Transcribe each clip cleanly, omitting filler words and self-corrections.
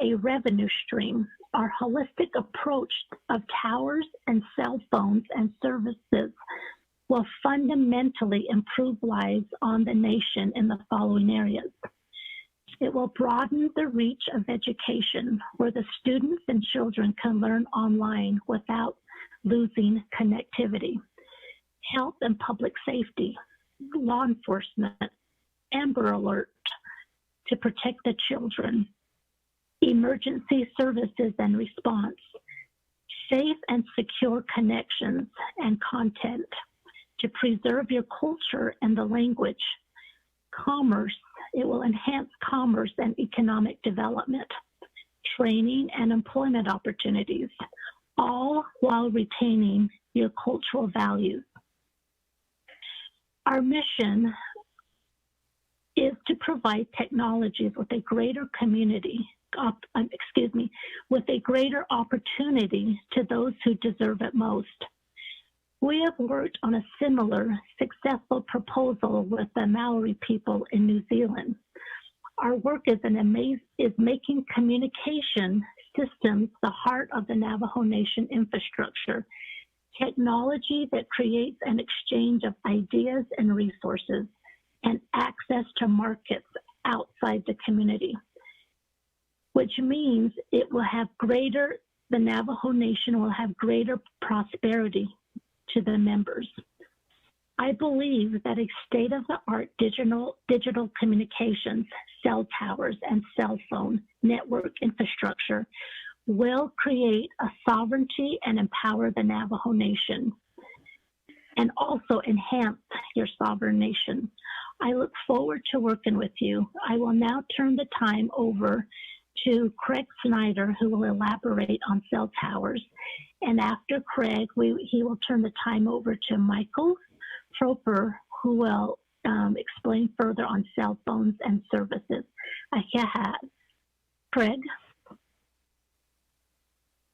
a revenue stream. Our holistic approach of towers and cell phones and services will fundamentally improve lives on the nation in the following areas. It will broaden the reach of education, where the students and children can learn online without losing connectivity. Health and public safety, law enforcement, Amber Alert to protect the children, emergency services and response, safe and secure connections and content to preserve your culture and the language. Commerce, it will enhance commerce and economic development, training and employment opportunities, all while retaining your cultural values. Our mission is to provide technologies with a greater with a greater opportunity to those who deserve it most. We have worked on a similar successful proposal with the Maori people in New Zealand. Our work is making communication systems the heart of the Navajo Nation infrastructure, technology that creates an exchange of ideas and resources and access to markets outside the community, which means it will have the Navajo Nation will have greater prosperity to the members. I believe that a state-of-the-art digital communications, cell towers, and cell phone network infrastructure will create a sovereignty and empower the Navajo Nation, and also enhance your sovereign nation. I look forward to working with you. I will now turn the time over to Craig Snyder, who will elaborate on cell towers. And after Craig, he will turn the time over to Michael Troper, who will explain further on cell phones and services. Craig?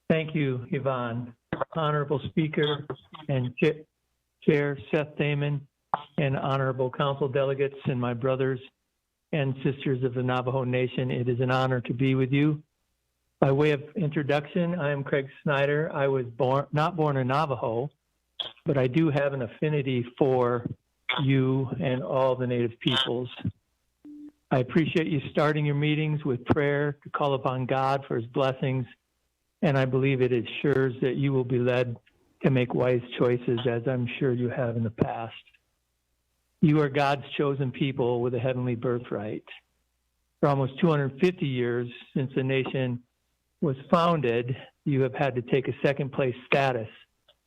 Thank you, Yvonne. Honorable Speaker and Chair Seth Damon, and honorable council delegates and my brothers and sisters of the Navajo Nation, it is an honor to be with you. By way of introduction, I am Craig Snyder. I was not born a Navajo, but I do have an affinity for you and all the Native peoples. I appreciate you starting your meetings with prayer to call upon God for his blessings, and I believe it assures that you will be led to make wise choices, as I'm sure you have in the past. You are God's chosen people with a heavenly birthright. For almost 250 years since the nation was founded, you have had to take a second place status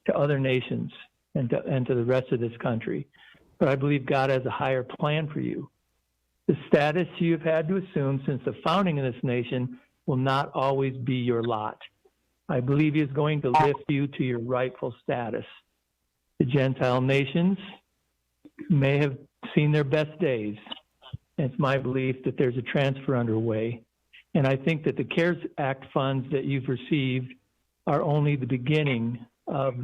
to other nations and to the rest of this country. But I believe God has a higher plan for you. The status you have had to assume since the founding of this nation will not always be your lot. I believe he is going to lift you to your rightful status. The Gentile nations may have seen their best days. It's my belief that there's a transfer underway. And I think that the CARES Act funds that you've received are only the beginning of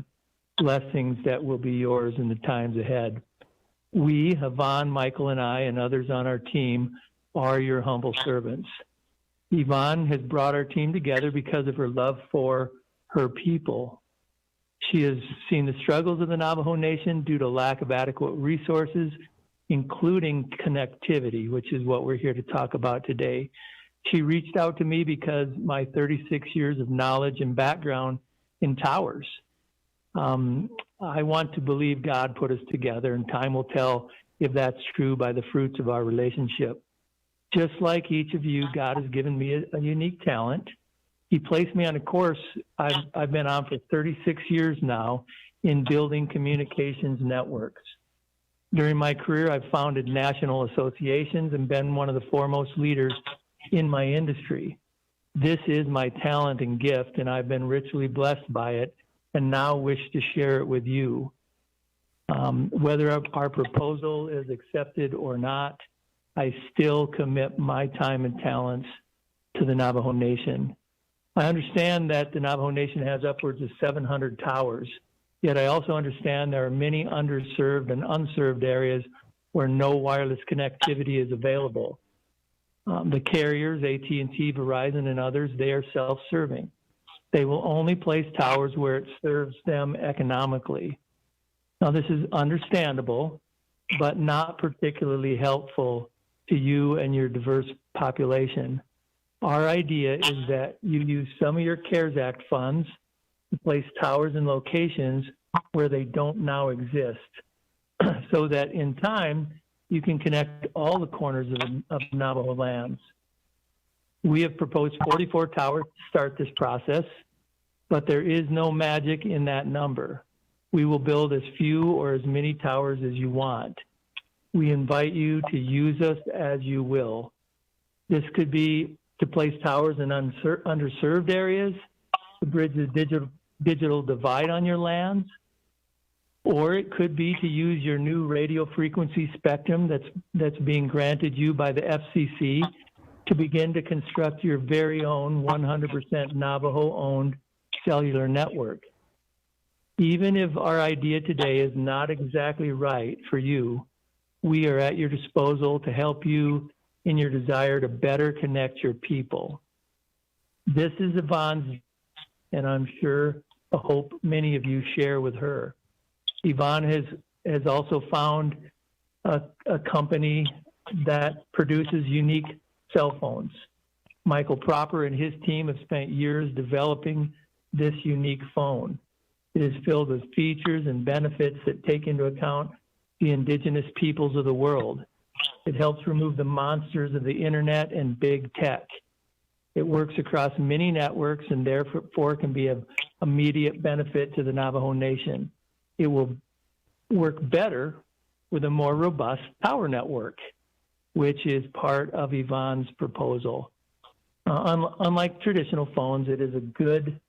blessings that will be yours in the times ahead. We, Yvonne, Michael, and I, and others on our team, are your humble servants. Yvonne has brought our team together because of her love for her people. She has seen the struggles of the Navajo Nation due to lack of adequate resources, including connectivity, which is what we're here to talk about today. She reached out to me because my 36 years of knowledge and background in towers. I want to believe God put us together, and time will tell if that's true by the fruits of our relationship. Just like each of you, God has given me a unique talent. He placed me on a course I've been on for 36 years now in building communications networks. During my career, I've founded national associations and been one of the foremost leaders in my industry. This is my talent and gift, and I've been richly blessed by it, and now wish to share it with you. Whether our proposal is accepted or not, I still commit my time and talents to the Navajo Nation. I understand that the Navajo Nation has upwards of 700 towers, yet I also understand there are many underserved and unserved areas where no wireless connectivity is available. The carriers, AT&T, Verizon, and others, they are self-serving. They will only place towers where it serves them economically. Now, this is understandable, but not particularly helpful to you and your diverse population. Our idea is that you use some of your CARES Act funds to place towers in locations where they don't now exist, so that in time, you can connect all the corners of Navajo lands. We have proposed 44 towers to start this process, but there is no magic in that number. We will build as few or as many towers as you want. We invite you to use us as you will. This could be to place towers in underserved areas, to bridge the digital divide on your lands, or it could be to use your new radio frequency spectrum that's being granted you by the FCC to begin to construct your very own 100% Navajo-owned cellular network. Even if our idea today is not exactly right for you, we are at your disposal to help you in your desire to better connect your people. This is Yvonne's, and I'm sure a hope many of you share with her. Yvonne has also found a company that produces unique cell phones. Michael Proper and his team have spent years developing this unique phone. It is filled with features and benefits that take into account the indigenous peoples of the world. It helps remove the monsters of the internet and big tech. It works across many networks and therefore can be of immediate benefit to the Navajo Nation. It will work better with a more robust power network, which is part of Yvonne's proposal. Unlike traditional phones, it is a good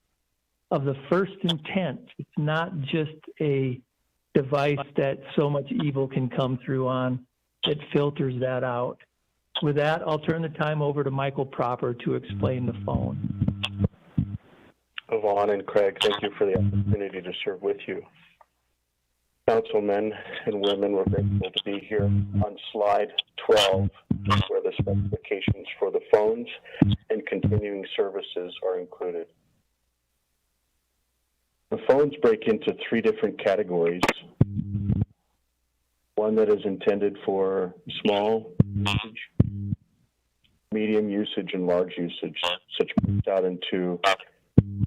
of the first intent. It's not just a device that so much evil can come through on. It filters that out. With that, I'll turn the time over to Michael Proper to explain the phone. Yvonne and Craig, thank you for the opportunity to serve with you. Councilmen and women, we're grateful to be here on slide 12, where the specifications for the phones and continuing services are included. The phones break into 3 different categories. One that is intended for small usage, medium usage, and large usage, such breaks out into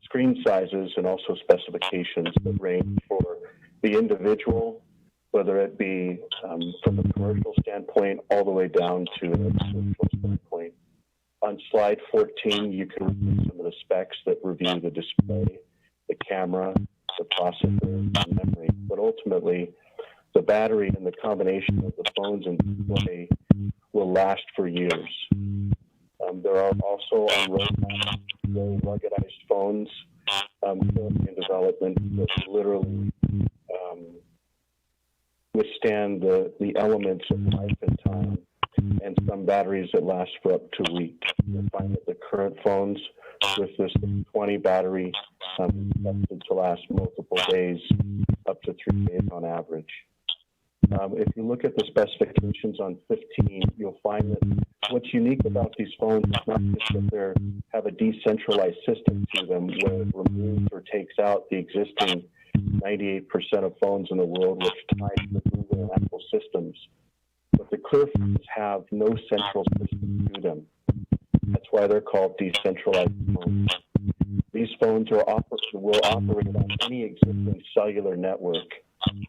screen sizes and also specifications that range for the individual, whether it be from a commercial standpoint all the way down to a social standpoint. On slide 14, you can read some of the specs that review the display, the camera, the processor, and memory. But ultimately, the battery and the combination of the phones and display will last for years. There are also on roadmap very ruggedized phones currently in development that literally withstand the elements of life and time, and some batteries that last for up to a week. You'll find that the current phones with this 20 battery expected to last multiple days, up to 3 days on average. If you look at the specifications on 15, you'll find that what's unique about these phones is not just that they have a decentralized system to them where it removes or takes out the existing 98% of phones in the world which tie to the Google and Apple systems. But the Clear phones have no central system to them. That's why they're called decentralized phones. These phones will operate on any existing cellular network,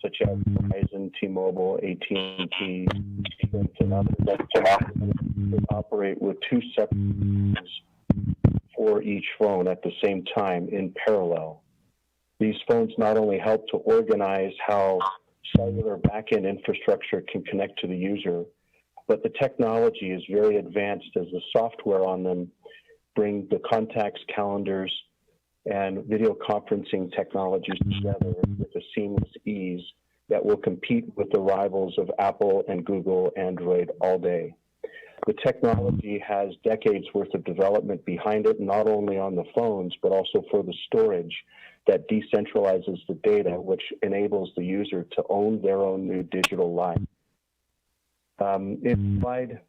such as Verizon, T-Mobile, AT&T, and others. They operate with 2 separate systems for each phone at the same time in parallel. These phones not only help to organize how cellular backend infrastructure can connect to the user, but the technology is very advanced as the software on them bring the contacts, calendars, and video conferencing technologies together with a seamless ease that will compete with the rivals of Apple and Google Android all day. The technology has decades worth of development behind it, not only on the phones, but also for the storage that decentralizes the data, which enables the user to own their own new digital life. In slide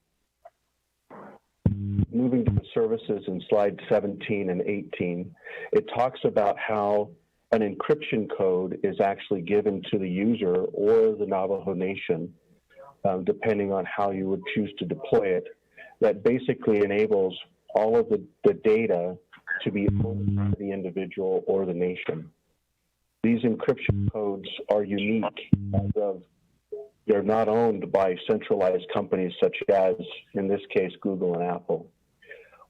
moving to the services in slide 17 and 18, it talks about how an encryption code is actually given to the user or the Navajo Nation, depending on how you would choose to deploy it, that basically enables all of the data to be owned by the individual or the nation. These encryption codes are unique as of they're not owned by centralized companies such as, in this case, Google and Apple.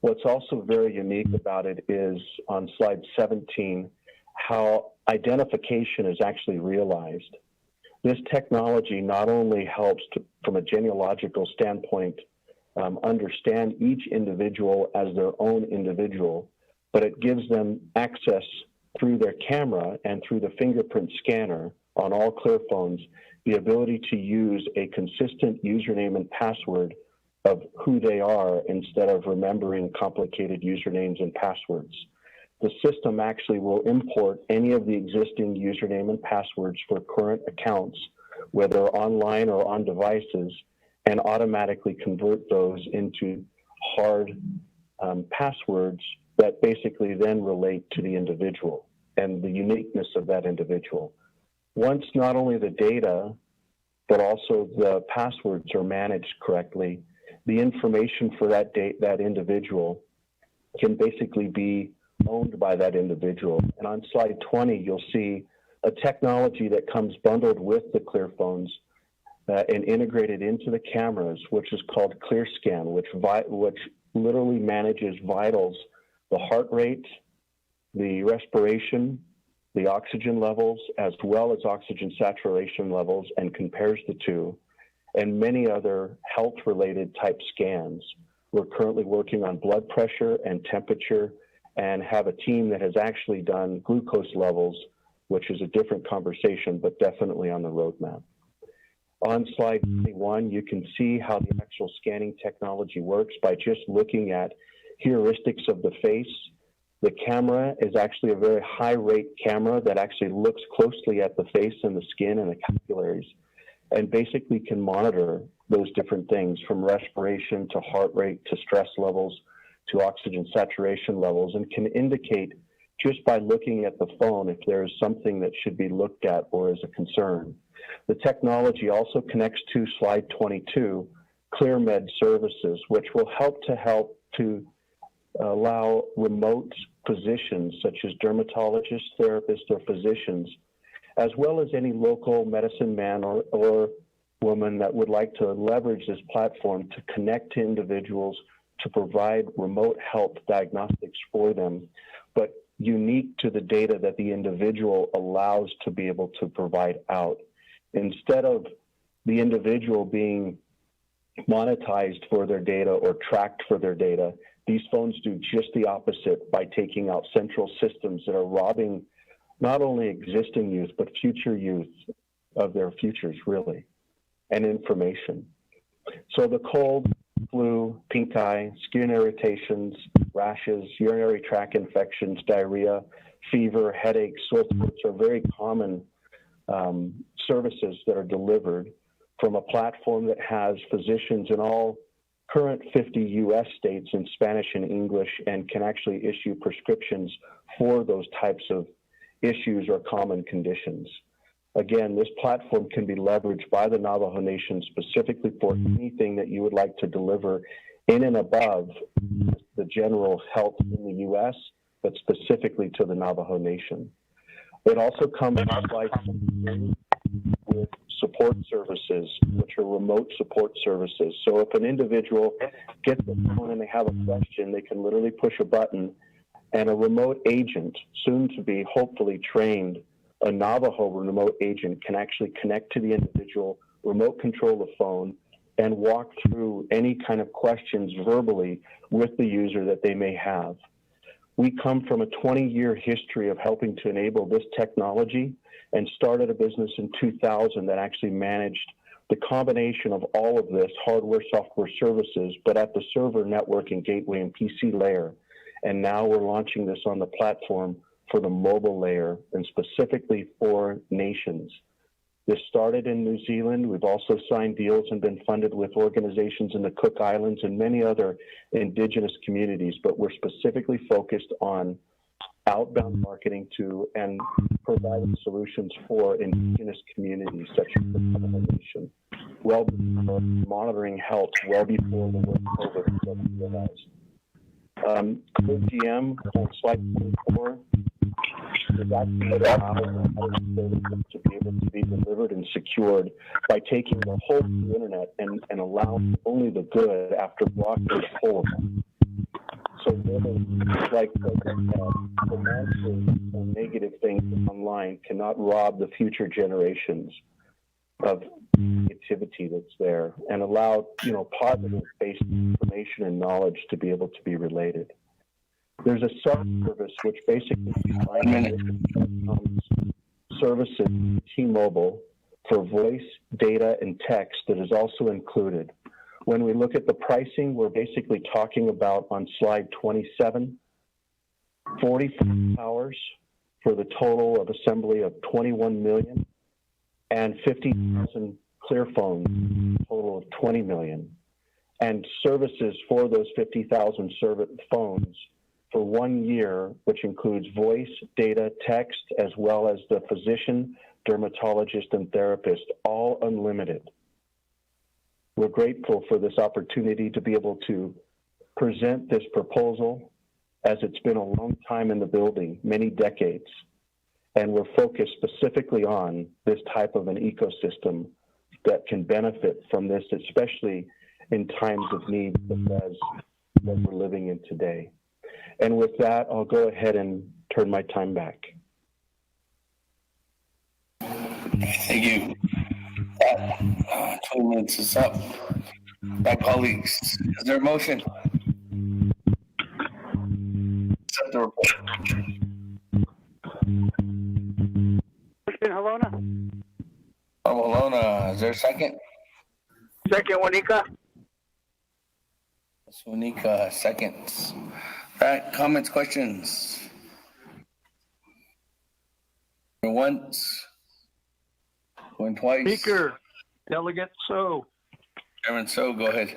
What's also very unique about it is on slide 17, how identification is actually realized. This technology not only helps to, from a genealogical standpoint, understand each individual as their own individual, but it gives them access through their camera and through the fingerprint scanner on all ClearPhones, the ability to use a consistent username and password of who they are instead of remembering complicated usernames and passwords. The system actually will import any of the existing username and passwords for current accounts, whether online or on devices, and automatically convert those into hard passwords that basically then relate to the individual and the uniqueness of that individual. Once not only the data, but also the passwords are managed correctly, the information for that individual can basically be owned by that individual. And on slide 20, you'll see a technology that comes bundled with the ClearPhones and integrated into the cameras, which is called ClearScan, which literally manages vitals, the heart rate, the respiration, the oxygen levels, as well as oxygen saturation levels, and compares the two, and many other health-related type scans. We're currently working on blood pressure and temperature and have a team that has actually done glucose levels, which is a different conversation, but definitely on the roadmap. On slide 21, you can see how the actual scanning technology works by just looking at heuristics of the face. The camera is actually a very high rate camera that actually looks closely at the face and the skin and the capillaries, and basically can monitor those different things from respiration to heart rate to stress levels to oxygen saturation levels, and can indicate just by looking at the phone if there is something that should be looked at or is a concern. The technology also connects to slide 22, ClearMed services, which will help to allow remote physicians such as dermatologists, therapists, or physicians, as well as any local medicine man or woman that would like to leverage this platform to connect to individuals to provide remote health diagnostics for them, but unique to the data that the individual allows to be able to provide out. Instead of the individual being monetized for their data or tracked for their data, these phones do just the opposite by taking out central systems that are robbing not only existing youth, but future youth of their futures, really, and information. So the cold, flu, pink eye, skin irritations, rashes, urinary tract infections, diarrhea, fever, headaches, sore throats are very common services that are delivered from a platform that has physicians in all current 50 U.S. states in Spanish and English, and can actually issue prescriptions for those types of issues or common conditions. Again, this platform can be leveraged by the Navajo Nation specifically for anything that you would like to deliver in and above the general health in the U.S., but specifically to the Navajo Nation. It also comes with support services, which are remote support services. So if an individual gets the phone and they have a question, they can literally push a button, and a remote agent, soon to be hopefully trained, a Navajo remote agent can actually connect to the individual, remote control the phone, and walk through any kind of questions verbally with the user that they may have. We come from a 20-year history of helping to enable this technology, and started a business in 2000 that actually managed the combination of all of this hardware, software services, but at the server, network, and gateway and PC layer. And now we're launching this on the platform for the mobile layer and specifically for nations. This started in New Zealand. We've also signed deals and been funded with organizations in the Cook Islands and many other indigenous communities, but we're specifically focused on outbound marketing to and providing solutions for indigenous communities such as the Navajo Nation, well before monitoring health, well before the word COVID was realized. GM on slide 24 is actually allowing services to be able to be delivered and secured by taking the whole of the internet and allowing only the good after blocking the whole of them. So really, like the negative things online cannot rob the future generations of activity that's there and allow, positive-based information and knowledge to be able to be related. There's a sub-service which basically services T-Mobile for voice, data, and text that is also included. When we look at the pricing, we're basically talking about on slide 27, 40 hours for the total of assembly of 21 million and 50,000 clear phones, total of 20 million, and services for those 50,000 phones for 1 year, which includes voice, data, text, as well as the physician, dermatologist, and therapist, all unlimited. We're grateful for this opportunity to be able to present this proposal, as it's been a long time in the building, many decades, and we're focused specifically on this type of an ecosystem that can benefit from this, especially in times of need such as what we're living in today. And with that, I'll go ahead and turn my time back. Thank you. 20 minutes is up. My colleagues, is there a motion? Accept the report. Halona. Halona, is there a second? Second, Wanika. Wanika, seconds. All right, comments, questions? Going once. Going twice. Speaker, Delegate So. Chairman So, go ahead.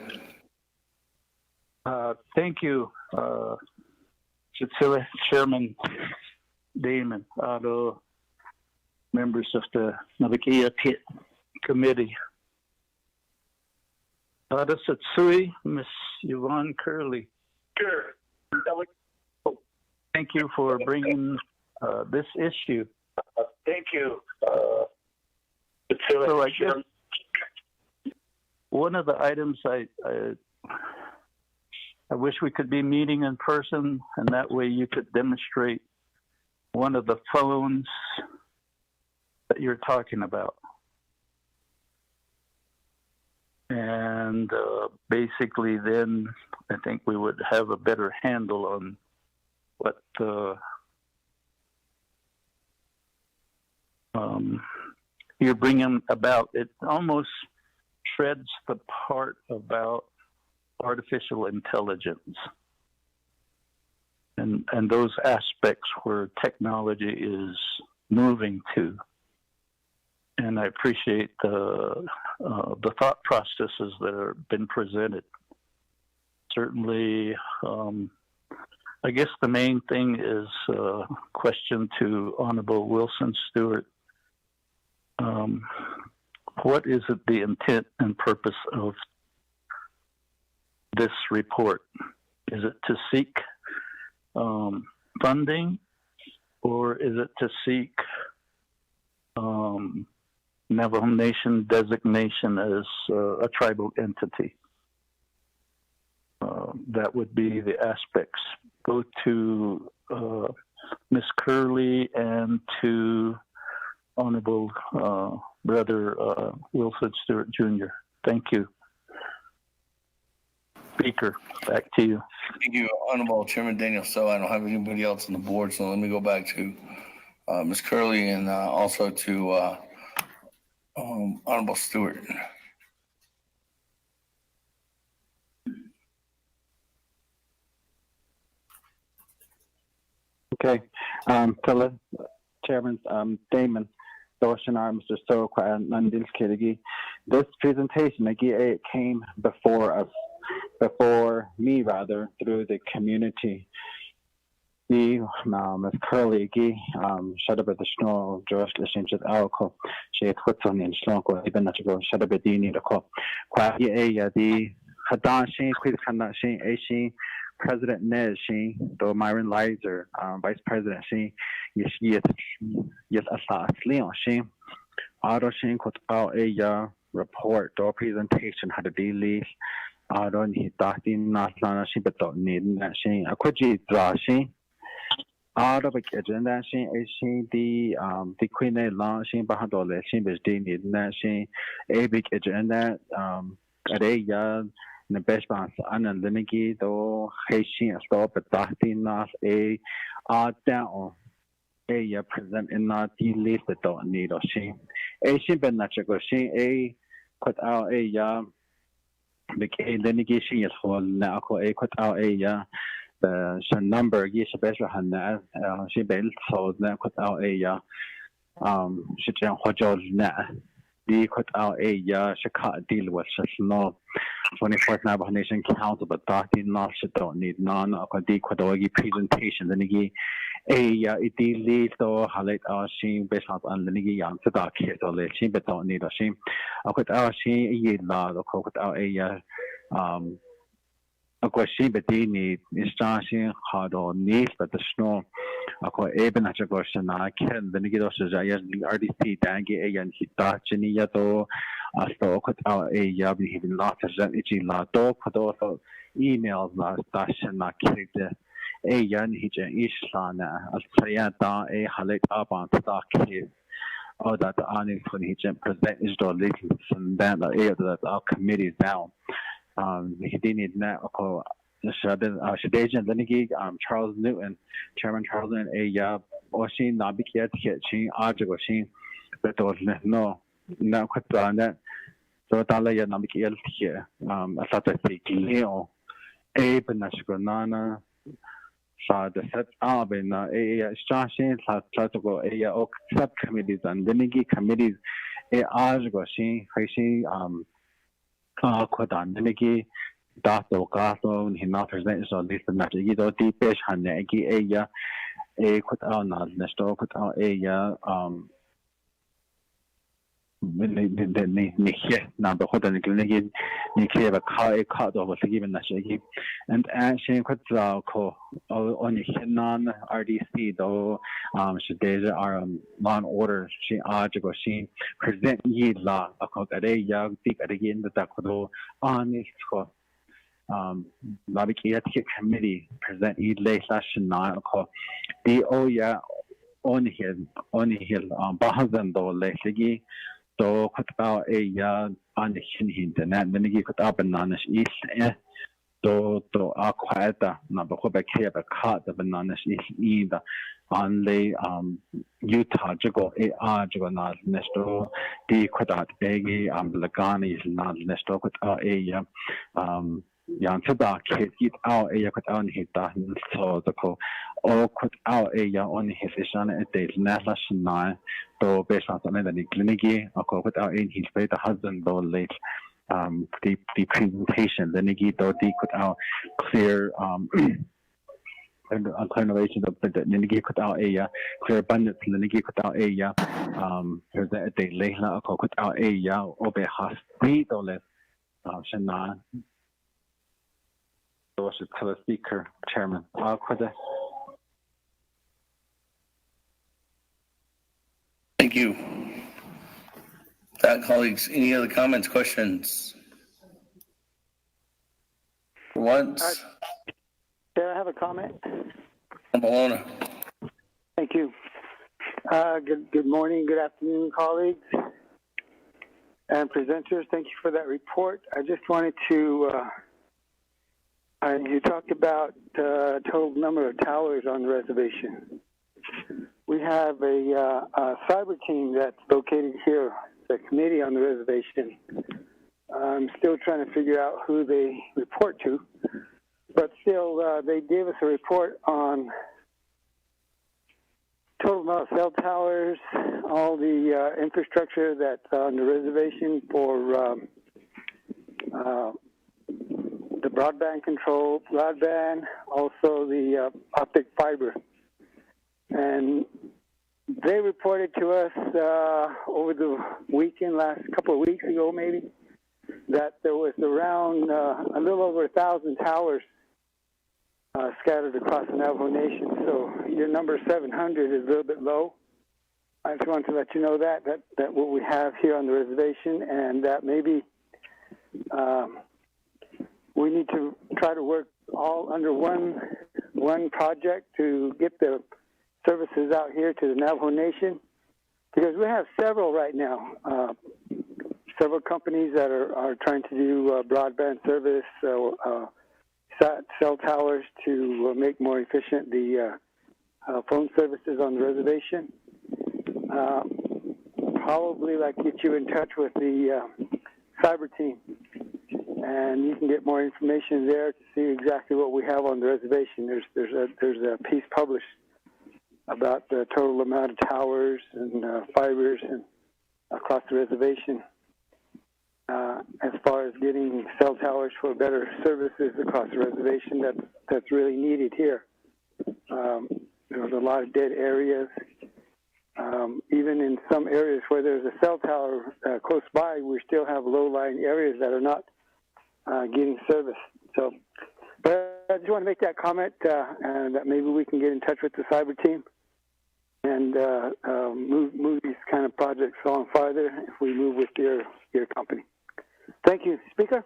Thank you, Chairman Damon, members of the Naabik'iyati Committee. Satsui, Ms. Yvonne Curley. Sure. Thank you for bringing this issue. Thank you. So I guess one of the items I wish we could be meeting in person, and that way you could demonstrate one of the phones that you're talking about. And basically then I think we would have a better handle on what you're bringing about. It almost treads the part about artificial intelligence and those aspects where technology is moving to. And I appreciate the thought processes that have been presented. Certainly, I guess the main thing is a question to Honorable Wilson Stewart. What is it the intent and purpose of this report? Is it to seek funding, or is it to seek Navajo Nation designation as a tribal entity? That would be the aspects. Go to Ms. Curley and to Honorable Brother Wilfred Stewart Jr. Thank you. Speaker, back to you. Thank you, Honorable Chairman Daniel. So I don't have anybody else on the board, so let me go back to Ms. Curley and also to Honorable Stewart. Okay, Chairman Damon, Doshanar, Mr. Sokwa, and Nandilskirigi. This presentation it came before me rather, through the community. The Ms. Curley shut up at the snow, George Lishinchit Alco, she had put on in Slonko, even not to go shut up at the need of call. Quacky the Hadan Sheen, Queen Kanda Sheen, Ashin, President Ned Sheen, though Myron Lizer, Vice President Sheen, yes, Asa Leon Sheen, Auto Sheen, quote out a report or presentation had a daily. I don't need that in Naslana Sheen, but don't need that Sheen. I could you draw Sheen. Out of agenda, the Queen launching Bahadole, she was doing nation, a big agenda, at a yard, the best bounce, and Linigi, though Haitian stop at Dahti a down, a present in not the least that don't need or she. A she been natural, she a put out a big litigation is for now, a put out a the number is special hand she built so that put out a she just hojol na the put out a she can't deal with no 24th Navajo Nation Council but that did not she don't need none of the quadogi presentation then again it leads to highlight she based on the nigi young to that case or she but don't need a she put out she la the put out a Of course, she bedini is starting hard on knees, but the snow. Of course, even as a person, I can the Nigidos is a RDC dangi and he touch any yato. I saw cut out a yabi even lots of energy la dog, but also emails last dash and not carried a yan hijan islana as sayata a halate up on stock here. Oh, that the honest when he present is the little and then the air that our committee down. He didn't know. Shadajan Lenigi, Charles Newton, Chairman Charles Newton, a Oshin Naabik'iyati Committee, but there was no quite on that. So Dalaya Naabik'iyati here, I thought I speak Leo, a Benashgonana, saw the set up in a Stashin, Satogo, a subcommittees and Lenigi committees, a Ajgoshin, Hashi, Kodan, Lenigi. Dato Gato, he not presents on this matter. You don't deep fish, Hanegi, a put out Nesto, put out the number what the Glenegin, Nikia, a car, a cut over the given Nashigi, and actually put on non RDC, though, she did our non order, she article, she present ye law, a cock at a young dick at again the Dakodo on his court. Naabik'iyati Committee present late session now called the on hill Bahazan do Lesigi do put out a on the hin the net when you put up bananas east do aquata number Quebec here a cut the bananas is either on the Utah Jago Jago not nesto the quadat baggy Lagani is not nesto put out a Yang Tada kid get out a cut on his doesn't so the call or cut out a on his son at the national to based on the clinic or put out in his face the husband though late the presentation the nigi do the cut out clear and inclination of the nigi cut out a clear abundance the nigi cut out a there's a day later or cut out a obe has three dollars shana to speaker, Chairman. Thank you. Colleagues, any other comments, questions? For once. Chair, I have a comment. Malona. Thank you. Good morning, good afternoon, colleagues and presenters. Thank you for that report. I just wanted to you talked about the total number of towers on the reservation. We have a cyber team that's located here, the committee on the reservation. I'm still trying to figure out who they report to, but still they gave us a report on total about cell towers, all the infrastructure that's on the reservation for the broadband control, broadband, also the optic fiber. And they reported to us over the weekend, last couple of weeks ago maybe, that there was around a little over 1,000 towers scattered across the Navajo Nation. So your number 700 is a little bit low. I just wanted to let you know that what we have here on the reservation, and that maybe we need to try to work all under one project to get the services out here to the Navajo Nation, because we have several right now. Several companies that are trying to do broadband service, cell towers to make more efficient the phone services on the reservation. Probably like get you in touch with the cyber team, and you can get more information there to see exactly what we have on the reservation. There's a piece published about the total amount of towers and fibers and across the reservation. As far as getting cell towers for better services across the reservation, that's really needed here. There's a lot of dead areas. Even in some areas where there's a cell tower close by, we still have low-lying areas that are not getting service. So, but I just want to make that comment, and that maybe we can get in touch with the cyber team and move these kind of projects along farther if we move with your company. Thank you. Speaker?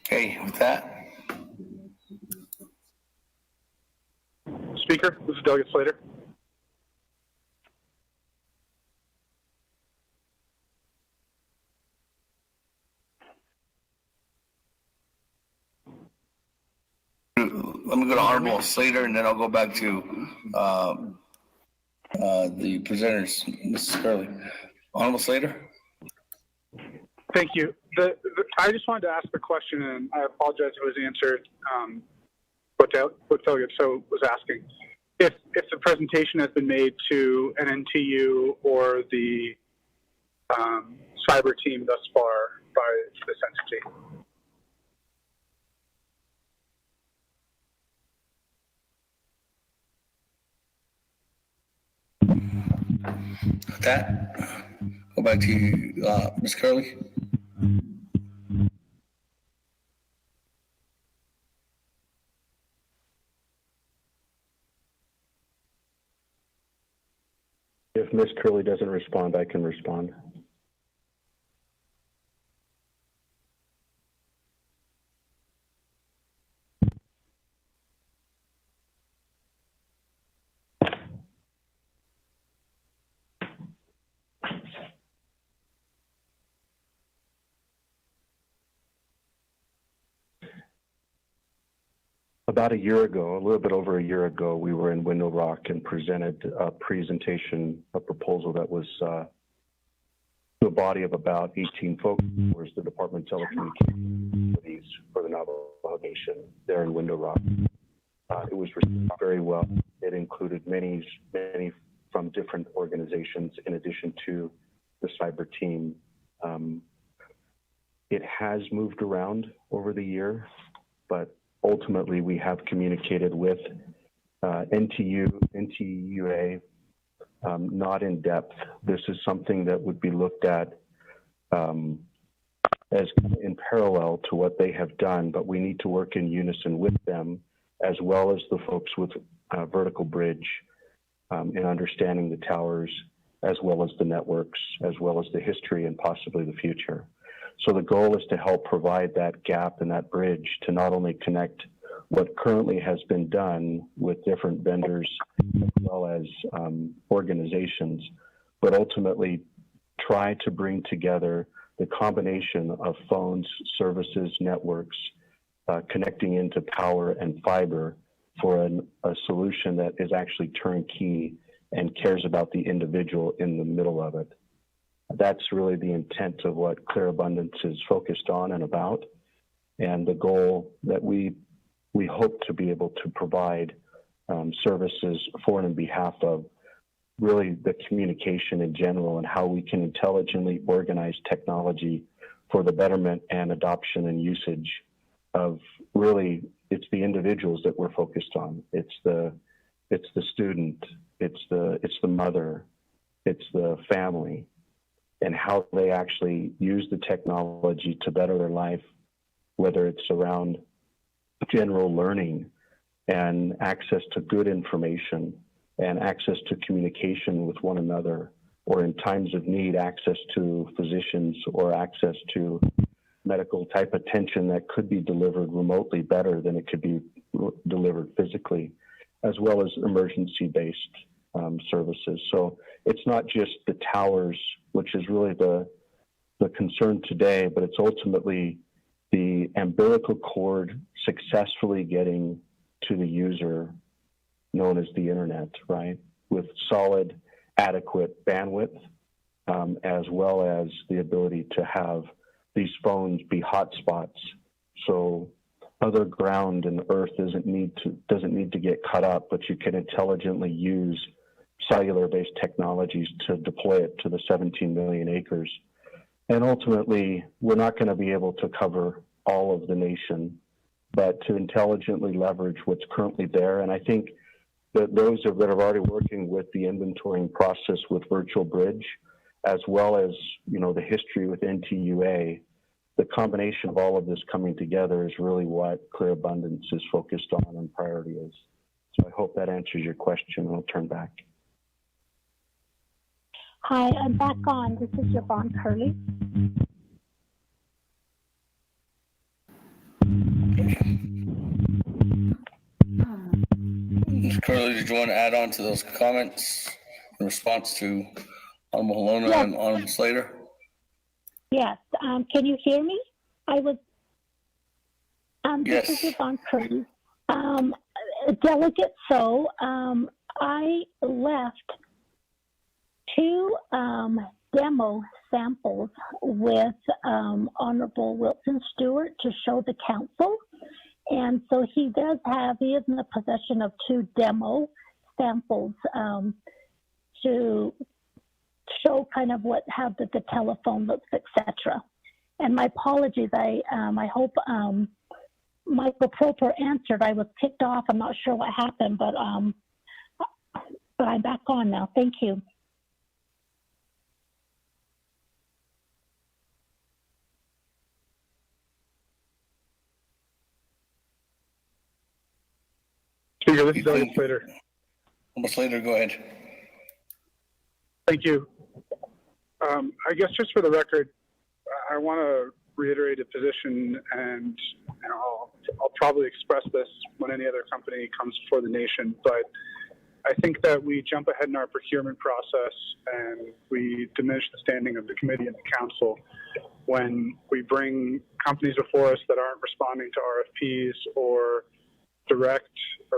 Okay, with that. Speaker, this is Delegate Slater. Let me go to Honorable Slater, and then I'll go back to the presenters, Mrs. Curley. Honorable Slater? Thank you. I just wanted to ask the question, and I apologize if it was answered what Delegate So was asking. If the presentation has been made to an NTU or the cyber team thus far by this entity. With that, go back to you, Ms. Curley. If Ms. Curley doesn't respond, I can respond. About a year ago, a little bit over a year ago, we were in Window Rock and presented a proposal that was to a body of about 18 folks. Where's the Department of Telecommunications for the Navajo Nation there in Window Rock. It was received very well. It included many from different organizations in addition to the cyber team. It has moved around over the year, but ultimately, we have communicated with NTUA, not in depth. This is something that would be looked at as in parallel to what they have done, but we need to work in unison with them, as well as the folks with Vertical Bridge in understanding the towers, as well as the networks, as well as the history and possibly the future. So the goal is to help provide that gap and that bridge to not only connect what currently has been done with different vendors as well as organizations, but ultimately try to bring together the combination of phones, services, networks, connecting into power and fiber for a solution that is actually turnkey and cares about the individual in the middle of it. That's really the intent of what Clear Abundance is focused on and about, and the goal that we hope to be able to provide services for and on behalf of really the communication in general and how we can intelligently organize technology for the betterment and adoption and usage of really, it's the individuals that we're focused on. It's the student, it's the mother, it's the family, and how they actually use the technology to better their life, whether it's around general learning and access to good information and access to communication with one another, or in times of need, access to physicians or access to medical type attention that could be delivered remotely better than it could be delivered physically, as well as emergency-based services. So it's not just the towers, which is really the concern today, but it's ultimately the umbilical cord successfully getting to the user, known as the internet, right? With solid, adequate bandwidth, as well as the ability to have these phones be hotspots. So other ground and earth doesn't need to get cut up, but you can intelligently use cellular-based technologies to deploy it to the 17 million acres. And ultimately, we're not going to be able to cover all of the nation, but to intelligently leverage what's currently there. And I think that those that are already working with the inventorying process with Virtual Bridge, as well as, you know, the history with NTUA, the combination of all of this coming together is really what Clear Abundance is focused on and priority is. So I hope that answers your question, and I'll turn back. Hi, I'm back on. This is Yvonne Curley. Ms. Curley, did you want to add on to those comments in response to Honorable Halona Yes. and Honorable Slater? Yes. Can you hear me? Yes. This is Yvonne Curley. Delegate, so I left 2 demo samples with Honorable Wilson Stewart to show the council. And so he is in the possession of 2 demo samples to show kind of how the telephone looks, etc. And my apologies, I hope Michael Proper answered. I was kicked off. I'm not sure what happened, but I'm back on now. Thank you. Speaker, this is Delegate Slater. Honorable Slater, go ahead. Thank you. I guess just for the record, I want to reiterate a position, and I'll probably express this when any other company comes before the nation, but I think that we jump ahead in our procurement process and we diminish the standing of the committee and the council when we bring companies before us that aren't responding to RFPs or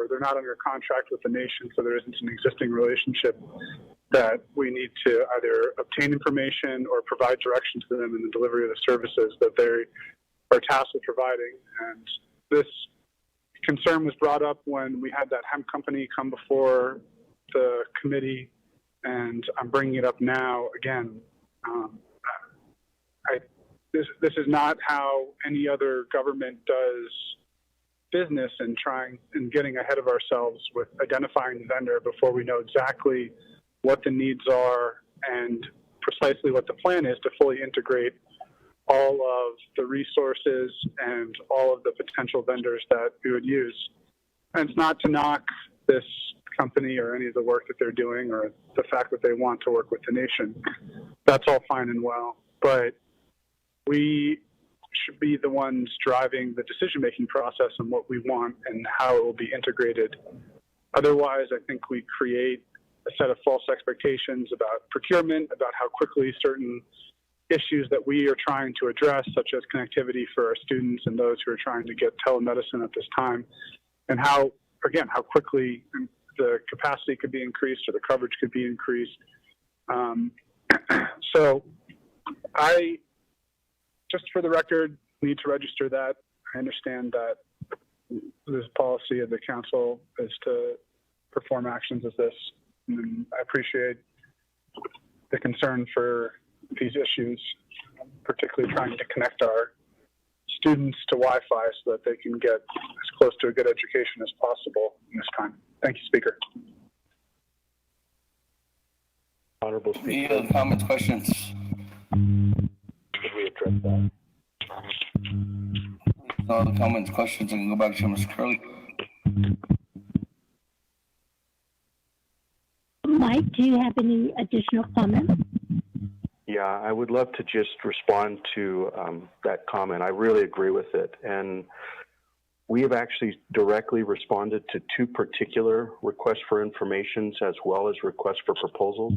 they're not under contract with the nation, so there isn't an existing relationship, that we need to either obtain information or provide direction to them in the delivery of the services that they are tasked with providing. And this concern was brought up when we had that hemp company come before the committee, and I'm bringing it up now again. This is not how any other government does business, and getting ahead of ourselves with identifying the vendor before we know exactly what the needs are and precisely what the plan is to fully integrate all of the resources and all of the potential vendors that we would use. And it's not to knock this company or any of the work that they're doing or the fact that they want to work with the nation. That's all fine and well, but we should be the ones driving the decision-making process and what we want and how it will be integrated. Otherwise, I think we create a set of false expectations about procurement, about how quickly certain issues that we are trying to address, such as connectivity for our students and those who are trying to get telemedicine at this time, and how quickly the capacity could be increased or the coverage could be increased. So I, just for the record, need to register that. I understand that this policy of the council is to perform actions as this. And I appreciate the concern for these issues, particularly trying to connect our students to Wi-Fi so that they can get as close to a good education as possible in this time. Thank you, Speaker. Honorable Speaker. Any other comments, questions? Could we address that? No other comments, questions? I can go back to Ms. Curley. Mike, do you have any additional comments? Yeah, I would love to just respond to that comment. I really agree with it. And we have actually directly responded to two particular requests for informations as well as requests for proposals.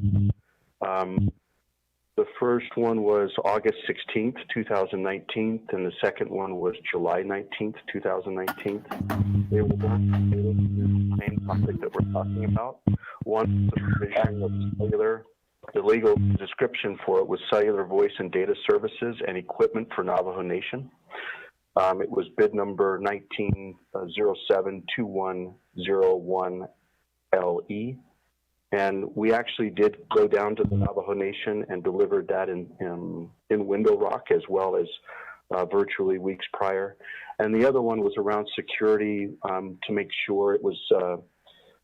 The first one was August 16th, 2019, and the second one was July 19th, 2019. They were both related to the same topic that we're talking about. One, the provision of cellular. The legal description for it was cellular voice and data services and equipment for Navajo Nation. It was bid number 1907-2101-LE. And we actually did go down to the Navajo Nation and delivered that in Window Rock as well as virtually weeks prior. And the other one was around security to make sure. It was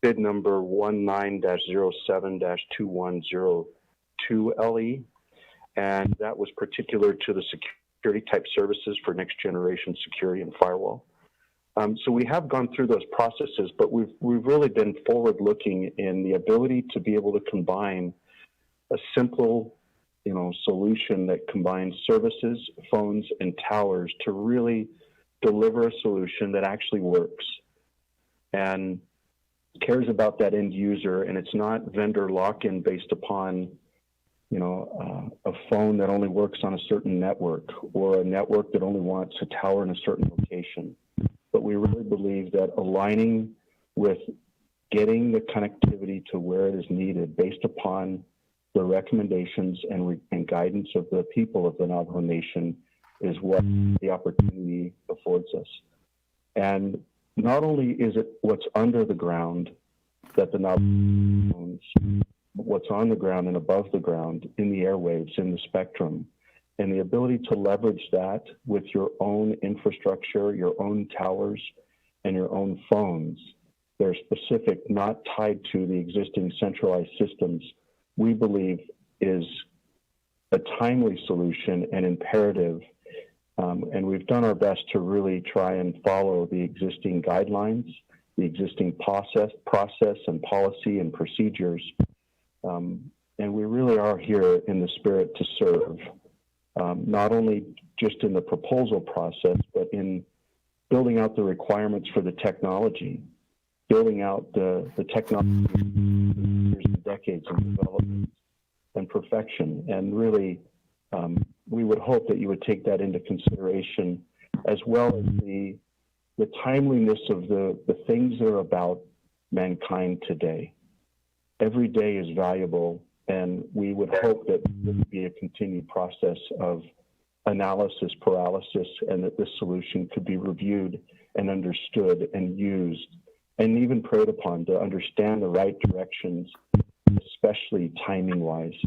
bid number 19-07-2102-LE. And that was particular to the security type services for next generation security and firewall. So we have gone through those processes, but we've really been forward-looking in the ability to be able to combine a simple, solution that combines services, phones, and towers to really deliver a solution that actually works and cares about that end user, and it's not vendor lock-in based upon, a phone that only works on a certain network or a network that only wants a tower in a certain location. But we really believe that aligning with getting the connectivity to where it is needed based upon the recommendations and guidance of the people of the Navajo Nation is what the opportunity affords us. And not only is it what's under the ground that the Navajo owns, but what's on the ground and above the ground in the airwaves, in the spectrum, and the ability to leverage that with your own infrastructure, your own towers, and your own phones. They're specific, not tied to the existing centralized systems, we believe is a timely solution and imperative. And we've done our best to really try and follow the existing guidelines, the existing process and policy and procedures. And we really are here in the spirit to serve. Not only just in the proposal process, but in building out the requirements for the technology, building out the technology years and decades of development and perfection. And really, we would hope that you would take that into consideration, as well as the timeliness of the things that are about mankind today. Every day is valuable. And we would hope that there would be a continued process of analysis paralysis, and that this solution could be reviewed and understood and used and even preyed upon to understand the right directions, especially timing-wise.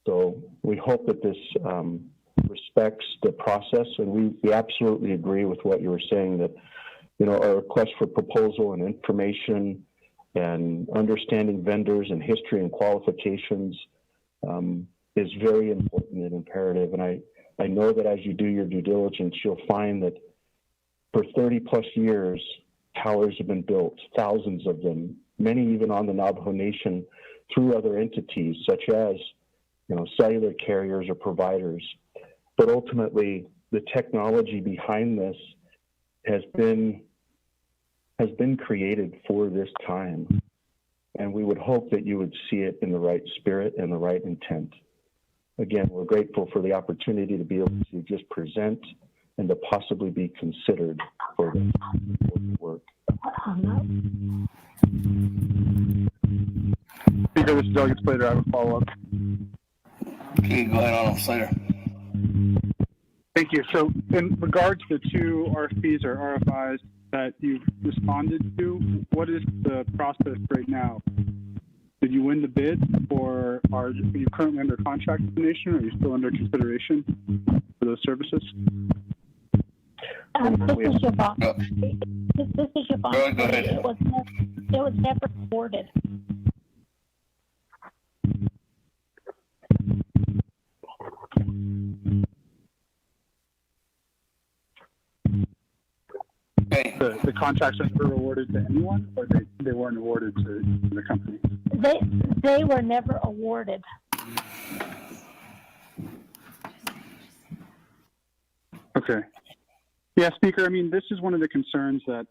So we hope that this respects the process, and we absolutely agree with what you were saying, that our request for proposal and information and understanding vendors and history and qualifications is very important and imperative. And I know that as you do your due diligence, you'll find that for 30 plus years, towers have been built, thousands of them, many even on the Navajo Nation through other entities such as, cellular carriers or providers. But ultimately, the technology behind this has been created for this time. And we would hope that you would see it in the right spirit and the right intent. again, we're grateful for the opportunity to be able to just present and to possibly be considered for this work. Speaker, this is Delegate Slater. I have a follow-up. Okay, go ahead on, Slater. Thank you. So in regards to the 2 RFPs or RFIs that you've responded to, what is the process right now? Did you win the bid, or are you currently under contract with the nation, or are you still under consideration for those services? This is Yvonne. This is Yvonne. Go ahead. It was never awarded. Okay. The contracts were never awarded to anyone, or they weren't awarded to the company? They were never awarded. Okay. Yeah, Speaker, I mean, this is one of the concerns that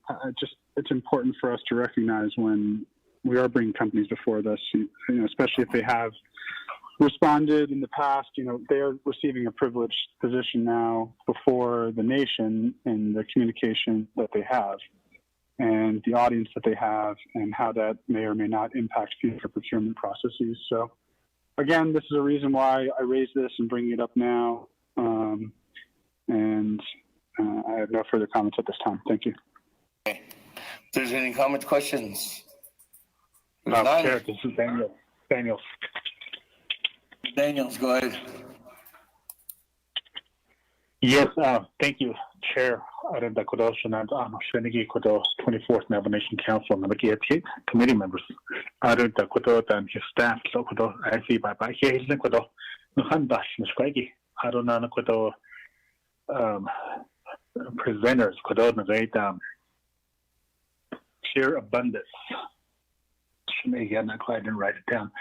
it's important for us to recognize when we are bringing companies before this, especially if they have responded in the past. They are receiving a privileged position now before the nation in the communication that they have and the audience that they have, and how that may or may not impact future procurement processes. So again, this is a reason why I raised this and bringing it up now. I have no further comments at this time. Thank you. Okay. If there's any comments, questions? Chair, this is Daniels. Daniels, go ahead. Yes, thank you, Chair. Arun Dakodo, Shanad Shenigi Kodo, 24th Navajo Nation Council, Naabik'iyati Committee members. Arun Dakodo and his staff, so Kodo, I see by here, Kodo, Nuhandash, Muskwagi, Arunana Kodo, presenters, Kodo, Nagay, sheer abundance. Again, I didn't write it down.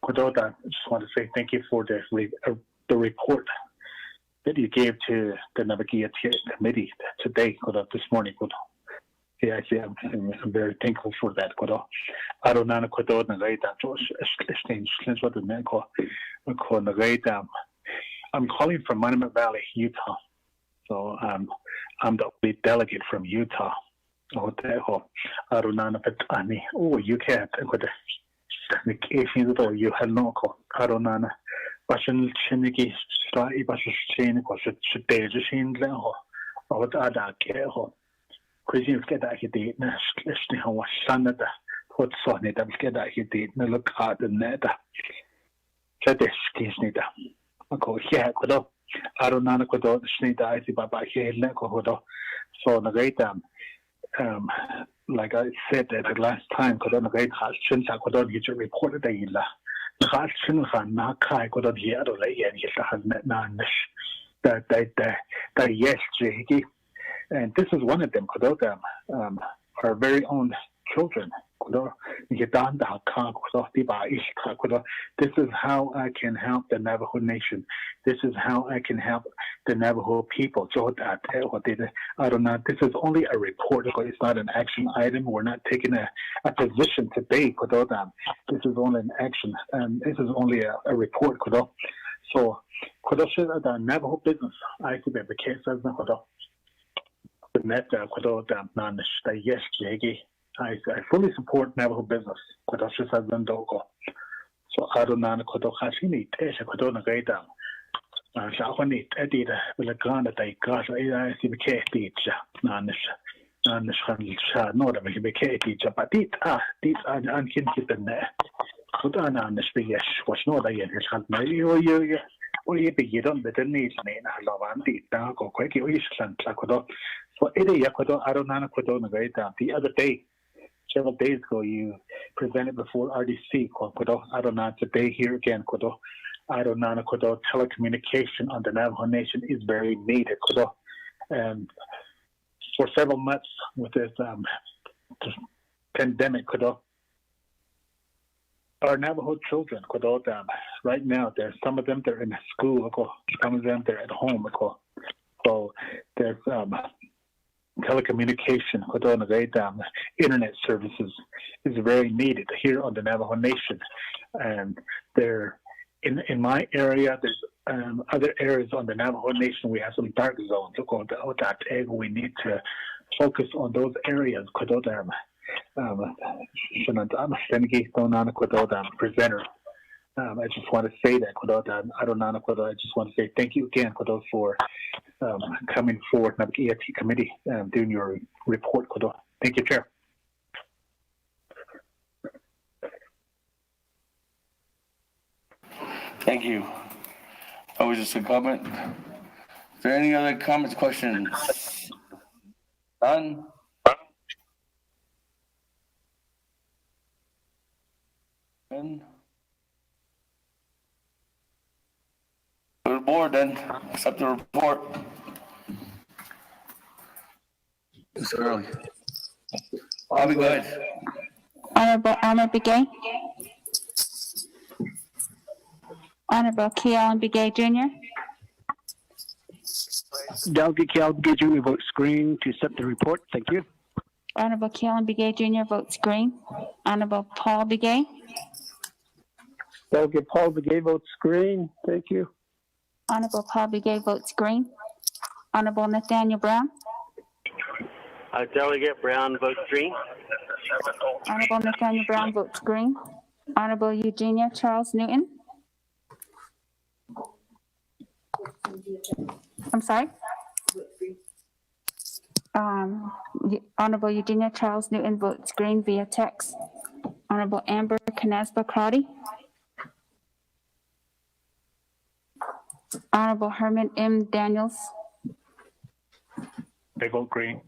Kodo, I just want to say thank you for the report that you gave to the Naabik'iyati Committee today, this morning. Yeah, I'm very thankful for that. I'm calling from Monument Valley, Utah. So I'm the only delegate from Utah. Oh, you can't. You have no Arunana. Bashan Chiniki, Sly Bashan, was it Stage Leho, or what other care? Christians get that he did, listening how was Sanada, what son it up, get that he did, no look hard and netta. Said this kiss neither. I go here, Kodo. Arunana Kodo, the snake, I see by here, Lekohodo. So the great like I said at the last time, Kodo, the great heart, Chinsa Kodo, he reported the Ila. The yes, and this is one of them. Our very own children. This is how I can help the Navajo Nation. This is how I can help the Navajo people. I don't know. This is only a report. It's not an action item. We're not taking a position today. This is only an action. And this is only a report. So, the Navajo business. I could be the case as the net. Yes, I fully support Navajo business. So I don't know Hashini, Tesha Kodona Gaita. Shahani, Eddie, will a gun that I got. I see the K teacher. Nanish, not a K teacher, but these are unhindered in there. Sudana, the Spigash was not a young you. Or you don't better need me. I love Andy, Dark or Quacky Eastland, Takodo. So Eddie Yakodo, I don't know Kodona Gaita. The other day, several days ago, you presented before RDC, Kodo. I don't know today here again, Kodo. I don't know, Kodo. Telecommunication on the Navajo Nation is very needed, Kodo. And for several months with this pandemic, Kodo, our Navajo children, Kodo, right now, there's some of them they're in school, some of them they're at home, so there's telecommunication, internet services is very needed here on the Navajo Nation, and there in my area there's other areas on the Navajo Nation, we have some dark zones. We need to focus on those areas. Presenter. I just want to say that, I just want to say thank you again, for coming forward, Naabik'iyati Committee, doing your report. Thank you, Chair. Thank you. That was just a comment. Is there any other comments, questions? None? None? To the board then, accept the report. It's early. Bobby, go ahead. Honorable Alma Begay. Honorable Kealan Begay Jr. Delegate Kealan Begay Jr. votes green to accept the report. Thank you. Honorable Kealan Begay Jr. votes green. Honorable Paul Begay. Delegate Paul Begay votes green. Thank you. Honorable Paul Begay votes green. Honorable Nathaniel Brown. Delegate Brown votes green. Honorable Nathaniel Brown votes green. Honorable Eugenia Charles Newton. I'm sorry. Honorable Eugenia Charles Newton votes green via text. Honorable Amber Canasba Crowdy. Honorable Herman M. Daniels. They vote green.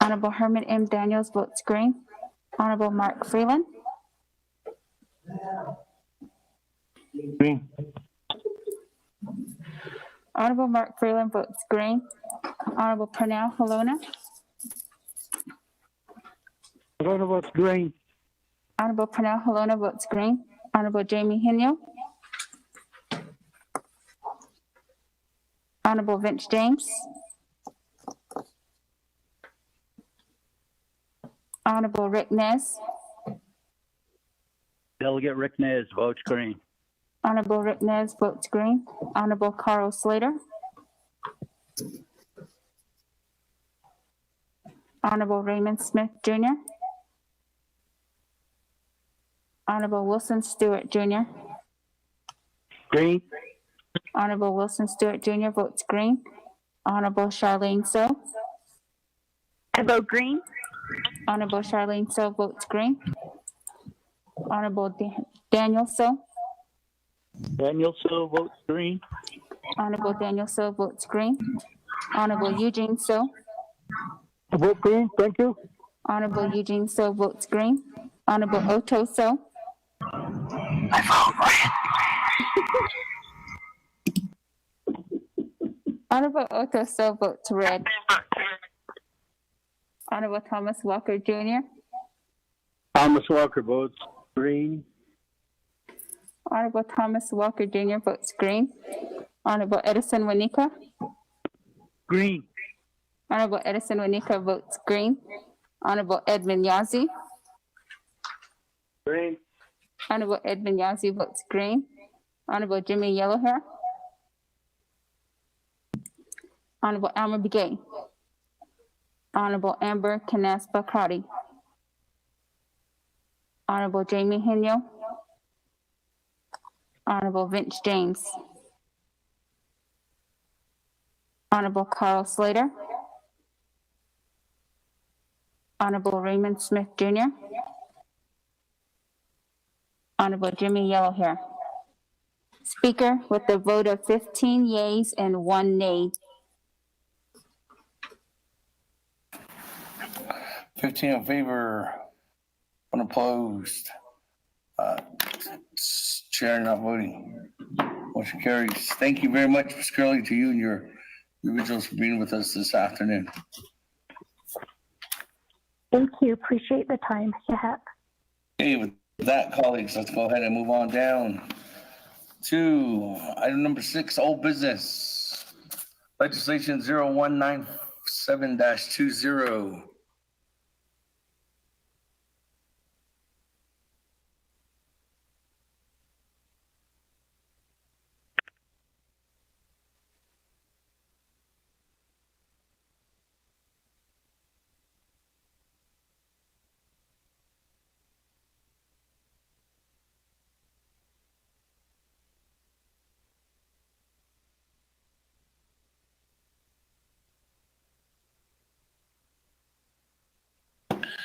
Honorable Herman M. Daniels votes green. Honorable Mark Freeland. Green. Honorable Mark Freeland votes green. Honorable Pernell Halona. Halona votes green. Honorable Pernell Halona votes green. Honorable Jamie Hinyo. Honorable Vince James. Honorable Rick Nez. Delegate Rick Nez votes green. Honorable Rick Nez votes green. Honorable Carl Slater. Honorable Raymond Smith Jr. Honorable Wilson Stewart Jr. Green. Honorable Wilson Stewart Jr. votes green. Honorable Charlene So. I vote green. Honorable Charlene So votes green. Honorable Daniel So. Daniel So votes green. Honorable Daniel So votes green. Honorable Eugene So. I vote green. Thank you. Honorable Eugene So votes green. Honorable Otto So. I vote red. Honorable Otto So votes red. Honorable Thomas Walker Jr. Thomas Walker votes green. Honorable Thomas Walker Jr. votes green. Honorable Edison Wanika. Green. Honorable Edison Wanika votes green. Honorable Edmund Yazzie. Green. Honorable Edmund Yazzie votes green. Honorable Jimmy Yellowhair. Honorable Alma Begay. Honorable Amber Canaspa Crowdy. Honorable Jamie Hinyo. Honorable Vince James. Honorable Carl Slater. Honorable Raymond Smith Jr. Honorable Jimmy Yellowhair. Speaker with a vote of 15 yeas and 1 nay. 15 in favor, 1 opposed. Chair not voting. Motion carries. Thank you very much, Ms. Curley, to you and your individuals for being with us this afternoon. Thank you. Appreciate the time you have. Okay, with that, colleagues, let's go ahead and move on down to item number 6, old business. Legislation 0197-20.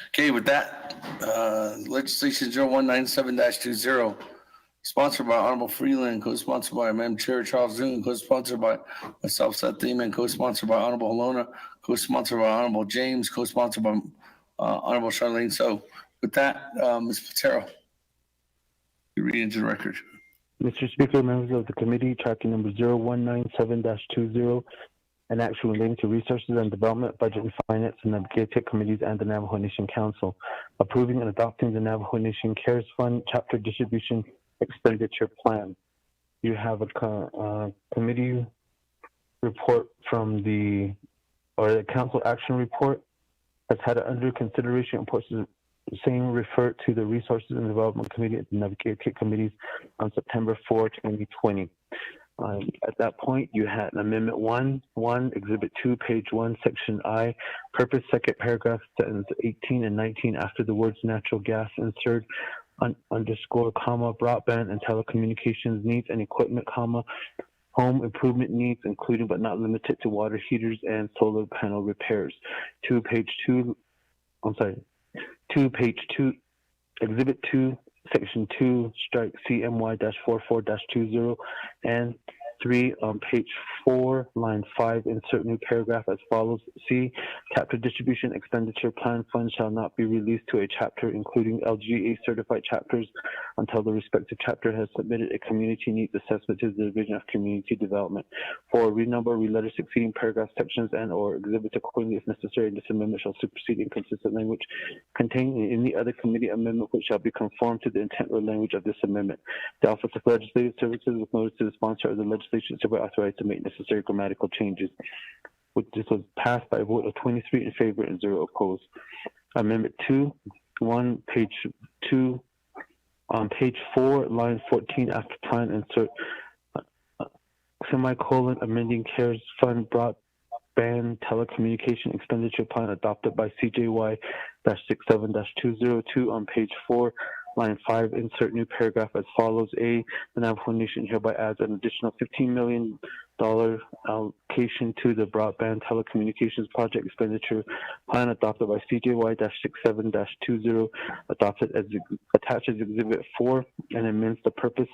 Okay, with that, legislation 0197-20, sponsored by Honorable Freeland, co-sponsored by Madam Chair Charles Zoon, co-sponsored by myself, Seth Damon, co-sponsored by Honorable Halona, co-sponsored by Honorable James, co-sponsored by Honorable Charlene. So with that, Ms. Patero, you read into the record. Mr. Speaker, members of the committee, tracking number 0197-20, an action relating to resources and development, budget and finance, and Naabik'iyati committees and the Navajo Nation Council, approving and adopting the Navajo Nation Cares Fund Chapter Distribution Expenditure Plan. You have a committee report from the council action report has had it under consideration and posted saying refer to the Resources and Development Committee at the Naabik'iyati committees on September 4, 2020. At that point, you had Amendment 1, Exhibit 2, page 1, Section I, purpose, second paragraph, sentence 18 and 19, after the words natural gas, insert underscore, comma, broadband and telecommunications needs and equipment, comma, home improvement needs, including but not limited to water heaters and solar panel repairs. Page 2, Exhibit 2, Section 2, strike CMY-44-20, and 3 on page 4, line 5, insert new paragraph as follows. C, chapter distribution expenditure plan funds shall not be released to a chapter, including LGA certified chapters, until the respective chapter has submitted a community needs assessment to the Division of Community Development. 4, renumber, reletter succeeding paragraph sections and or exhibits accordingly if necessary. This amendment shall supersede inconsistent language contained in any other committee amendment which shall be conformed to the intent or language of this amendment. The Office of Legislative Services, with notice to the sponsor of the legislation, is hereby authorized to make necessary grammatical changes. This was passed by a vote of 23 in favor and 0 opposed. Amendment 2, page 2, on page 4, line 14, after plan, insert semicolon, amending CARES Fund broadband telecommunication expenditure plan adopted by CJY-67-202 on page 4, line 5, insert new paragraph as follows. A, the Navajo Nation hereby adds an additional $15 million allocation to the broadband telecommunications project expenditure plan adopted by CJY-67-20, adopted as attached as Exhibit 4, and amends the purpose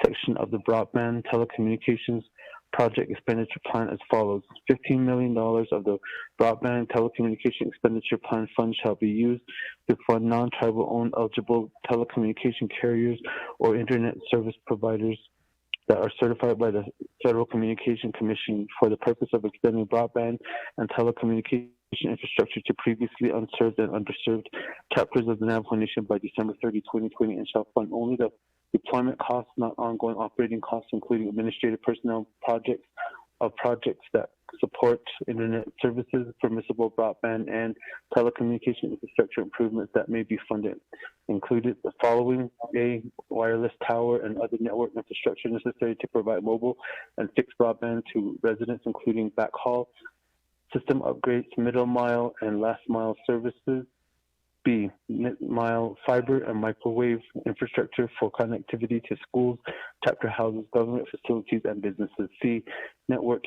section of the broadband telecommunications project expenditure plan as follows. $15 million of the broadband telecommunication expenditure plan fund shall be used to fund non-tribal owned eligible telecommunication carriers or internet service providers that are certified by the Federal Communication Commission for the purpose of extending broadband and telecommunication infrastructure to previously unserved and underserved chapters of the Navajo Nation by December 30, 2020, and shall fund only the deployment costs, not ongoing operating costs, including administrative personnel projects that support internet services, permissible broadband, and telecommunication infrastructure improvements that may be funded. Included the following: A, wireless tower and other network infrastructure necessary to provide mobile and fixed broadband to residents, including backhaul, system upgrades, middle mile and last mile services. B, mid-mile fiber and microwave infrastructure for connectivity to schools, chapter houses, government facilities, and businesses. C, network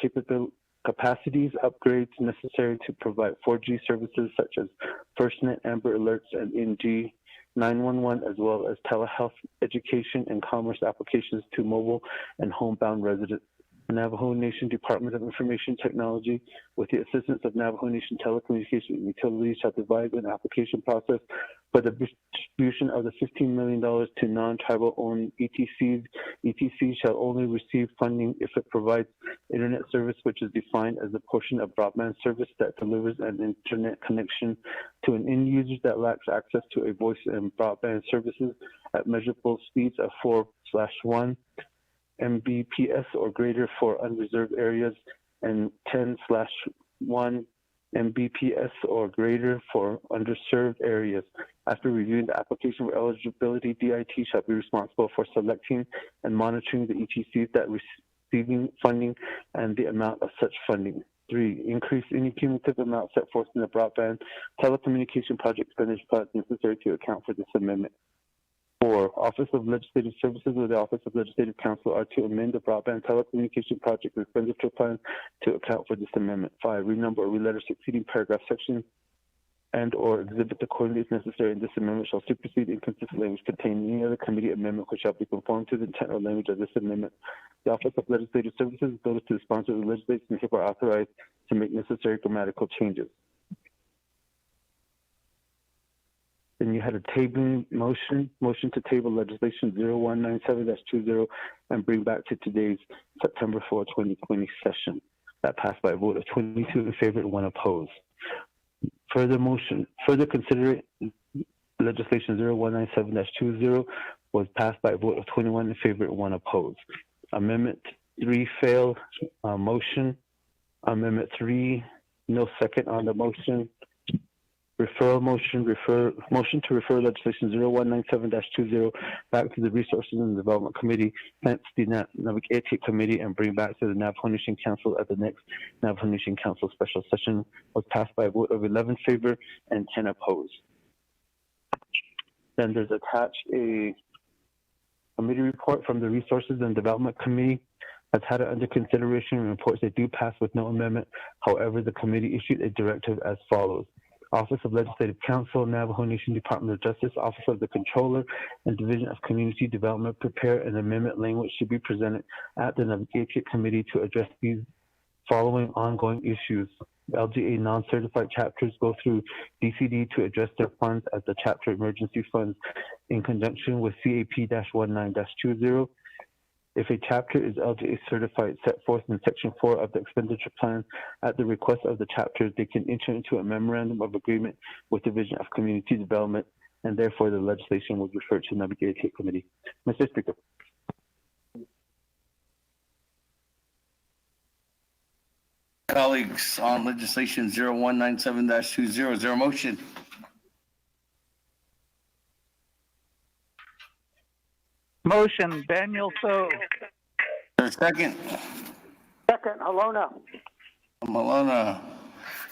capacities, upgrades necessary to provide 4G services such as FirstNet, Amber Alerts, and NG 911, as well as telehealth, education, and commerce applications to mobile and homebound residents. Navajo Nation Department of Information Technology, with the assistance of Navajo Nation Telecommunications Utilities, shall devise an application process for the distribution of the $15 million to non-tribal owned ETCs. ETC shall only receive funding if it provides internet service, which is defined as a portion of broadband service that delivers an internet connection to an end user that lacks access to a voice and broadband services at measurable speeds of 4/1 Mbps or greater for unreserved areas, and 10/1 Mbps or greater for underserved areas. After reviewing the application for eligibility, DIT shall be responsible for selecting and monitoring the ETCs that receiving funding and the amount of such funding. 3, increase any cumulative amount set forth in the broadband telecommunication project expenditure plan necessary to account for this amendment. 4, Office of Legislative Services or the Office of Legislative Council are to amend the broadband telecommunication project expenditure plan to account for this amendment. 5, renumber or reletter succeeding paragraph section and or exhibit accordingly as necessary, and this amendment shall supersede inconsistent language contained in any other committee amendment which shall be conformed to the intent or language of this amendment. The Office of Legislative Services, notice to the sponsor of the legislation, is hereby authorized to make necessary grammatical changes. Then you had a tabling motion to table legislation 0197-20 and bring back to today's September 4, 2020 session. That passed by a vote of 22 in favor and 1 opposed. Further consideration legislation 0197-20 was passed by a vote of 21 in favor and 1 opposed. Amendment 3 failed. Motion. Amendment 3, no second on the motion. Referral motion, motion to refer legislation 0197-20 back to the Resources and Development Committee, hence the Naabik'iyati Committee, and bring back to the Navajo Nation Council at the next Navajo Nation Council special session, was passed by a vote of 11 favor and 10 opposed. Then there's attached a committee report from the Resources and Development Committee. Has had it under consideration and reports they do pass with no amendment. However, the committee issued a directive as follows. Office of Legislative Council, Navajo Nation Department of Justice, Office of the Controller, and Division of Community Development prepare an amendment language to be presented at the Naabik'iyati Committee to address these following ongoing issues. LGA non-certified chapters go through DCD to address their funds as the chapter emergency funds in conjunction with CAP-19-20. If a chapter is LGA certified set forth in Section 4 of the expenditure plan at the request of the chapters, they can enter into a memorandum of agreement with Division of Community Development, and therefore the legislation was referred to the Naabik'iyati Committee. Mr. Speaker. Colleagues, on legislation 0197-20, is there a motion? Motion, Daniel So. Second. Second, Alona. Malona.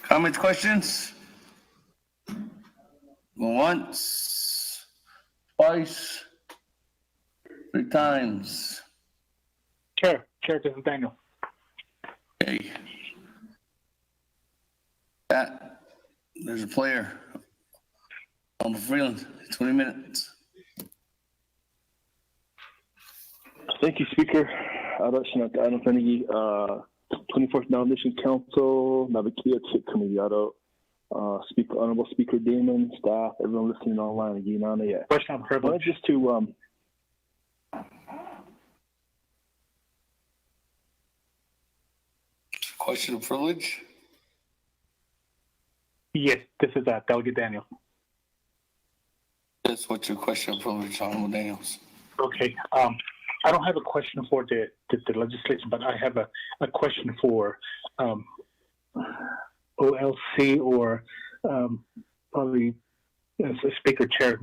Comments, questions? Once, twice, 3 times. Chair, this is Daniel. Okay. There's a player. Freeland, 20 minutes. Thank you, Speaker. 24th Navajo Nation Council, Naabik'iyati Committee. Honorable Speaker Damon, staff, everyone listening online again. Question on privilege. Just to Question of privilege? Yes, this is Delegate Daniel. Yes, what's your question of privilege, Honorable Daniels? Okay. I don't have a question for the legislation, but I have a question for OLC or probably Speaker Chair.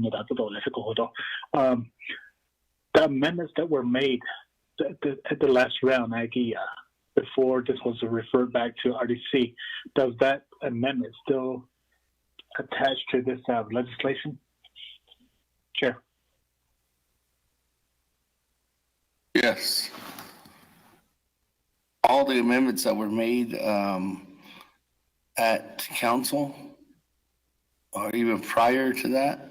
The amendments that were made at the last round, before this was referred back to RDC, does that amendment still attach to this legislation? Chair. Yes. All the amendments that were made at council, or even prior to that,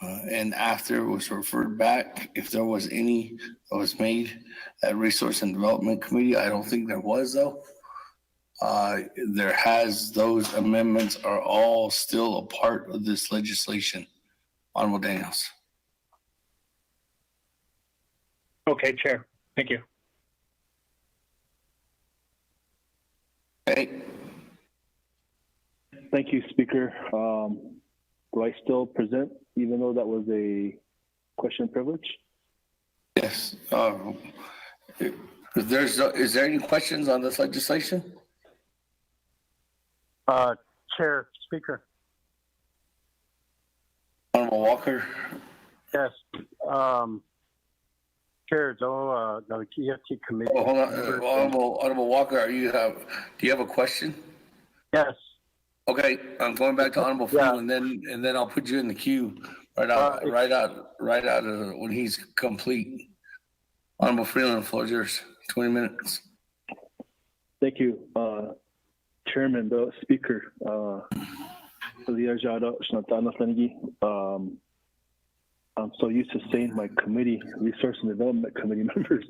and after it was referred back, if there was any that was made at Resource and Development Committee, I don't think there was though. Those amendments are all still a part of this legislation. Honorable Daniels. Okay, Chair. Thank you. Okay. Thank you, Speaker. Do I still present, even though that was a question of privilege? Yes. Is there any questions on this legislation? Chair, Speaker. Honorable Walker. Yes. Chair, the Naabik'iyati Committee. Hold on, Honorable Walker, do you have a question? Yes. Okay, I'm going back to Honorable Freeland, and then I'll put you in the queue right out of when he's complete. Honorable Freeland, the floor is yours. 20 minutes. Thank you, Chairman, the Speaker. I'm so used to saying my committee, Resource and Development Committee members,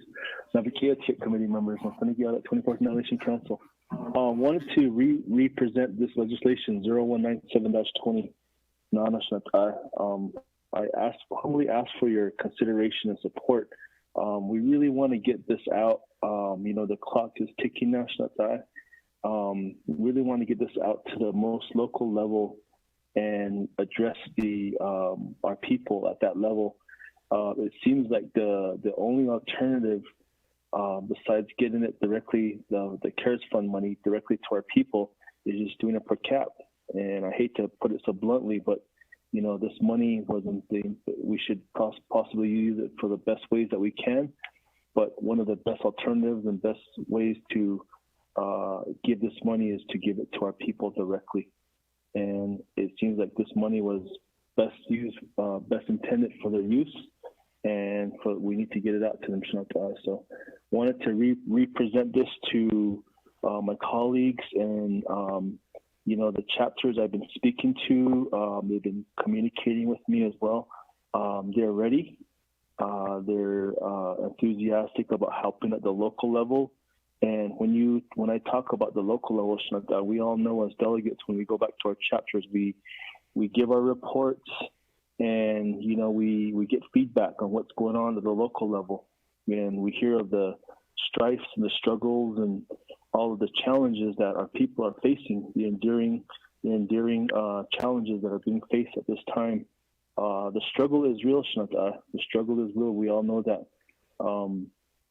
Naabik'iyati Committee members, 24th Navajo Nation Council. Wanted to represent this legislation 0197-20. I humbly ask for your consideration and support. We really want to get this out. The clock is ticking now. We really want to get this out to the most local level and address our people at that level. It seems like the only alternative besides getting it directly, the CARES Fund money directly to our people, is just doing it per cap. And I hate to put it so bluntly, but this money wasn't we should possibly use it for the best ways that we can. But one of the best alternatives and best ways to give this money is to give it to our people directly. And it seems like this money was best intended for their use, and we need to get it out to them. So wanted to represent this to my colleagues and the chapters I've been speaking to. They've been communicating with me as well. They're ready. They're enthusiastic about helping at the local level. And when I talk about the local level, we all know as delegates, when we go back to our chapters, we give our reports, and we get feedback on what's going on at the local level, and we hear of the strifes and the struggles and all of the challenges that our people are facing, the enduring challenges that are being faced at this time. The struggle is real, The struggle is real. We all know that.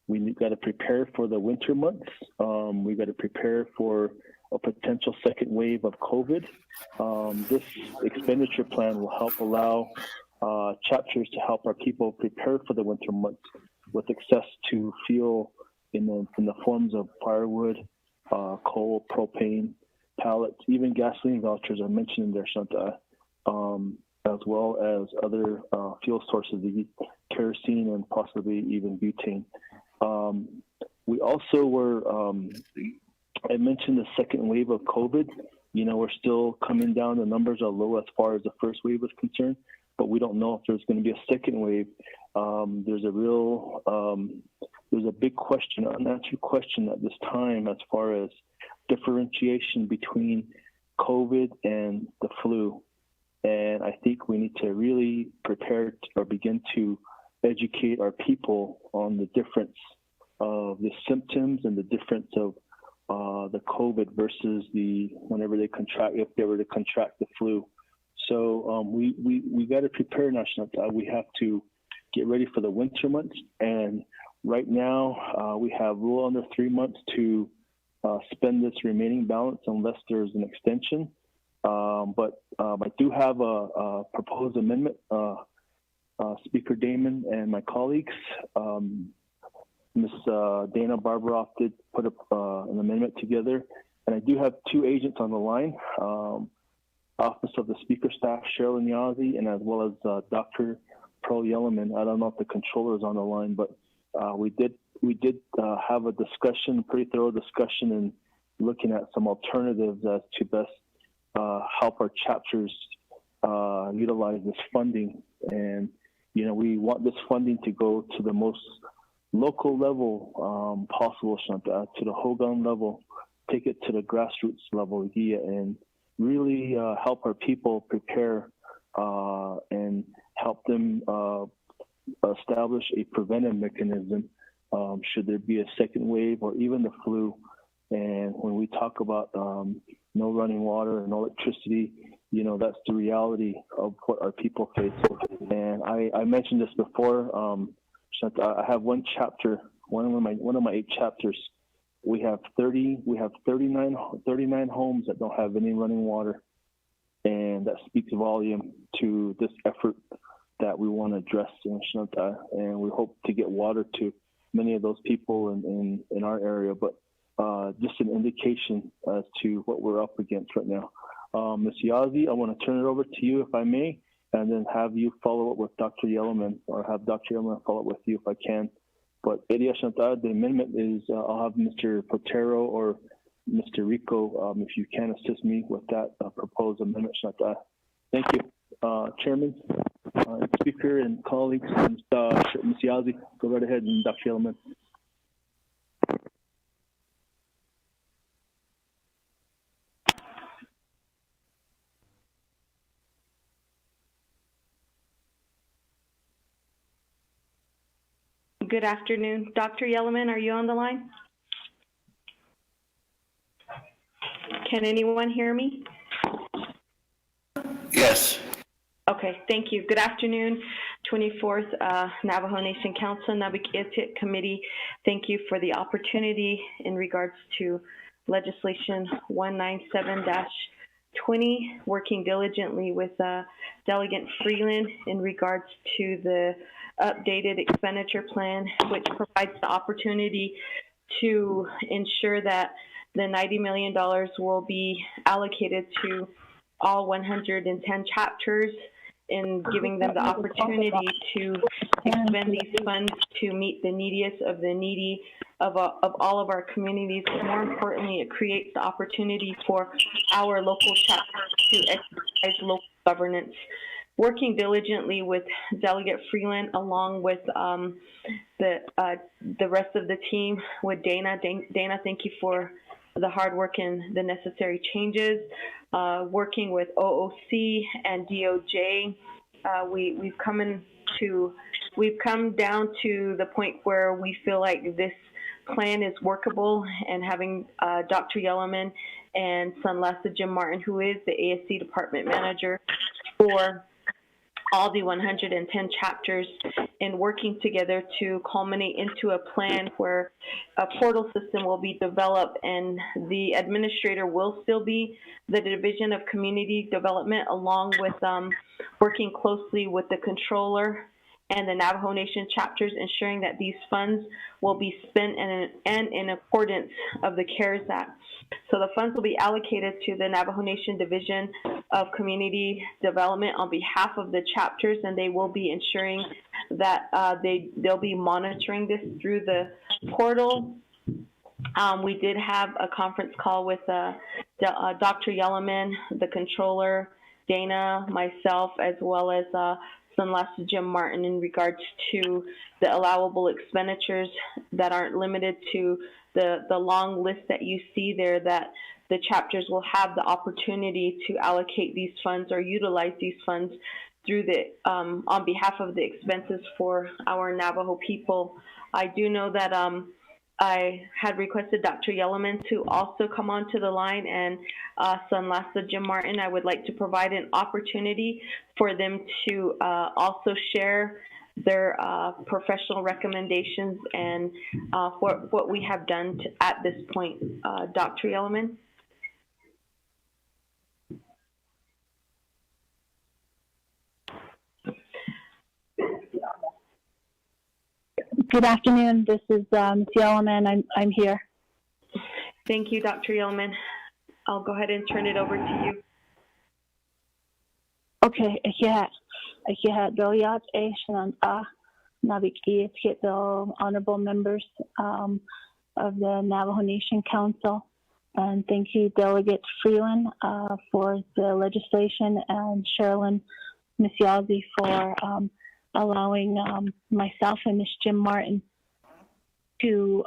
We got to prepare for the winter months. We got to prepare for a potential second wave of COVID. This expenditure plan will help allow chapters to help our people prepare for the winter months with access to fuel in the forms of firewood, coal, propane, pallets, even gasoline vouchers are mentioned in there, as well as other fuel sources, kerosene and possibly even butane. We also were, I mentioned the second wave of COVID. We're still coming down. The numbers are low as far as the first wave is concerned, but we don't know if there's going to be a second wave. There's a big question, unanswered question at this time as far as differentiation between COVID and the flu. And I think we need to really prepare or begin to educate our people on the difference of the symptoms and the difference of the COVID versus whenever if they were to contract the flu. So we got to prepare now. We have to get ready for the winter months. And right now we have rule under 3 months to spend this remaining balance unless there's an extension. But I do have a proposed amendment. Speaker Damon and my colleagues, Ms. Dana Barbaroff did put an amendment together, and I do have two agents on the line, Office of the Speaker Staff, Cheryl Nyazi, and as well as Dr. Pearl Yellerman. I don't know if the controller is on the line, but we did have a discussion, pretty thorough discussion, and looking at some alternatives as to best help our chapters utilize this funding. And we want this funding to go to the most local level possible, to the Hogan level, take it to the grassroots level, and really help our people prepare and help them establish a preventive mechanism should there be a second wave or even the flu. And when we talk about no running water and no electricity, that's the reality of what our people face. And I mentioned this before. I have one chapter, one of my 8 chapters. We have 39 homes that don't have any running water, and that speaks volume to this effort that we want to address in Shanghai. And we hope to get water to many of those people in our area. But just an indication as to what we're up against right now. Ms. Yazi, I want to turn it over to you, if I may, and then have you follow up with Dr. Yellerman, or have Dr. Yellerman follow up with you if I can. But the amendment is, I'll have Mr. Potero or Mr. Rico, if you can assist me with that proposed amendment. Thank you, Chairman, Speaker, and colleagues. Ms. Yazzie, go right ahead, and Dr. Yellowman. Good afternoon. Dr. Yellowman, are you on the line? Can anyone hear me? Yes. Okay, thank you. Good afternoon, 24th Navajo Nation Council, Naabik'iyati Committee. Thank you for the opportunity in regards to legislation 197-20, working diligently with Delegate Freeland in regards to the updated expenditure plan, which provides the opportunity to ensure that the $90 million will be allocated to all 110 chapters, in giving them the opportunity to expend these funds to meet the neediest of the needy of all of our communities. But more importantly, it creates the opportunity for our local chapters to exercise local governance. Working diligently with Delegate Freeland, along with the rest of the team, with Dana. Dana, thank you for the hard work and the necessary changes. Working with OOC and DOJ, we've come down to the point where we feel like this plan is workable, and having Dr. Yellowman and son Lassa Jim Martin, who is the ASC department manager for all the 110 chapters, and working together to culminate into a plan where a portal system will be developed, and the administrator will still be the Division of Community Development, along with working closely with the controller and the Navajo Nation chapters, ensuring that these funds will be spent in accordance of the CARES Act. So the funds will be allocated to the Navajo Nation Division of Community Development on behalf of the chapters, and they will be ensuring that they'll be monitoring this through the portal. We did have a conference call with Dr. Yellowman, the controller, Dana, myself, as well as son Lassa Jim Martin, in regards to the allowable expenditures that aren't limited to the long list that you see there, that the chapters will have the opportunity to allocate these funds or utilize these funds through the on behalf of the expenses for our Navajo people. I do know that I had requested Dr. Yellowman to also come onto the line, and son Lassa Jim Martin, I would like to provide an opportunity for them to also share their professional recommendations and what we have done at this point. Dr. Yellowman? Good afternoon. This is Ms. Yellowman. I'm here. Thank you, Dr. Yellowman. I'll go ahead and turn it over to you. Okay, the honorable members of the Navajo Nation Council, and thank you, Delegate Freeland, for the legislation, and Sherilyn, Ms. Yazzie, for allowing myself and Ms. Jim Martin to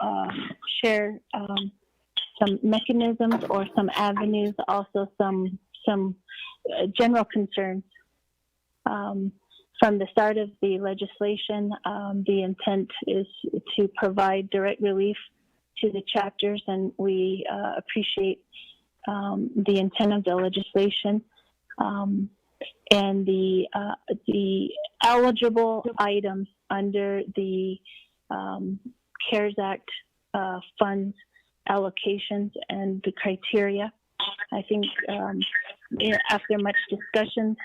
share some mechanisms or some avenues, also some general concerns. From the start of the legislation, the intent is to provide direct relief to the chapters, and we appreciate the intent of the legislation. And the eligible items under the CARES Act funds allocations and the criteria. I think after much discussion,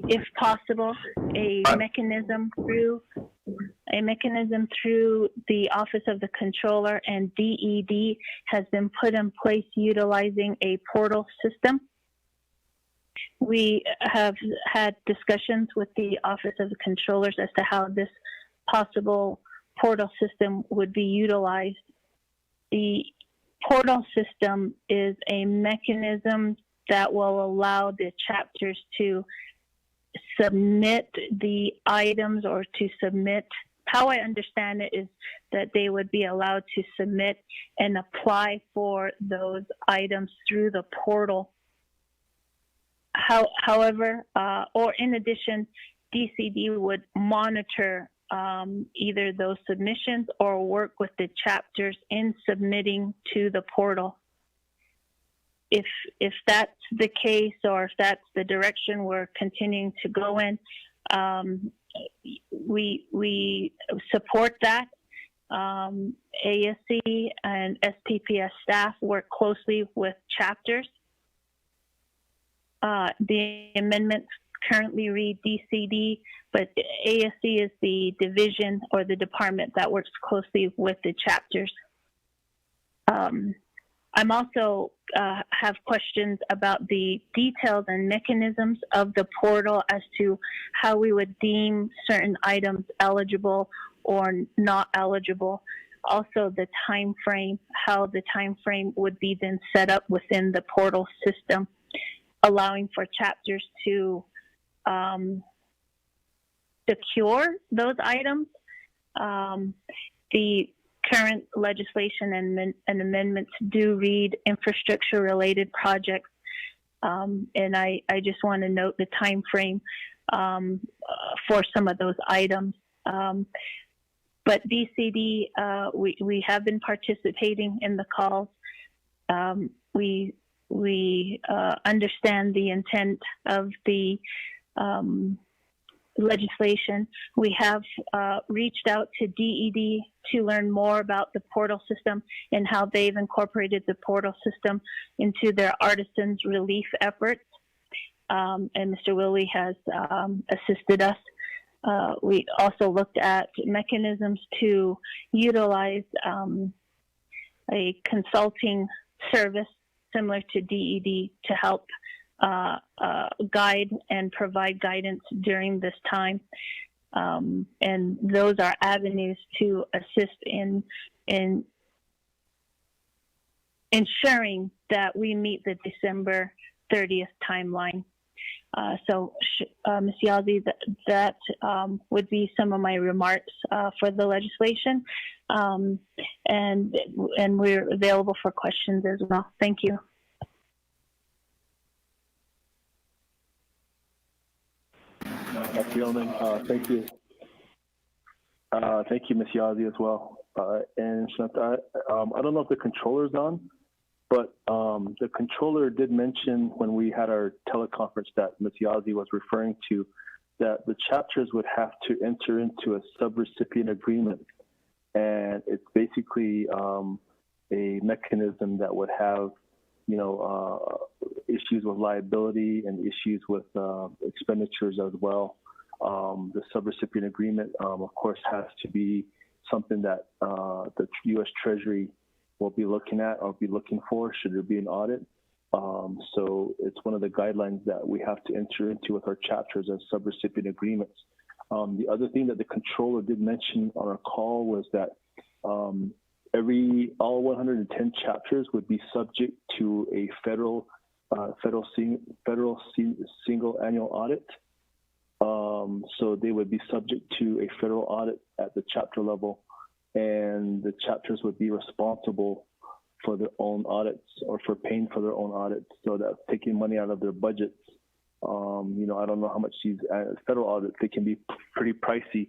if possible, a mechanism through the Office of the Controller and DED has been put in place utilizing a portal system. We have had discussions with the Office of the Controllers as to how this possible portal system would be utilized. The portal system is a mechanism that will allow the chapters to submit the items or to submit. How I understand it is that they would be allowed to submit and apply for those items through the portal. However, or in addition, DCD would monitor either those submissions or work with the chapters in submitting to the portal. If that's the case, or if that's the direction we're continuing to go in, we support that. ASC and SPPS staff work closely with chapters. The amendments currently read DCD, but ASC is the division or the department that works closely with the chapters. I'm also have questions about the details and mechanisms of the portal as to how we would deem certain items eligible or not eligible. Also the time frame, how the time frame would be then set up within the portal system, allowing for chapters to secure those items. The current legislation and amendments do read infrastructure-related projects, and I just want to note the time frame for some of those items. But DCD, we have been participating in the calls. We understand the intent of the legislation. We have reached out to DED to learn more about the portal system and how they've incorporated the portal system into their artisans relief efforts. And Mr. Willie has assisted us. We also looked at mechanisms to utilize a consulting service similar to DED to help guide and provide guidance during this time. And those are avenues to assist in ensuring that we meet the December 30th timeline. So Ms. Yazzie, that would be some of my remarks for the legislation. And we're available for questions as well. Thank you. Thank you. Thank you, Ms. Yazzie, as well. And Shanta, I don't know if the controller's on, but the controller did mention when we had our teleconference that Ms. Yazzie was referring to, that the chapters would have to enter into a subrecipient agreement. And it's basically a mechanism that would have, you know, issues with liability and issues with expenditures as well. The subrecipient agreement, of course, has to be something that the U.S. Treasury will be looking at or be looking for should there be an audit. So it's one of the guidelines that we have to enter into with our chapters as subrecipient agreements. The other thing that the controller did mention on our call was that all 110 chapters would be subject to a federal single annual audit. So they would be subject to a federal audit at the chapter level, and the chapters would be responsible for their own audits or for paying for their own audits. So that's taking money out of their budgets. You know, I don't know how much these federal audits, they can be pretty pricey.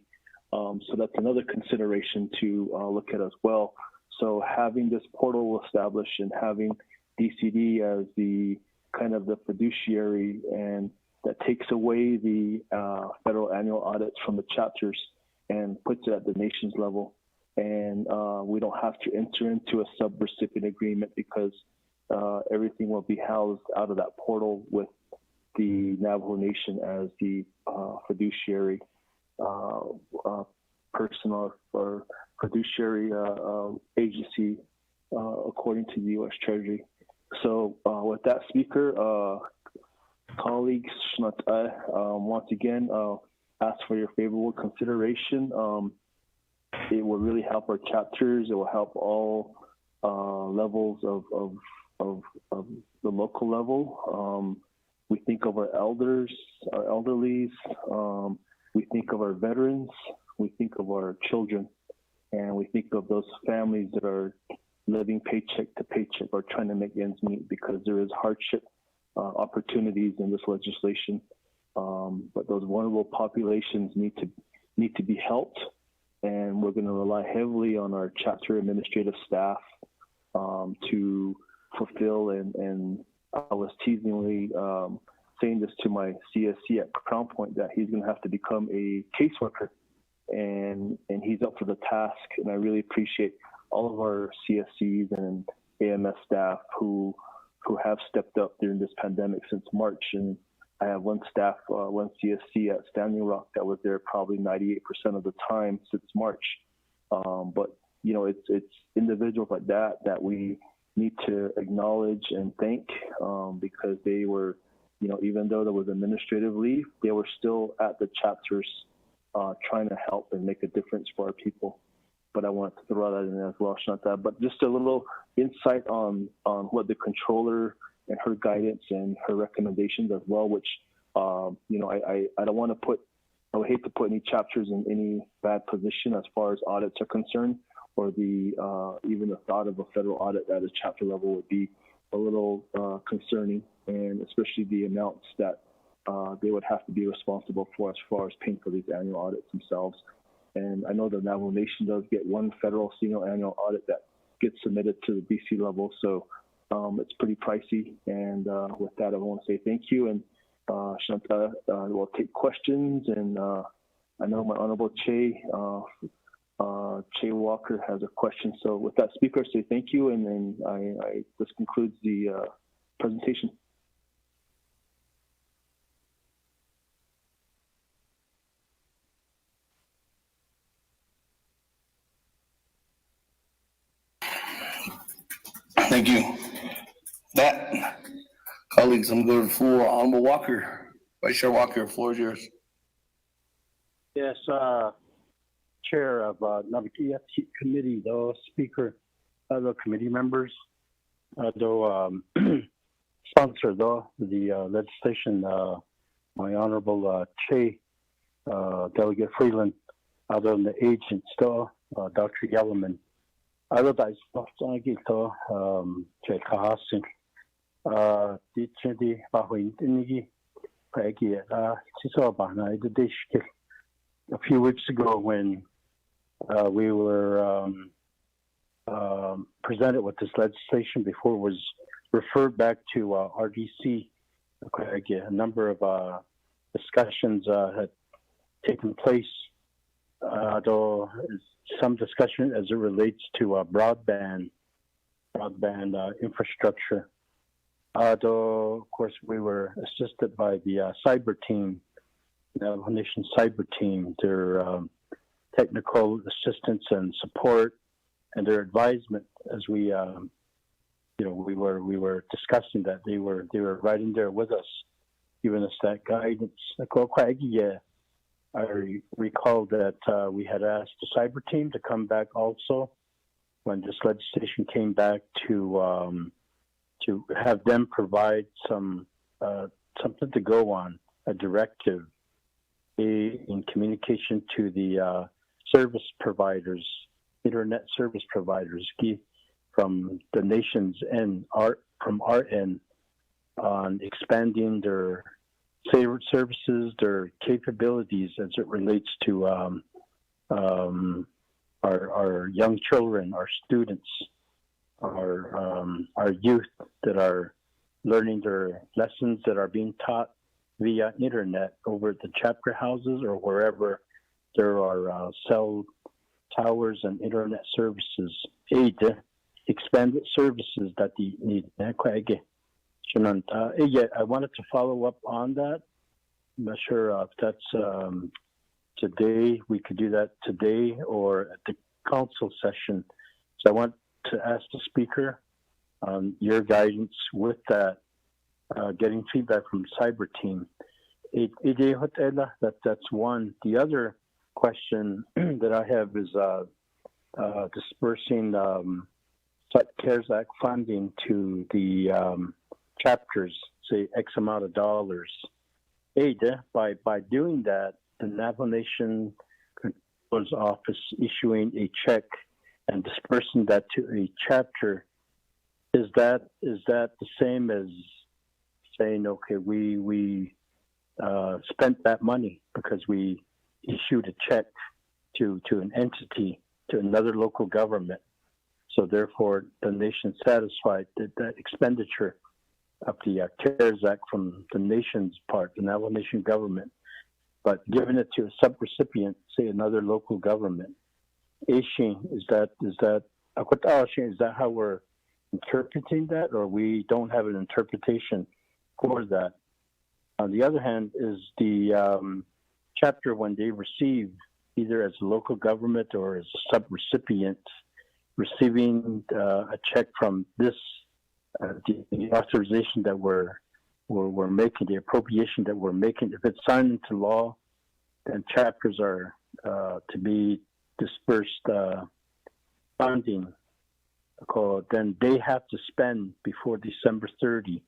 So that's another consideration to look at as well. So having this portal established and having DCD as the kind of the fiduciary, and that takes away the federal annual audits from the chapters and puts it at the nation's level. And we don't have to enter into a subrecipient agreement because everything will be housed out of that portal with the Navajo Nation as the fiduciary person or fiduciary agency according to the U.S. Treasury. So with that, Speaker, colleagues, once again, ask for your favorable consideration. It will really help our chapters. It will help all levels of the local level. We think of our elders, our elderlies. We think of our veterans. We think of our children, and we think of those families that are living paycheck to paycheck or trying to make ends meet because there is hardship opportunities in this legislation. But those vulnerable populations need to be helped, and we're going to rely heavily on our chapter administrative staff to fulfill. And I was teasingly saying this to my CSC at Crown Point that he's going to have to become a caseworker, and he's up for the task. And I really appreciate all of our CSCs and AMS staff who have stepped up during this pandemic since March. And I have one CSC at Standing Rock that was there probably 98% of the time since March. But you know, it's individuals like that we need to acknowledge and thank because they were, you know, even though there was administrative leave, they were still at the chapters trying to help and make a difference for our people. But I want to throw that in as well, Shanta. But just a little insight on what the controller and her guidance and her recommendations as well, which, you know, I don't want to I would hate to put any chapters in any bad position as far as audits are concerned, or even the thought of a federal audit at a chapter level would be a little concerning, and especially the amounts that they would have to be responsible for as far as paying for these annual audits themselves. And I know the Navajo Nation does get one federal single annual audit that gets submitted to the BC level, so it's pretty pricey. And with that, I want to say thank you. And Shanta will take questions. And I know my Honorable Che Walker has a question. So with that, Speaker, I say thank you. And then this concludes the presentation. Thank you. That, colleagues, I'm going to the floor. Honorable Walker, Vice Chair Walker, the floor is yours. Yes, Chair of Naabik'iyati Committee, though, Speaker, the committee members, though, sponsor, though, the legislation, my Honorable Che, Delegate Freeland, other than the agents, though, Dr. Yellerman. Other than that, Che Kahasin, Dichedi, Bahuintinigi, Peggy, Chisobana, the dish. A few weeks ago, when we were presented with this legislation before it was referred back to RDC, a number of discussions had taken place, though some discussion as it relates to broadband infrastructure. Though, of course, we were assisted by the cyber team, Navajo Nation cyber team, their technical assistance and support, and their advisement as we were discussing that. They were right in there with us, giving us that guidance. I recall that we had asked the cyber team to come back also when this legislation came back to have them provide something to go on, a directive in communication to the service providers, internet service providers from the nation's end, from our end, on expanding their services, their capabilities as it relates to our young children, our students, our youth that are learning their lessons that are being taught via internet over at the chapter houses or wherever there are cell towers and internet services, expanded services that they need. I wanted to follow up on that. I'm not sure if that's today. We could do that today or at the council session. So I want to ask the speaker on your guidance with that, getting feedback from the cyber team. That's one. The other question that I have is dispersing cut CARES Act funding to the chapters, say X amount of dollars. By doing that, the Navajo Nation Controller's Office issuing a check and dispersing that to a chapter, is that the same as saying, okay, we spent that money because we issued a check to an entity, to another local government, so therefore the nation satisfied that expenditure of the CARES Act from the nation's part, the Navajo Nation government, but giving it to a subrecipient, say another local government. Is that how we're interpreting that, or we don't have an interpretation for that? On the other hand, is the chapter, when they receive, either as a local government or as a subrecipient, receiving a check from this, the authorization that we're making, the appropriation that we're making, if it's signed into law, then chapters are to be dispersed funding, then they have to spend before December 30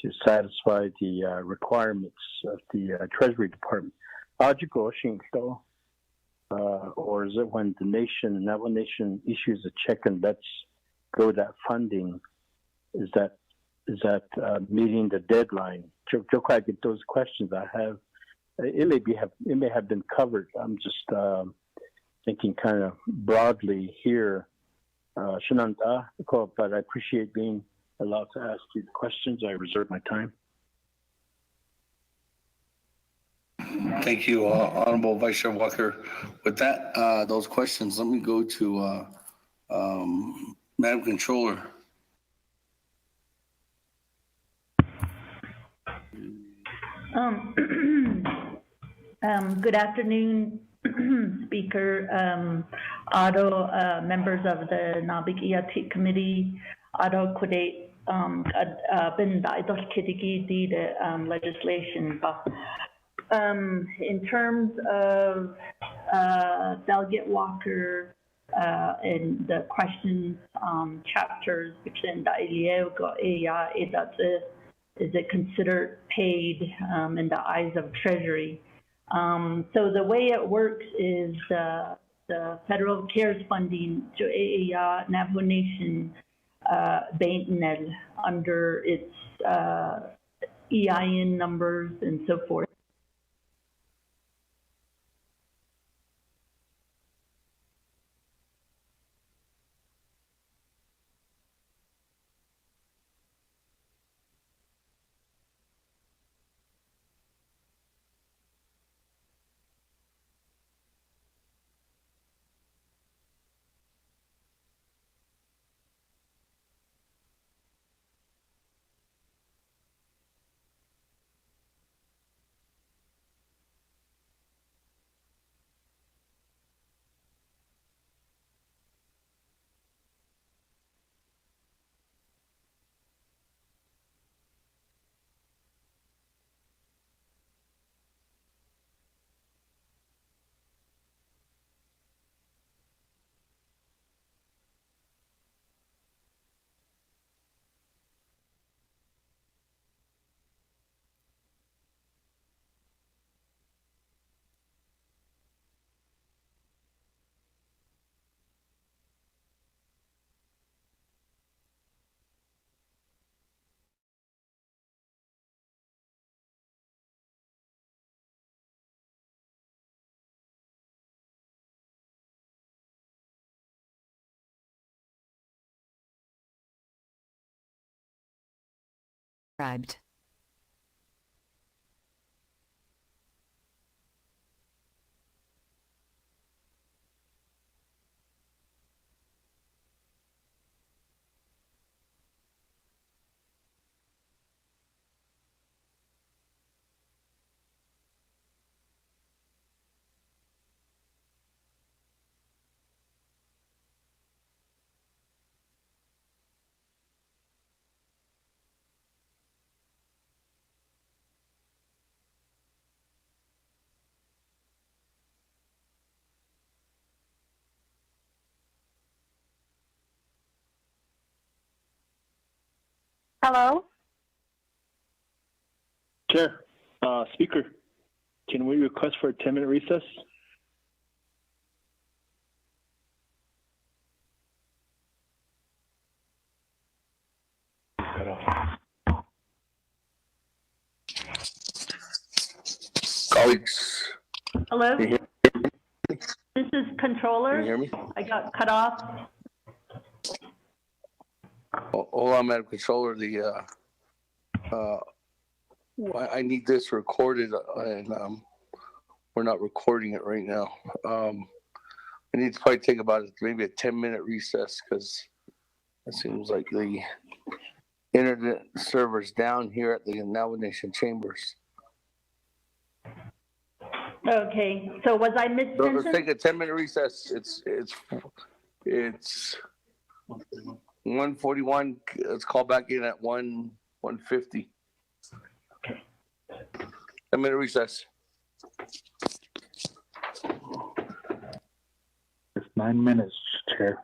to satisfy the requirements of the Treasury Department. Or is it when the Navajo Nation issues a check and lets go that funding, is that meeting the deadline? Those questions I have, it may have been covered. I'm just thinking kind of broadly here. But I appreciate being allowed to ask you the questions. I reserve my time. Thank you, Honorable Vice Chair Walker. With that, those questions, let me go to Madam Controller. Good afternoon, Speaker, Otto, members of the Naabik'iyati Committee, Otto Kudet, Ben Daidol Kitigi, the legislation. In terms of Delegate Walker and the questions, chapters, which in is it considered paid in the eyes of Treasury? So the way it works is the federal CARES funding to Navajo Nation Baintinel under its EIN numbers and so forth. Described. Hello? Chair, Speaker, can we request for a 10-minute recess? Colleagues, Hello? can you This is controller. hear me? I got cut off. Hold on, Madam Controller. I need this recorded, and we're not recording it right now. I need to probably take about maybe a 10-minute recess because it seems like the internet server's down here at the Navajo Nation Chambers. Okay, so was I So mid-sentence? let's take a 10-minute recess. It's 1:41. Let's call back in at 1:50. 10-minute recess. It's 9 minutes, Chair.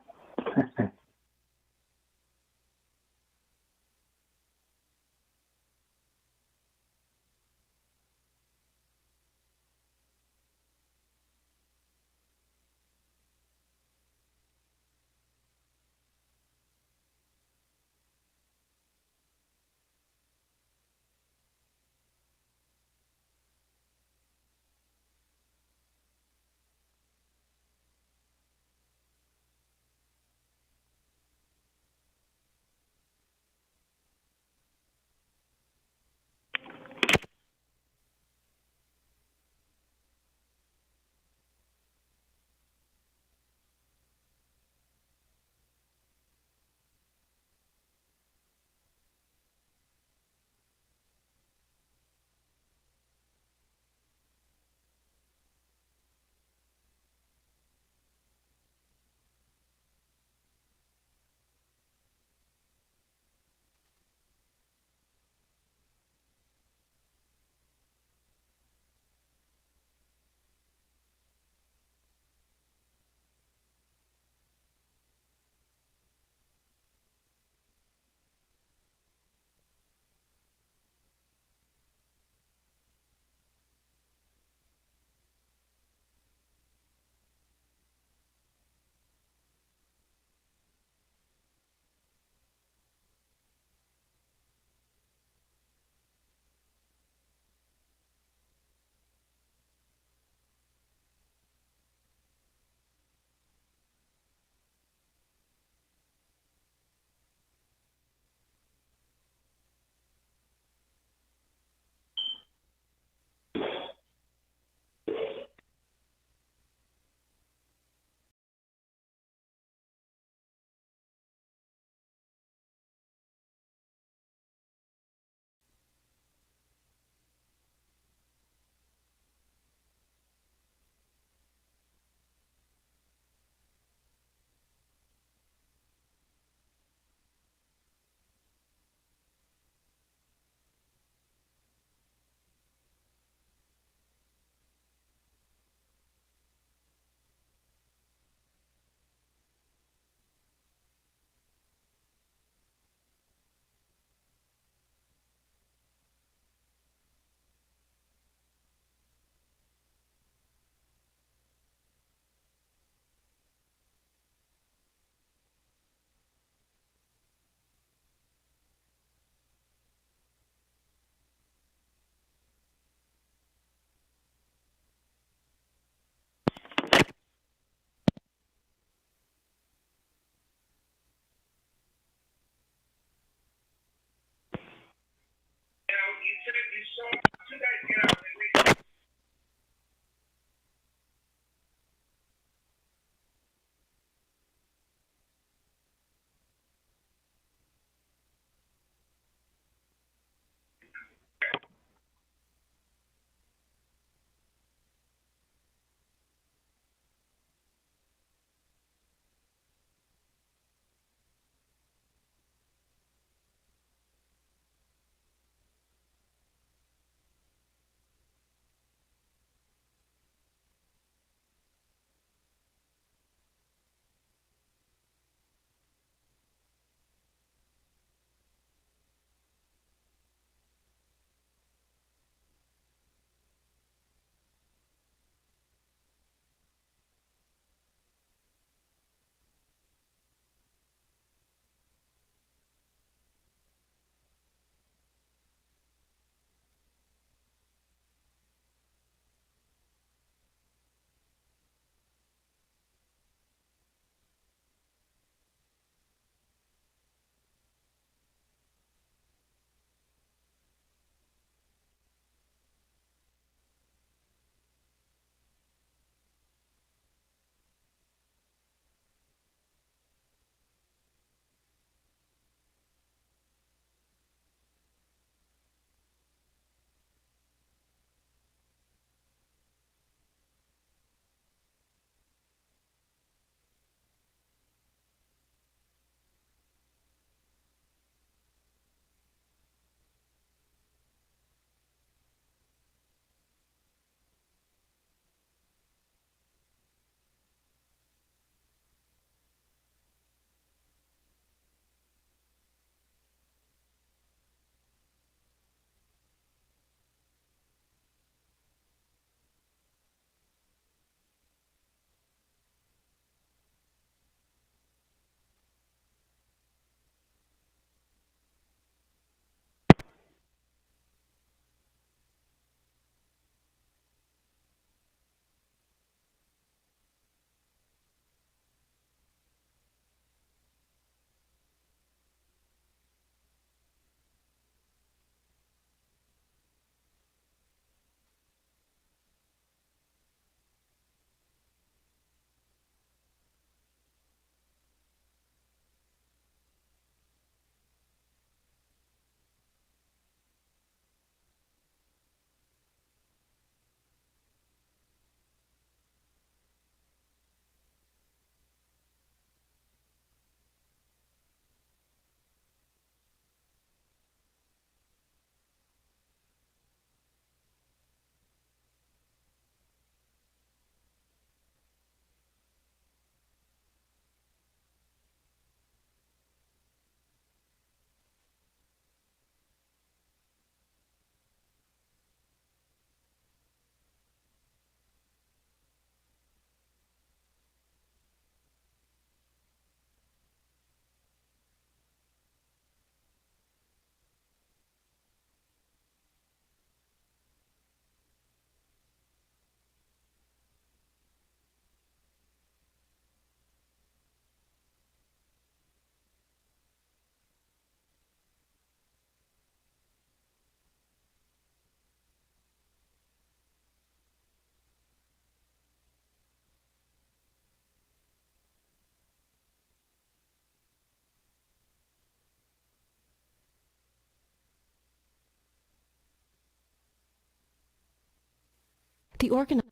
The organizer.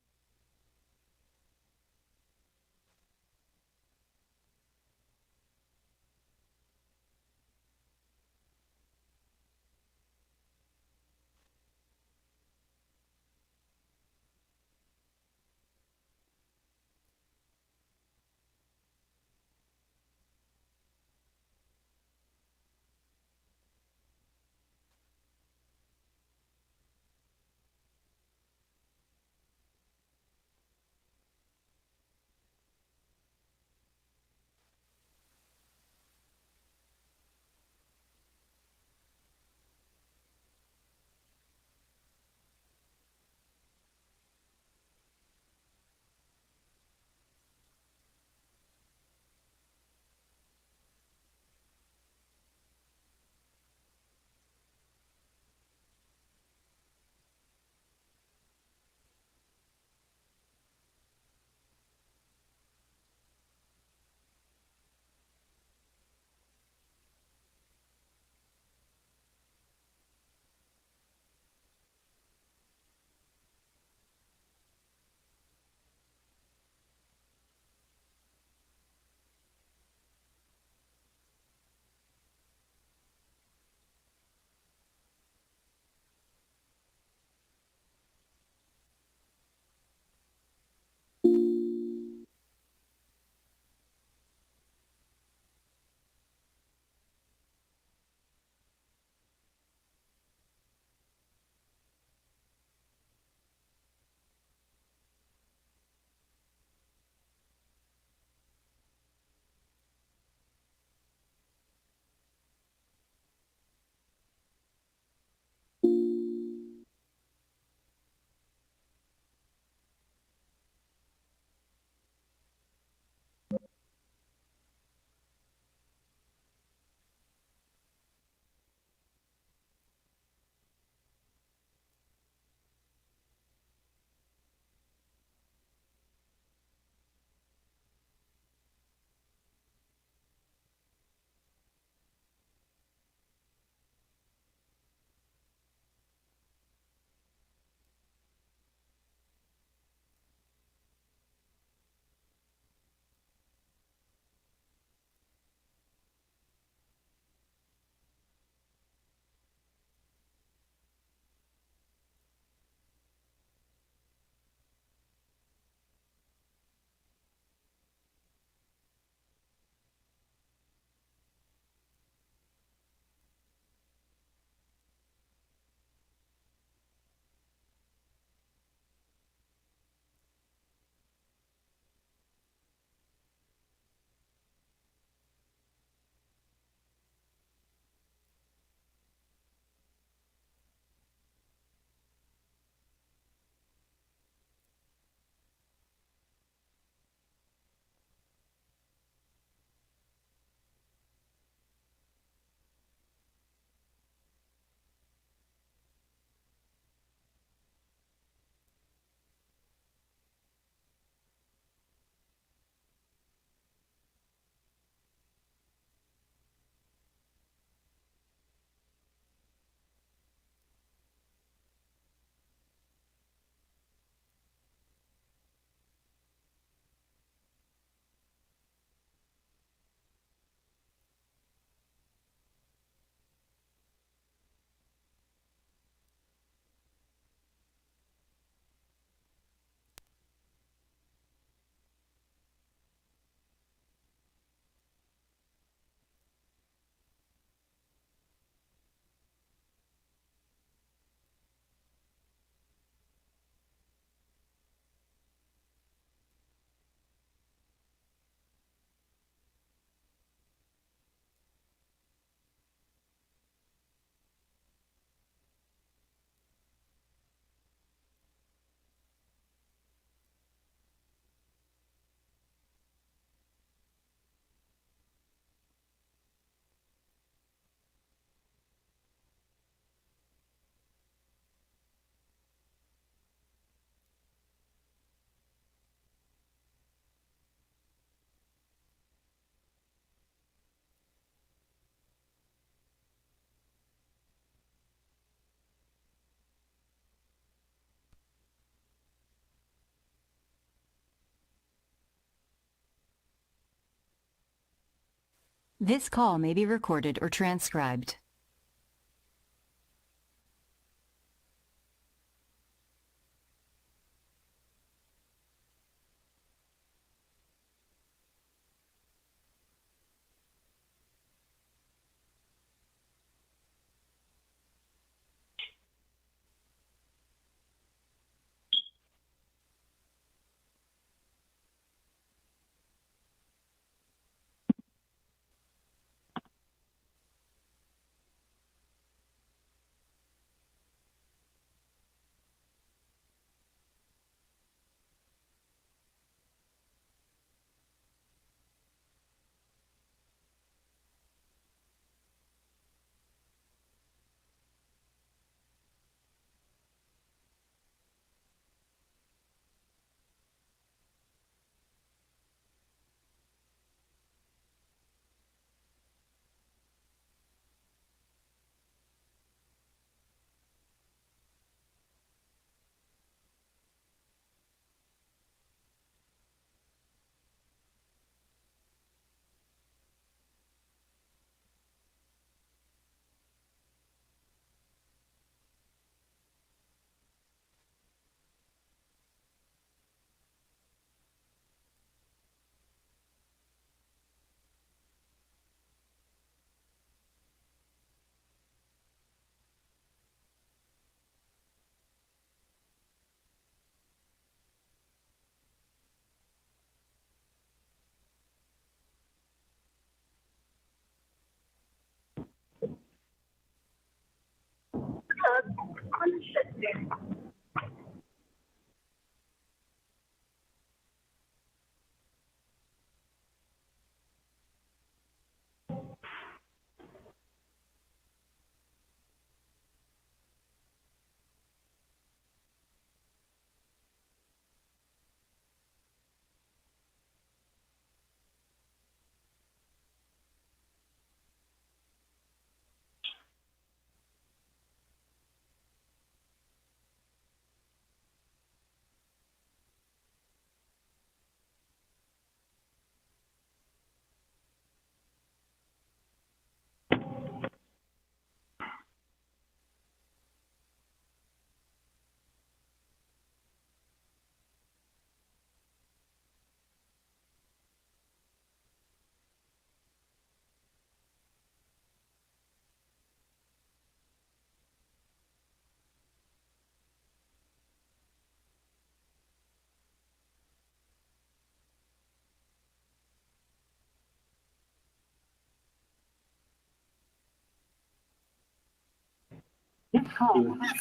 This call may be recorded or transcribed.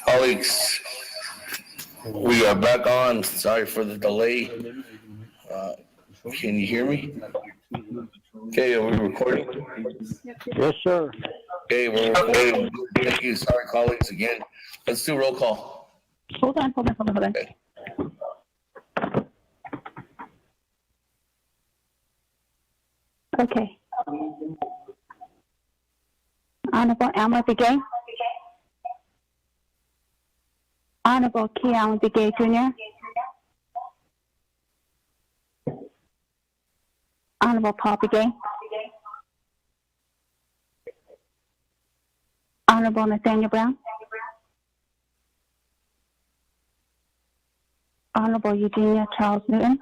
Colleagues, we are back on. Sorry for the delay. Can you hear me? Okay, are we recording? Yes, sir. Okay, we're recording. Thank you. Sorry, colleagues, again. Let's do roll call. Hold on. Okay. Okay. Honorable Elmer Begay. Honorable Keon Begay Jr. Honorable Paul Begay. Honorable Nathaniel Brown. Honorable Eugenia Charles Newton.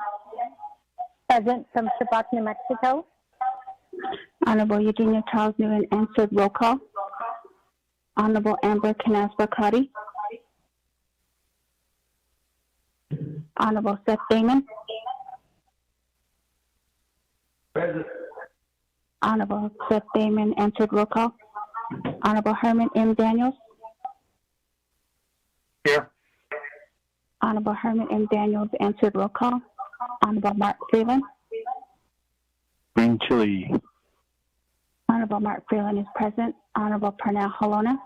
Present from Chibok, New Mexico. Honorable Eugenia Charles Newton answered roll call. Honorable Amber Canaspa-Crotty. Honorable Seth Damon. Present. Honorable Seth Damon answered roll call. Honorable Herman M. Daniels. Here. Honorable Herman M. Daniels answered roll call. Honorable Mark Freeland. Green chili. Honorable Mark Freeland is present. Honorable Pernell Halona.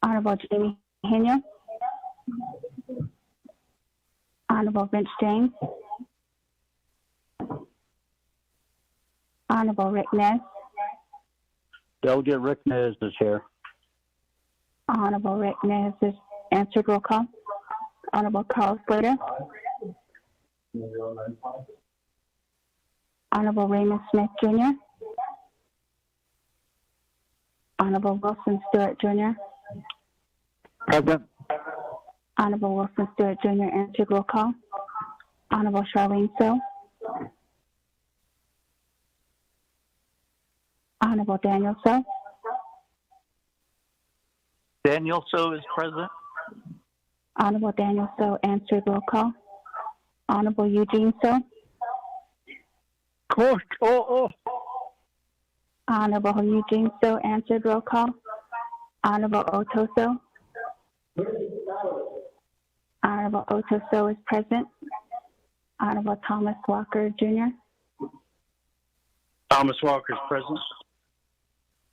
Honorable Jamie Henya. Honorable Vince James. Honorable Rick Nez. Delegate Rick Nez is here. Honorable Rick Nez is answered roll call. Honorable Carl Slater. Honorable Raymond Smith Jr., Honorable Wilson Stewart Jr., Present. Honorable Wilson Stewart Jr. answered. Roll call. Honorable Charlene So. Honorable Daniel So. Daniel So is present. Honorable Daniel So answered. Roll call. Honorable Eugene So. Honorable Eugene So answered. Roll call. Honorable Oto So. Honorable Oto So is present. Honorable Thomas Walker Jr. Thomas Walker is present.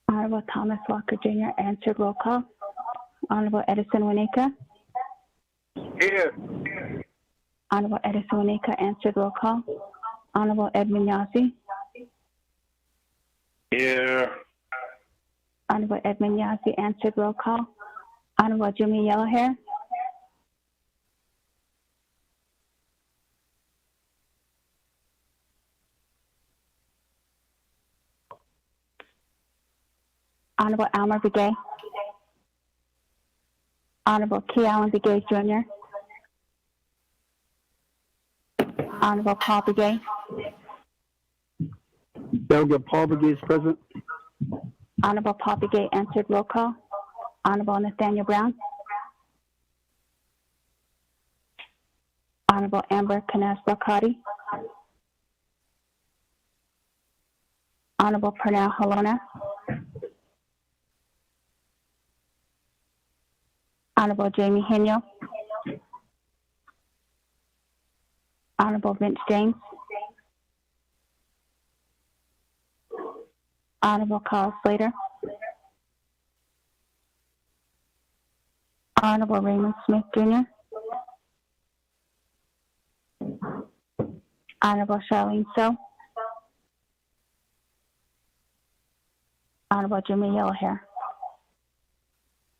Honorable Thomas Walker Jr. answered. Roll call. Honorable Edison Wineka. Here. Honorable Edison Wineka answered. Roll call. Honorable Edmund Yazzie. Here. Honorable Edmund Yazzie answered. Roll call. Honorable Jimmy Yellowhair. Honorable Almer Begay. Honorable Key Allen Begay Jr. Honorable Paul Begay. Delegate Paul Begay is present. Honorable Paul Begay answered. Roll call. Honorable Nathaniel Brown. Honorable Amber Canasbra-Crotty. Honorable Pernell Halona. Honorable Jamie Henyo. Honorable Vince James. Honorable Carl Slater. Honorable Raymond Smith Jr. Honorable Charlene So. Honorable Jimmy Yellowhair.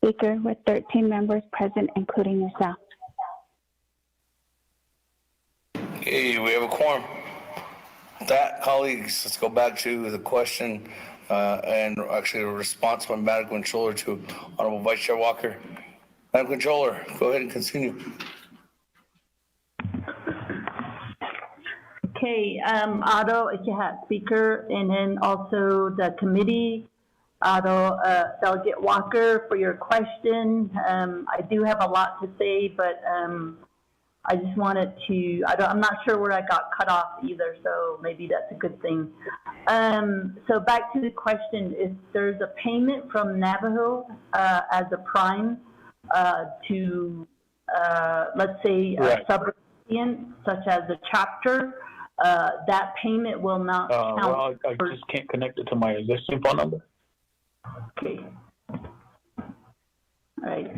Speaker, with 13 members present, including yourself. Okay, we have a quorum. With that, colleagues, let's go back to the question and actually a response by Madam Controller to Honorable Vice Chair Walker. Madam Controller, go ahead and continue. Okay, Otto, if you have speaker, and then also the committee, Otto, Delegate Walker, for your question. I do have a lot to say, but I just wanted to, I'm not sure where I got cut off either, so maybe that's a good thing. So back to the question, if there's a payment from Navajo as a prime to, let's say, a subrecipient, such as a chapter, that payment will not count. Well, I just can't connect it to my existing phone number. Okay. All right.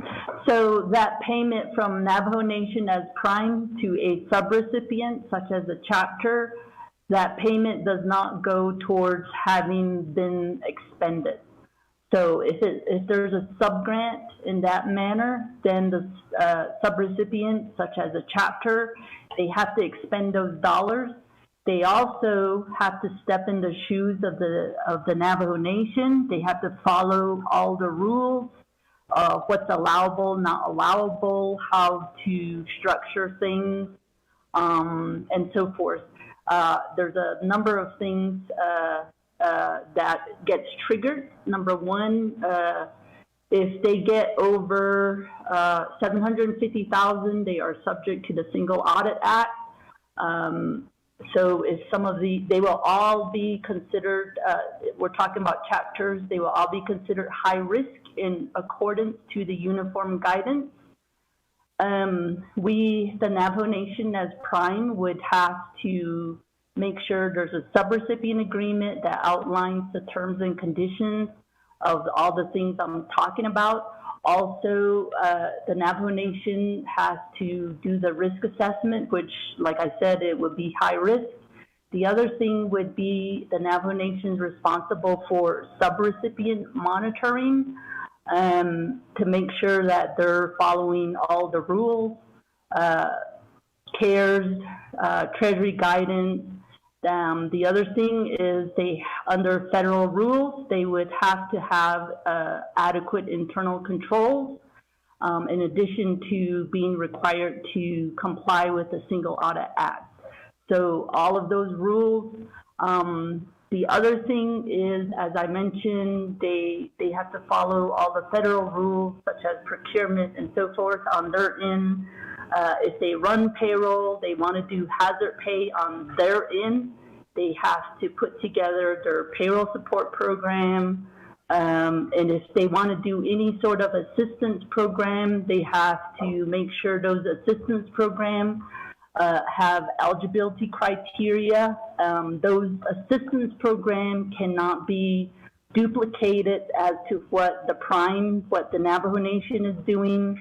So that payment from Navajo Nation as prime to a subrecipient, such as a chapter, that payment does not go towards having been expended. So if there's a subgrant in that manner, then the subrecipient, such as a chapter, they have to expend those dollars. They also have to step in the shoes of the Navajo Nation. They have to follow all the rules, what's allowable, not allowable, how to structure things, and so forth. There's a number of things that gets triggered. Number one, if they get over $750,000, they are subject to the Single Audit Act. So if some of they will all be considered, we're talking about chapters, they will all be considered high risk in accordance to the uniform guidance. We, the Navajo Nation as prime, would have to make sure there's a subrecipient agreement that outlines the terms and conditions of all the things I'm talking about. Also, the Navajo Nation has to do the risk assessment, which, like I said, it would be high risk. The other thing would be the Navajo Nation is responsible for subrecipient monitoring to make sure that they're following all the rules, CARES, Treasury guidance, The other thing is under federal rules, they would have to have adequate internal controls, in addition to being required to comply with the Single Audit Act. So all of those rules. The other thing is, as I mentioned, they have to follow all the federal rules, such as procurement and so forth on their end. If they run payroll, they want to do hazard pay on their end. They have to put together their payroll support program. And if they want to do any sort of assistance program, they have to make sure those assistance programs have eligibility criteria. Those assistance programs cannot be duplicated as to what the Navajo Nation is doing.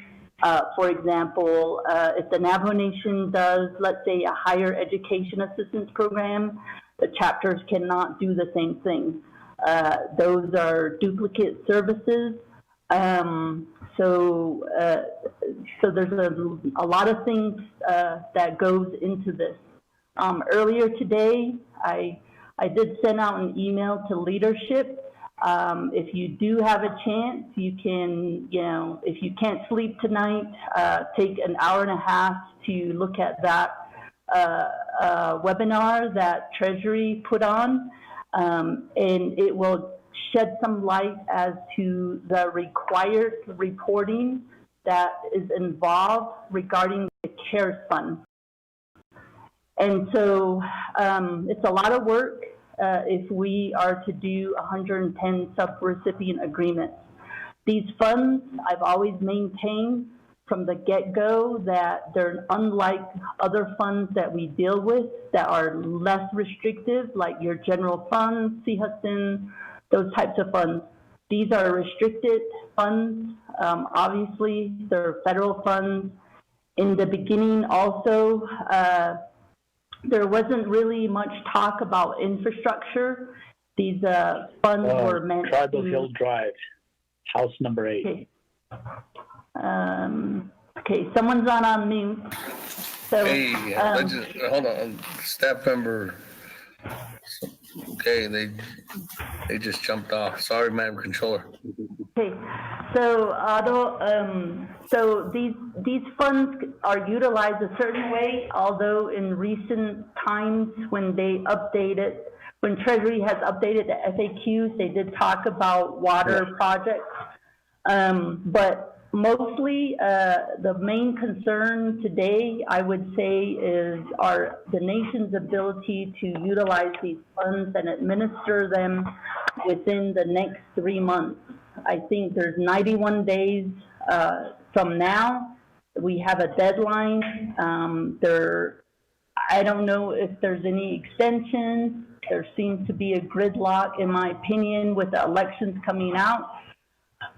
For example, if the Navajo Nation does, let's say, a higher education assistance program, the chapters cannot do the same thing. Those are duplicate services. So there's a lot of things that goes into this. Earlier today, I did send out an email to leadership. If you do have a chance, you can, if you can't sleep tonight, take an hour and a half to look at that webinar that Treasury put on, and it will shed some light as to the required reporting that is involved regarding the CARES Fund. And so it's a lot of work if we are to do 110 sub-recipient agreements. These funds, I've always maintained from the get-go that they're unlike other funds that we deal with that are less restrictive, like your general fund, CHSN, those types of funds. These are restricted funds. Obviously, they're federal funds. In the beginning also, there wasn't really much talk about infrastructure. These funds were meant Tribal to... Hill Drive, house number 8. Okay. Okay, someone's on mute. So, hey, hold on, staff member. Okay, they just jumped off. Sorry, Madam Controller. Okay, so so these funds are utilized a certain way, although in recent times when Treasury has updated the FAQs, they did talk about water projects, but mostly the main concern today, I would say, is the nation's ability to utilize these funds and administer them within the next 3 months. I think there's 91 days from now. We have a deadline. I don't know if there's any extension. There seems to be a gridlock, in my opinion, with the elections coming out.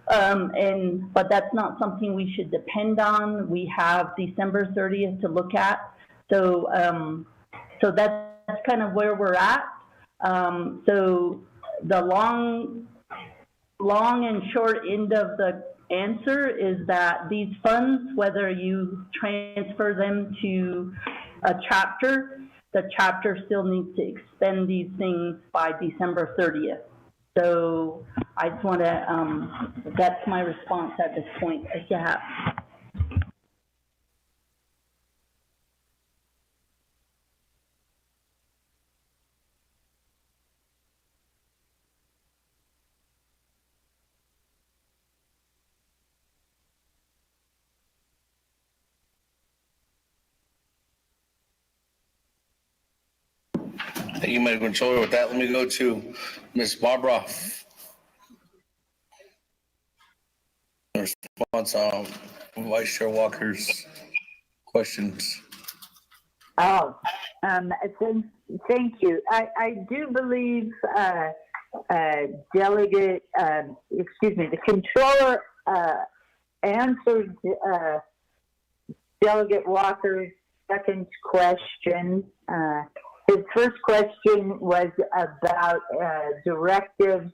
But that's not something we should depend on. We have December 30th to look at. So that's kind of where we're at. So the long and short end of the answer is that these funds, whether you transfer them to a chapter, the chapter still needs to expend these things by December 30th. So I just want to, that's my response at this point. Yeah. Thank you, Madam Controller. With that, let me go to Ms. Barbara. Response on Vice Chair Walker's questions. Oh, thank you. I do believe the controller answered Delegate Walker's second question. His first question was about directives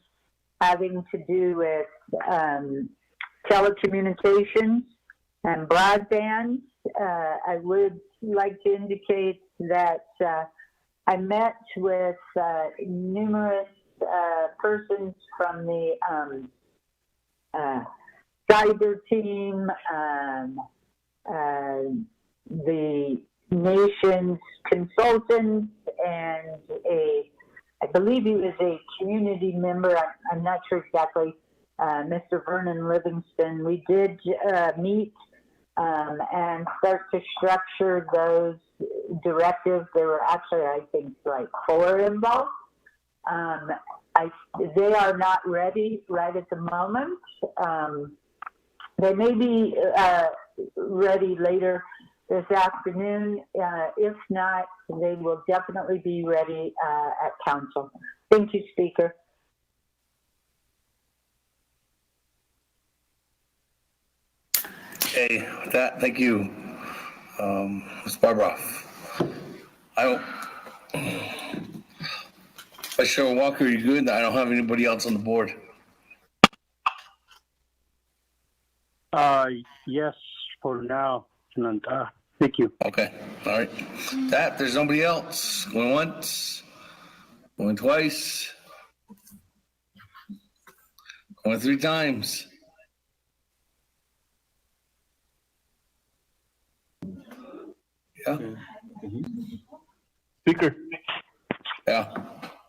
having to do with telecommunications and broadband. I would like to indicate that I met with numerous persons from the cyber team, the nation's consultants, and I believe he was a community member. I'm not sure exactly. Mr. Vernon Livingston. We did meet and start to structure those directives. There were actually, I think, like 4 involved. They are not ready right at the moment. They may be ready later this afternoon. If not, they will definitely be ready at council. Thank you, Speaker. Okay, with that, thank you, Ms. Barbara. Vice Chair Walker, you good? I don't have anybody else on the board. Yes, for now, Nanda. Thank you. Okay, all right. That, there's nobody else. Going once, going twice, going 3 times. Yeah. Speaker. Yeah.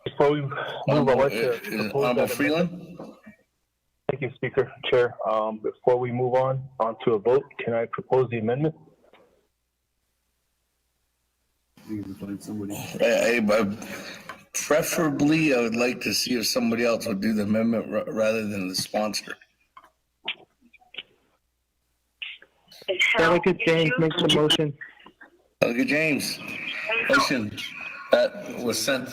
Before we move, I'd like to propose Honorable that Freeland. Thank you, Speaker. Chair, before we move on to a vote, can I propose the amendment? Preferably, I would like to see if somebody else would do the amendment rather than the sponsor. Delegate James makes the motion. Delegate James, motion that was sent.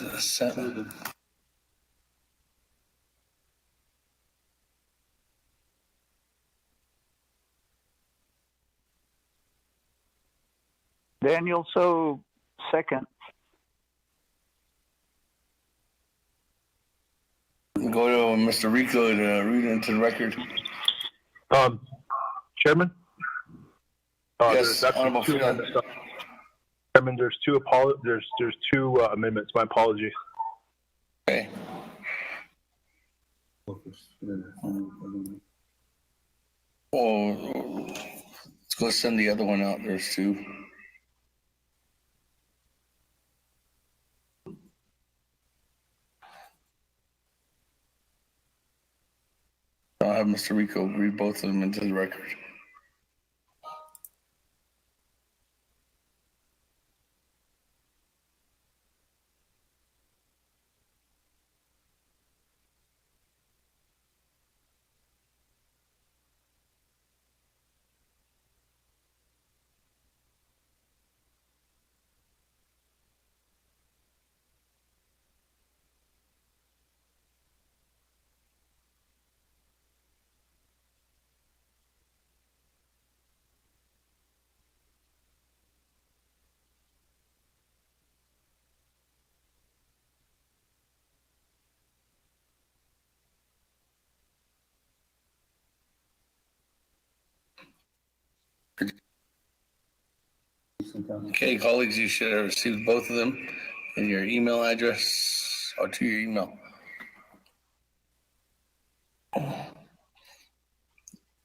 Daniel, so second. Go to Mr. Rico to read it into the record. Chairman? Yes, Honorable Freeland. Chairman, there's two amendments. My apologies. Okay. Oh, let's go send the other one out. There's 2. I'll have Mr. Rico read both of them into the record. Okay, colleagues, you should have received both of them in your email address or to your email.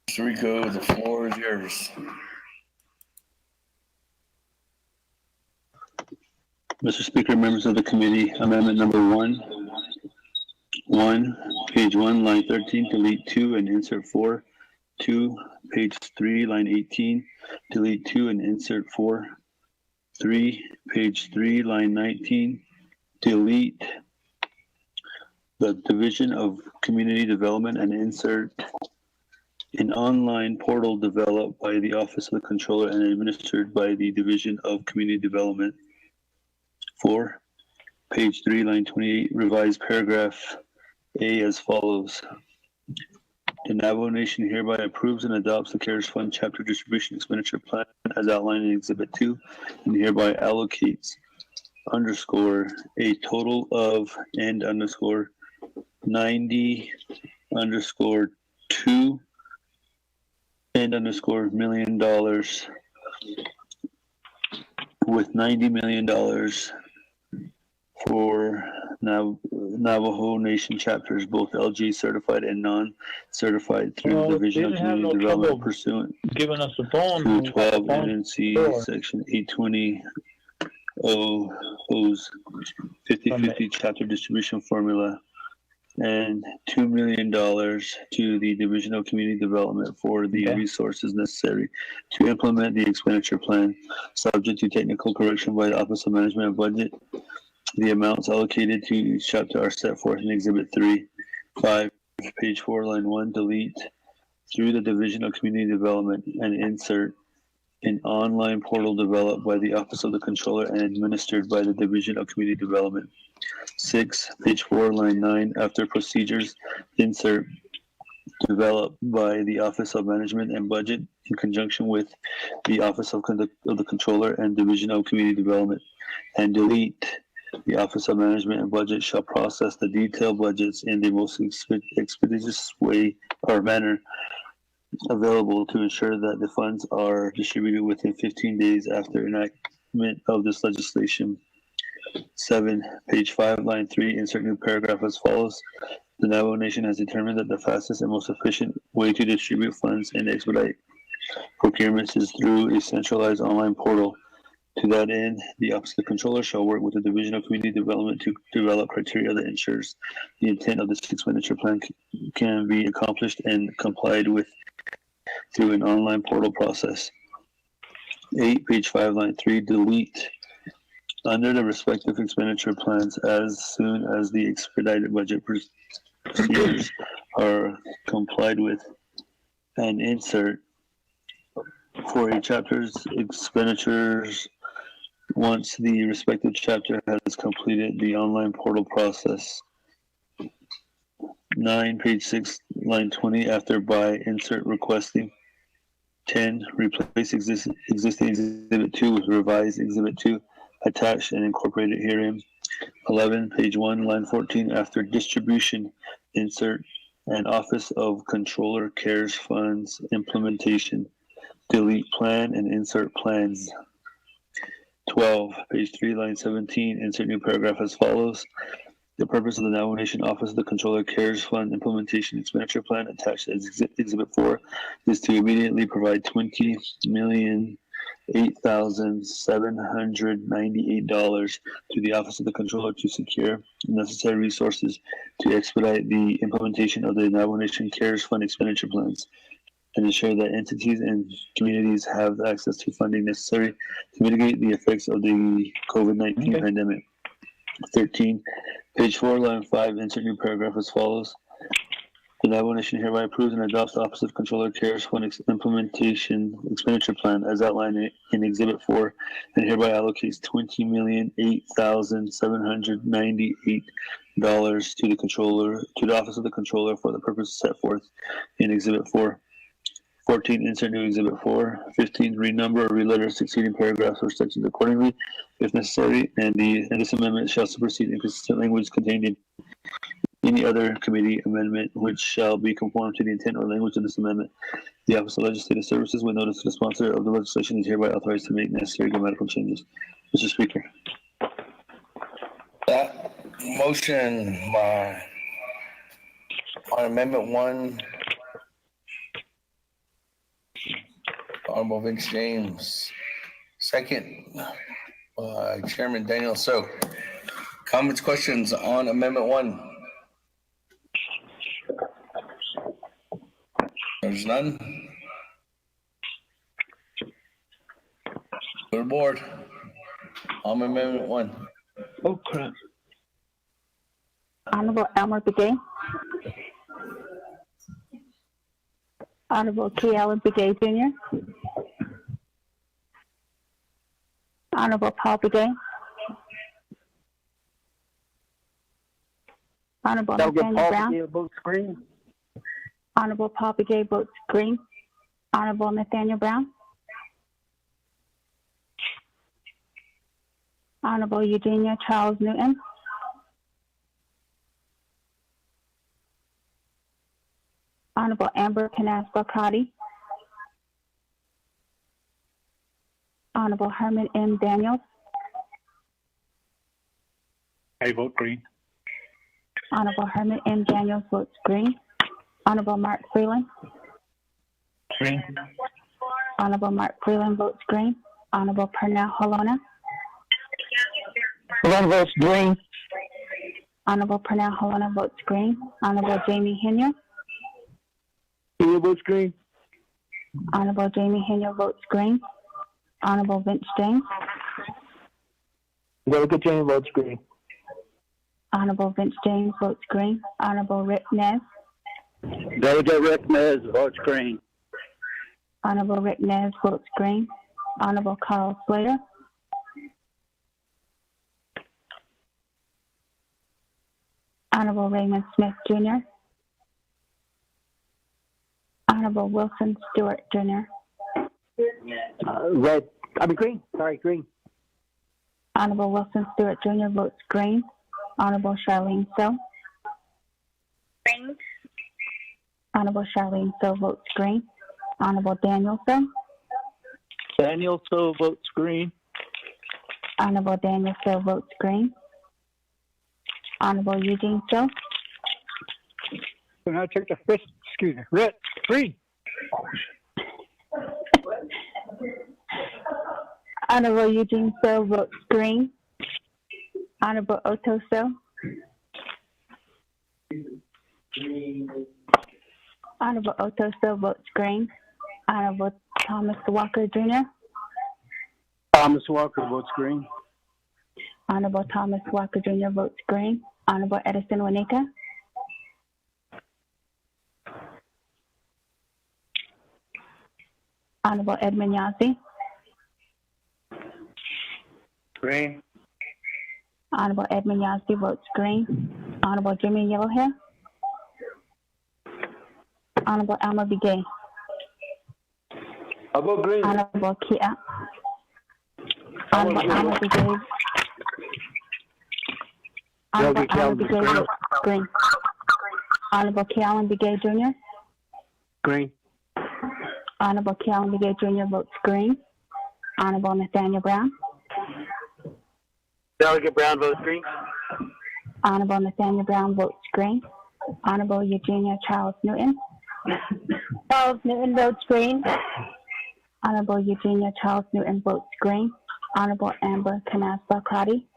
Mr. Rico, the floor is yours. Mr. Speaker, members of the committee, amendment number 1, page 1, line 13, delete 2 and insert 4. 2, page 3, line 18, delete 2 and insert 4. 3, page 3, line 19, delete the Division of Community Development and insert an online portal developed by the Office of the Controller and administered by the Division of Community Development. 4, page 3, line 28, revised paragraph A as follows. The Navajo Nation hereby approves and adopts the CARES Fund Chapter Distribution Expenditure Plan as outlined in Exhibit 2 and hereby allocates a total of $90_2 million with $90 million for Navajo Nation chapters, both LG certified and non-certified, through the Division of Community Development pursuant giving us the phone. to 12 NNC Section 820 O's 50/50 chapter distribution formula, and $2 million to the Division of Community Development for the resources necessary to implement the expenditure plan, subject to technical correction by the Office of Management and Budget. The amounts allocated to each chapter are set forth in Exhibit 3. 5, page 4, line 1, delete through the Division of Community Development and insert an online portal developed by the Office of the Controller and administered by the Division of Community Development. 6, page 4, line 9, after procedures, insert developed by the Office of Management and Budget in conjunction with the Office of the Controller and Division of Community Development, and delete the Office of Management and Budget shall process the detailed budgets in the most expeditious way or manner available to ensure that the funds are distributed within 15 days after enactment of this legislation. 7, page 5, line 3, insert new paragraph as follows. The Navajo Nation has determined that the fastest and most efficient way to distribute funds and expedite procurements is through a centralized online portal. To that end, the Office of the Controller shall work with the Division of Community Development to develop criteria that ensures the intent of this expenditure plan can be accomplished and complied with through an online portal process. 8, page 5, line 3, delete under the respective expenditure plans as soon as the expedited budget procedures are complied with, and insert for a chapter's expenditures once the respective chapter has completed the online portal process. 9, page 6, line 20, after by, insert requesting. 10, replace existing Exhibit 2 with revised Exhibit 2, attached and incorporated herein. 11, page 1, line 14, after distribution, insert an Office of Controller Cares Funds implementation. Delete plan and insert plans. 12, page 3, line 17, insert new paragraph as follows. The purpose of the Navajo Nation Office of the Controller Cares Fund Implementation Expenditure Plan attached as Exhibit 4 is to immediately provide $20,008,798 to the Office of the Controller to secure necessary resources to expedite the implementation of the Navajo Nation Cares Fund expenditure plans, and ensure that entities and communities have access to funding necessary to mitigate the effects of the COVID-19 pandemic. 13, page 4, line 5, insert new paragraph as follows. The Navajo Nation hereby approves and adopts the Office of Controller Cares Fund Implementation Expenditure Plan as outlined in Exhibit 4, and hereby allocates $20,008,798 to the Office of the Controller for the purpose set forth in Exhibit 4. 14, insert new Exhibit 4. 15, renumber or reletter succeeding paragraphs or sections accordingly, if necessary, and this amendment shall supersede inconsistent language contained in any other committee amendment which shall be conformed to the intent or language of this amendment. The Office of Legislative Services, with notice to the sponsor of the legislation, is hereby authorized to make necessary grammatical changes. Mr. Speaker. That motion on Amendment 1, Honorable Vince James. Second, Chairman Daniel So. Comments, questions on Amendment 1? There's none. Go to board. On Amendment 1. Oh, crap. Honorable Elmer Begay. Honorable K. Allen Begay Jr. Honorable Paul Begay. Honorable Nathaniel Brown. Votes green. Honorable Paul Begay votes green. Honorable Nathaniel Brown. Honorable Eugenia Charles Newton. Honorable Amber Canaspa-Crotty. Honorable Herman M. Daniels. I vote green. Honorable Herman M. Daniels votes green. Honorable Mark Freeland. Green. Honorable Mark Freeland votes green. Honorable Pernell Holona. Holona votes green. Honorable Pernell Holona votes green. Honorable Jamie Henry. Henry votes green. Honorable Jamie Henry votes green. Honorable Vince James. Delegate James votes green. Honorable Vince James votes green. Honorable Rick Nez. Delegate Rick Nez votes green. Honorable Rick Nez votes green. Honorable Carl Slater. Honorable Raymond Smith Jr. Honorable Wilson Stewart Jr. Green. Sorry, green. Honorable Wilson Stewart Jr. votes green. Honorable Charlene So. Green. Honorable Charlene So votes green. Honorable Daniel So. Daniel So votes green. Honorable Daniel So votes green. Honorable Eugene So. Can I take the fifth? Excuse me. Red. Green. Honorable Eugene So votes green. Honorable Otto So. Honorable Otto So votes green. Honorable Thomas Walker Jr. Thomas Walker votes green. Honorable Thomas Walker Jr. votes green. Honorable Edison Wanika. Honorable Edmund Yazzie. Green. Honorable Edmund Yazzie votes green. Honorable Jimmy Yellowhair. Honorable Alma Begay. I vote green. Honorable Kia. Honorable Alma Begay. Honorable Alma Begay votes green. Honorable Kealan Begay Jr. Green. Honorable Kealan Begay Jr. votes green. Honorable Nathaniel Brown. Delegate Brown votes green. Honorable Nathaniel Brown votes green. Honorable Eugenia Charles Newton. Charles Newton votes green. Honorable Eugenia Charles Newton votes green. Honorable Amber Canaspa Crotty.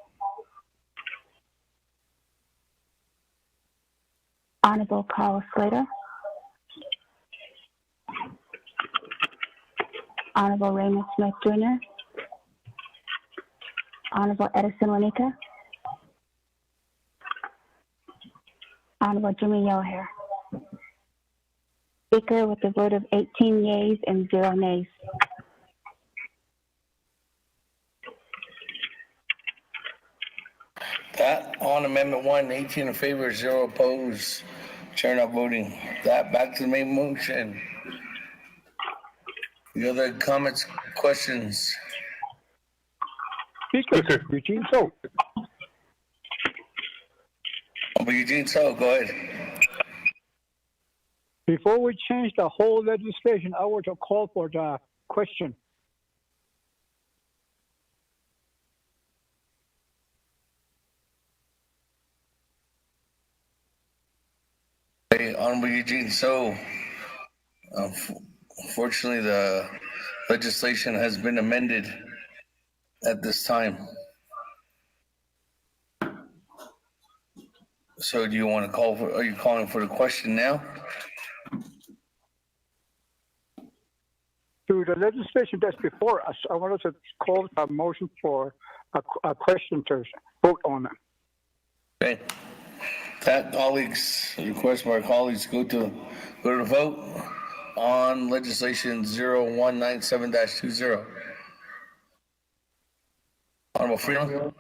Honorable Carl Slater. Honorable Raymond Smith Jr. Honorable Edison Wanika. Honorable Jimmy Yellowhair. Speaker with a vote of 18 yeas and 0 nays. That on Amendment 1, 18 in favor, 0 opposed. Chair not voting. That back to the main motion. The other comments, questions? Speaker. Eugene So. Eugene So, go ahead. Before we change the whole legislation, I want to call for the question. Hey, Honorable Eugene So, unfortunately, the legislation has been amended at this time. So do you want to call for, are you calling for the question now? To the legislation that's before us, I wanted to call a motion for a question to vote on it. Okay. That colleagues, request by our colleagues go to the vote on legislation 0197-20. Honorable Freeland.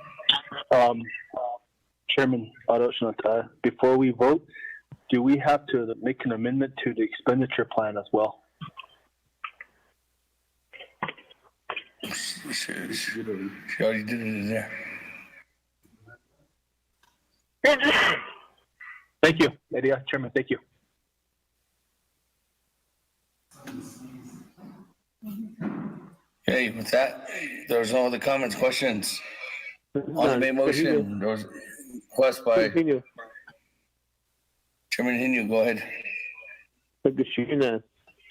Chairman Adoshnatai, before we vote, do we have to make an amendment to the expenditure plan as well? She already did it in there. Thank you, Lydia. Chairman, thank you. Okay, with that, there's no other comments, questions on the main motion. Request by Chairman Hinu, go ahead.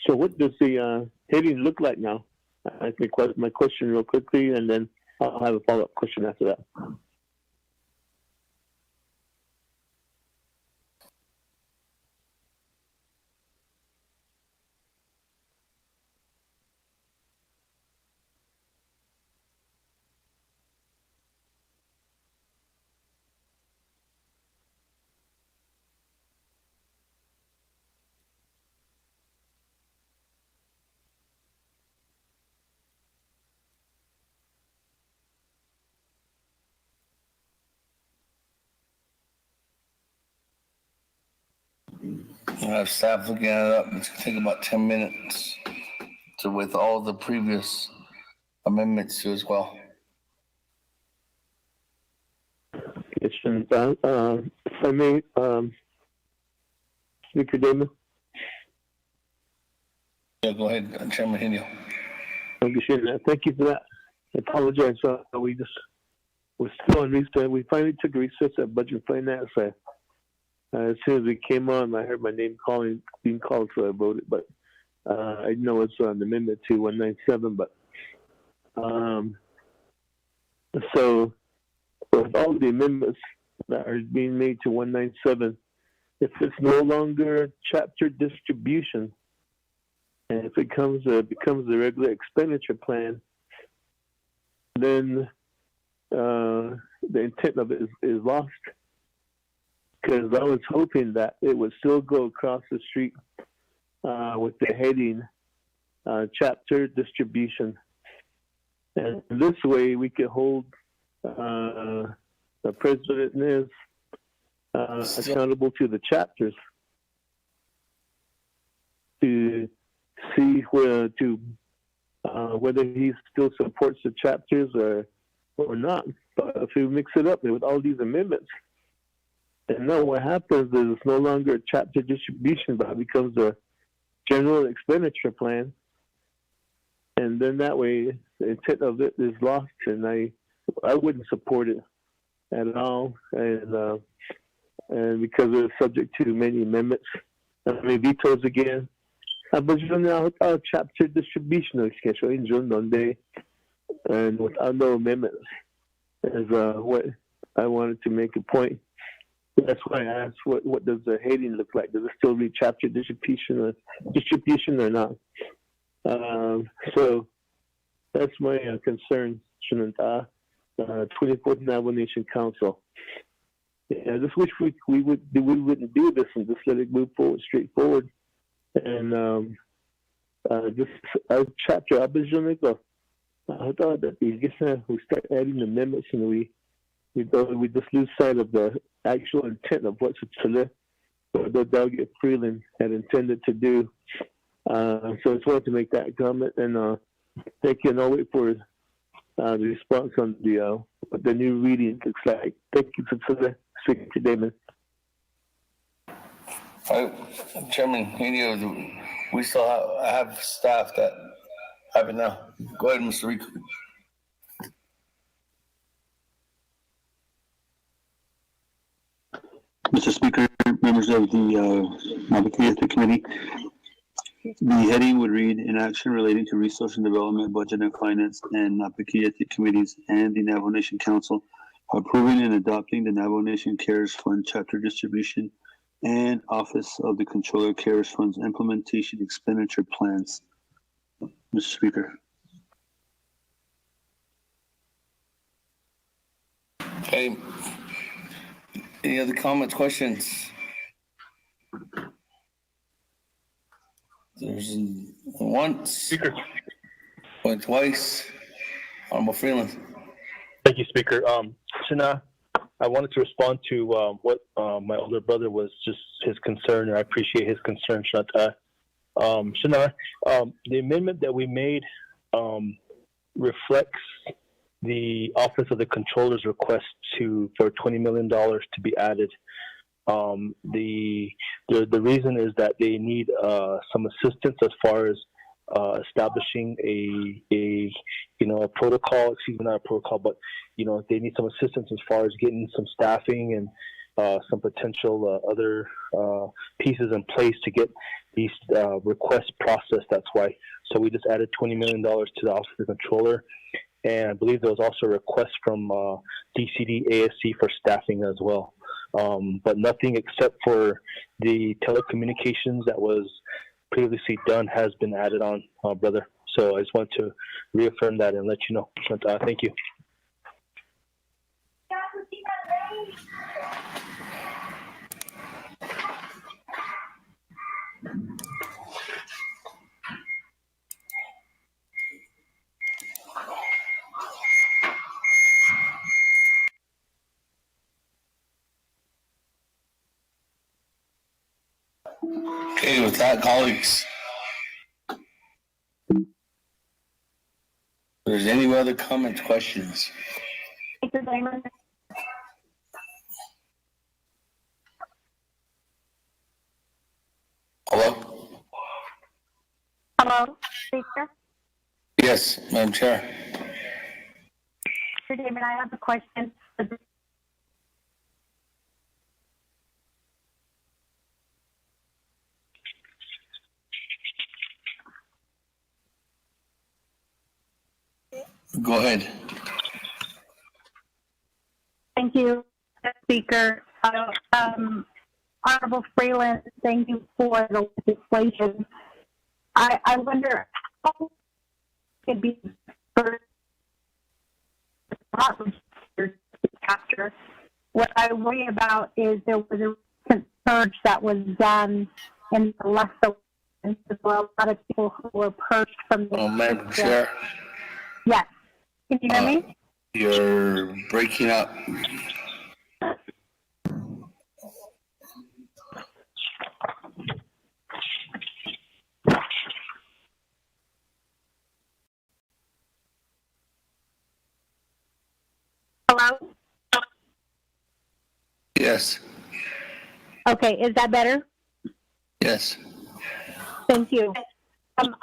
So what does the heading look like now? I think my question real quickly, and then I'll have a follow-up question after that. I have staff looking at it up. It's going to take about 10 minutes with all the previous amendments too as well. If I may, Speaker Damon. Yeah, go ahead, Chairman Hinu. Thank you for that. I apologize. We're still on recess. We finally took a recess at Budget Finance. As soon as we came on, I heard my name being called, so I voted. But I know it's on Amendment 2197. But so with all the amendments that are being made to 197, if it's no longer chapter distribution, and if it becomes a regular expenditure plan, then the intent of it is lost. Because I was hoping that it would still go across the street with the heading chapter distribution. And this way we could hold the president accountable to the chapters to see whether he still supports the chapters or not. But if we mix it up with all these amendments, and now what happens is it's no longer a chapter distribution, but it becomes a general expenditure plan. And then that way, the intent of it is lost, and I wouldn't support it at all. And because it's subject to many amendments, I mean vetoes again. But chapter distribution schedule in June and without no amendments is what I wanted to make a point. That's why I asked, what does the heading look like? Does it still read chapter distribution or not? So that's my concern, Shananta. 24th Navajo Nation Council. I just wish we wouldn't do this and just let it move forward, straightforward. And just our chapter, I thought that we start adding amendments and we just lose sight of the actual intent of what the Delegate Freeland had intended to do. So I just wanted to make that comment, and thank you, and I'll wait for the response on what the new reading looks like. Thank you, Secretary Damon. Chairman Hinu, we still have staff that have it now. Go ahead, Mr. Rico. Mr. Speaker, members of the Naabik'iyati Committee, the heading would read, "In action relating to resource and development, budget and finance, and Naabik'iyati committees and the Navajo Nation Council approving and adopting the Navajo Nation CARES Fund chapter distribution and Office of the Controller CARES Fund's implementation expenditure plans." Mr. Speaker. Okay. Any other comments, questions? There's once. Speaker. Went twice. Honorable Freeland. Thank you, Speaker. Shana, I wanted to respond to what my older brother was just his concern, and I appreciate his concern, Shana. Shana, the amendment that we made reflects the Office of the Controller's request for $20 million to be added. The reason is that they need some assistance as far as establishing a protocol. Excuse me, not a protocol, but they need some assistance as far as getting some staffing and some potential other pieces in place to get these requests processed. That's why. So we just added $20 million to the Office of the Controller, and I believe there was also a request from DCD ASC for staffing as well. But nothing except for the telecommunications that was previously done has been added on, brother. So I just want to reaffirm that and let you know. But, thank you. Okay, with that, colleagues, if there's any other comments, questions? Hello? Hello, Speaker. Yes, Madam Chair. Mr. Damon, I have a question. Go ahead. Thank you, Speaker. Honorable Freeland, thank you for the legislation. I wonder how it could be first chapter. What I worry about is there was a recent purge that was done in the last election. There were a lot of people who were purged from the Madam Chair. Yes. Can you hear me? You're breaking up. Hello? Yes. Okay, is that better? Yes. Thank you.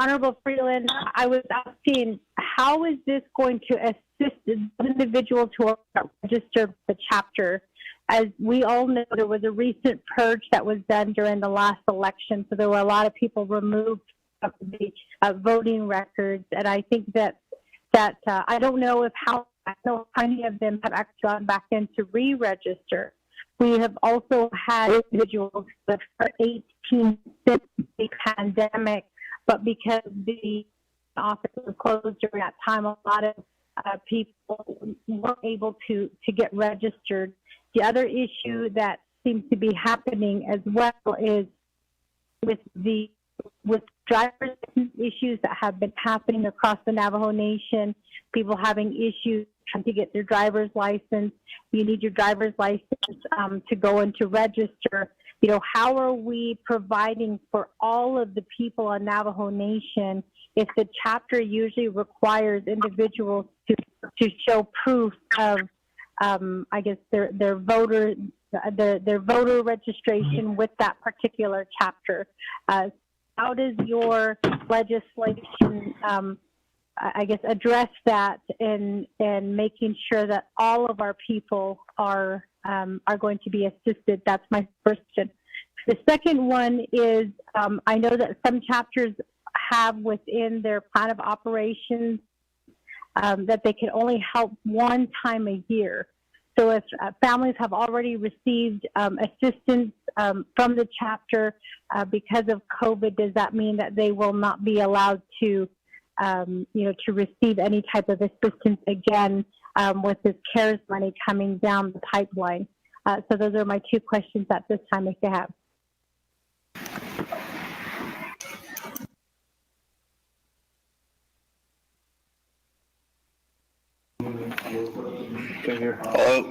Honorable Freeland, I was asking, how is this going to assist individuals who are registered for the chapter? As we all know, there was a recent purge that was done during the last election, so there were a lot of people removed from the voting records, and I think that I don't know how many of them have actually gone back in to re-register. We have also had individuals that for 18 since the pandemic, but because the office was closed during that time, a lot of people weren't able to get registered. The other issue that seems to be happening as well is with driver's issues that have been happening across the Navajo Nation, people having issues trying to get their driver's license. You need your driver's license to go and to register. How are we providing for all of the people on Navajo Nation if the chapter usually requires individuals to show proof of, I guess, their voter registration with that particular chapter? How does your legislation, I guess, address that and making sure that all of our people are going to be assisted? That's my first question. The second one is, I know that some chapters have within their plan of operations that they can only help one time a year. So if families have already received assistance from the chapter because of COVID, does that mean that they will not be allowed to to receive any type of assistance again with this CARES money coming down the pipeline? So those are my two questions at this time, if you have. Hello.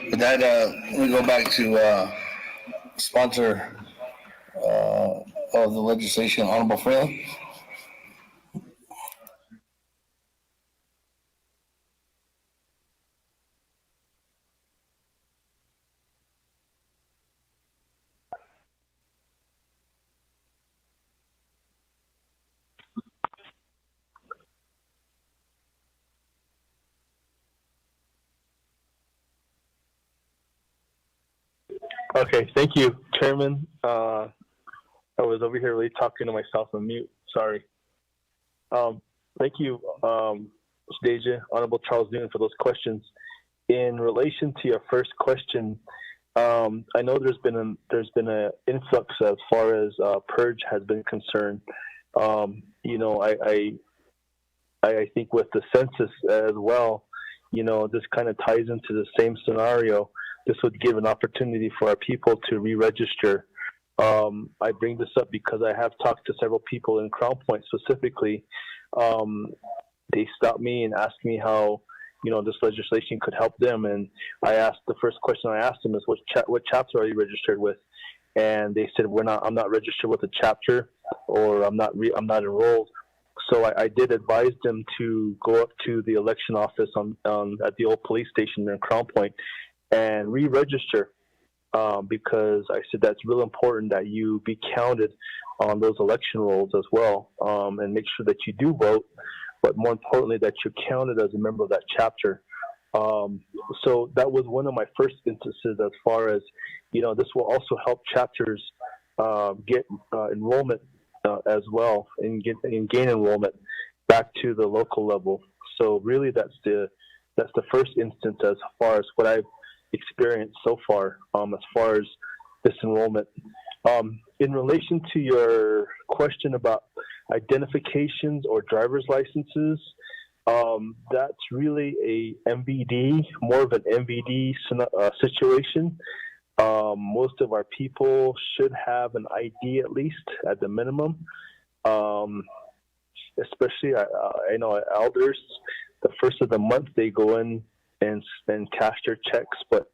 With that, let me go back to sponsor of the legislation, Honorable Freeland. Okay, thank you, Chairman. I was over here really talking to myself on mute. Sorry. Thank you, Deja, Honorable Charles Newton, for those questions. In relation to your first question, I know there's been an influx as far as purge has been concerned. I think with the census as well, this kind of ties into the same scenario. This would give an opportunity for our people to re-register. I bring this up because I have talked to several people in Crown Point specifically. They stopped me and asked me how, this legislation could help them. And the first question I asked them is, what chapter are you registered with? And they said, I'm not registered with a chapter, or I'm not enrolled. So I did advise them to go up to the election office at the old police station in Crown Point and re-register, because I said that's real important that you be counted on those election rolls as well, and make sure that you do vote, but more importantly that you're counted as a member of that chapter. So that was one of my first instances as far as, this will also help chapters get enrollment as well, and gain enrollment back to the local level. So really that's the first instance as far as what I've experienced so far, as far as this enrollment. In relation to your question about identifications or driver's licenses, that's really a MVD, more of an MVD situation. Most of our people should have an ID at least, at the minimum. Especially, I know elders, the first of the month they go in and cash their checks, but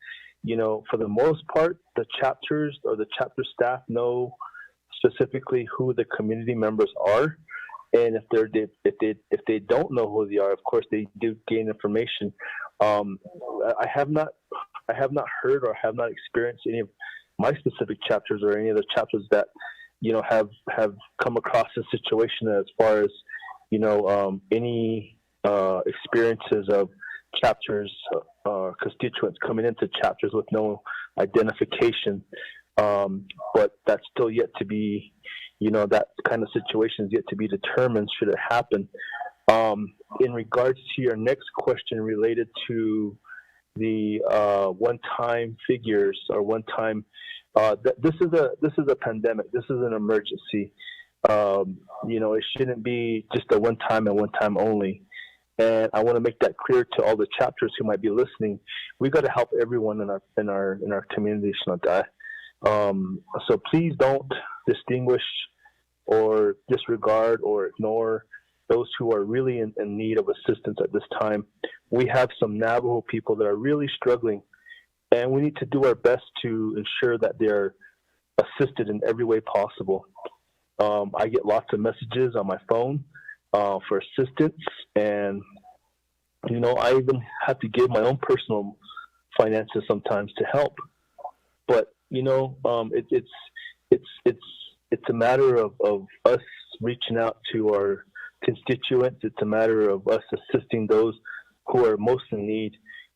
for the most part, the chapters or the chapter staff know specifically who the community members are, and if they don't know who they are, of course they do gain information. I have not heard or have not experienced any of my specific chapters or any of the chapters that have come across a situation as far as any experiences of chapters constituents coming into chapters with no identification, but that's still yet to be, that kind of situation is yet to be determined should it happen. In regards to your next question related to the one-time figures or one-time, this is a pandemic. This is an emergency. It shouldn't be just a one-time and one-time only. And I want to make that clear to all the chapters who might be listening. We got to help everyone in our community, so please don't distinguish or disregard or ignore those who are really in need of assistance at this time. We have some Navajo people that are really struggling, and we need to do our best to ensure that they're assisted in every way possible. I get lots of messages on my phone for assistance, and I even have to give my own personal finances sometimes to help. But it's a matter of us reaching out to our constituents. It's a matter of us assisting those who are most in need.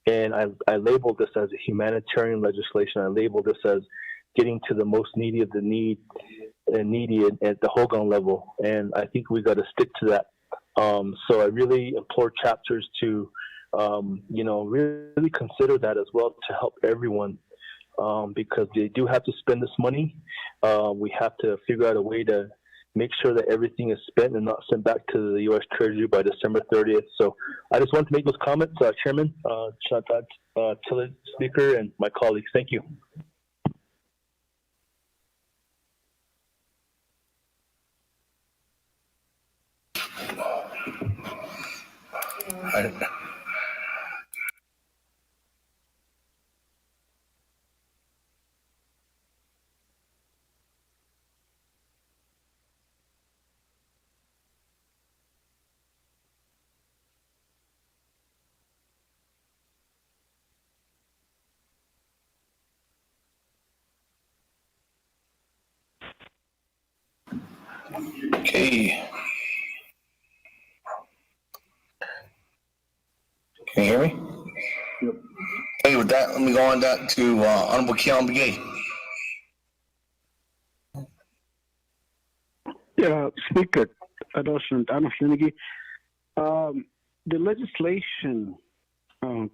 And I label this as a humanitarian legislation. I label this as getting to the most needy of the needy at the Hogan level. And I think we got to stick to that. So I really implore chapters to, really consider that as well, to help everyone, because they do have to spend this money. We have to figure out a way to make sure that everything is spent and not sent back to the U.S. Treasury by December 30th. So I just wanted to make those comments, Chairman, Tillett, Speaker, and my colleagues. Thank you. Okay. Can you hear me? Yep. Okay, with that, let me go on that to Honorable Keon Begay. Speaker, the legislation, I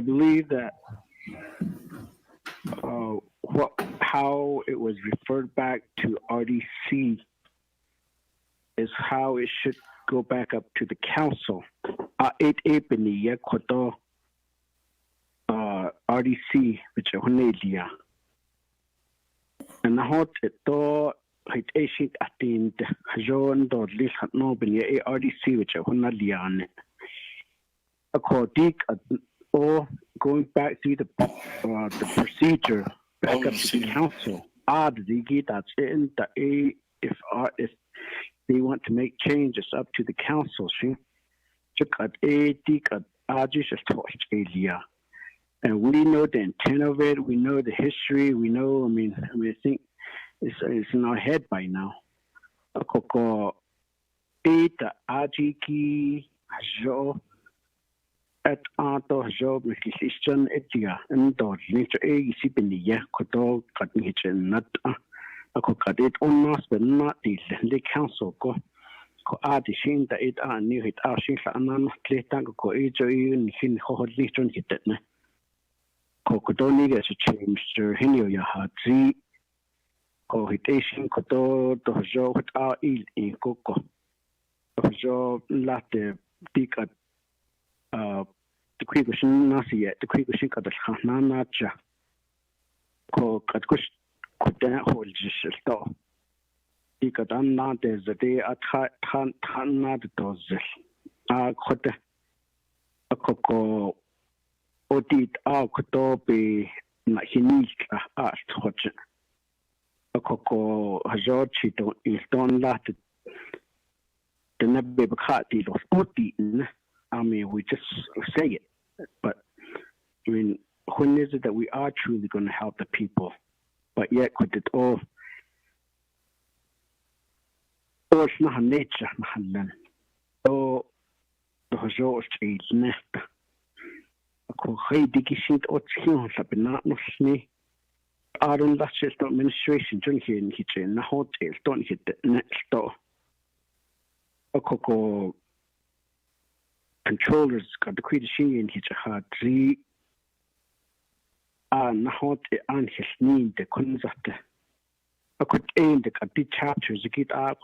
believe that how it was referred back to RDC is how it should go back up to the council. RDC, which is Honelia. And I hope it it is attained John Dodley had no been RDC, which is Honalian. According or going back through the procedure back up to the council. The get that's in the if they want to make changes up to the council, and we know the intent of it, we know the history, we know, I think it's in our head by now. At our job, Christian Etia, and Dod, nature a Sipenia, Koto, cutting hitch and not a cockade on us, but not the council go. The shin that it are new hit our shin and non clear tank go age or even hin hot litron hit it. Cocodoni gets a change to Henio Yahatzi. Cohitation Koto, the job with our eel in Coco. The job latte dick the Quickson Nasi yet, the Quickson got the Hananacha. Cook at Kush could then hold just store. He got not as the day at Hanad does. Could a coco or did our could be not unique art watching. A coco Hajochi don't let it. The Nabe Kati was good eaten. We just say it, but when is it that we are truly going to help the people? But yet, could it all? It's not nature, man. Oh, the resource is nest. Hey, Dicky shit, what's here? But not me. I don't last just administration. Don't hear in kitchen. The hotel don't hit the next door. A coco. Controllers got the Quidishin in his heart. Three are not on his knee, the concept. I could aim the chapters. I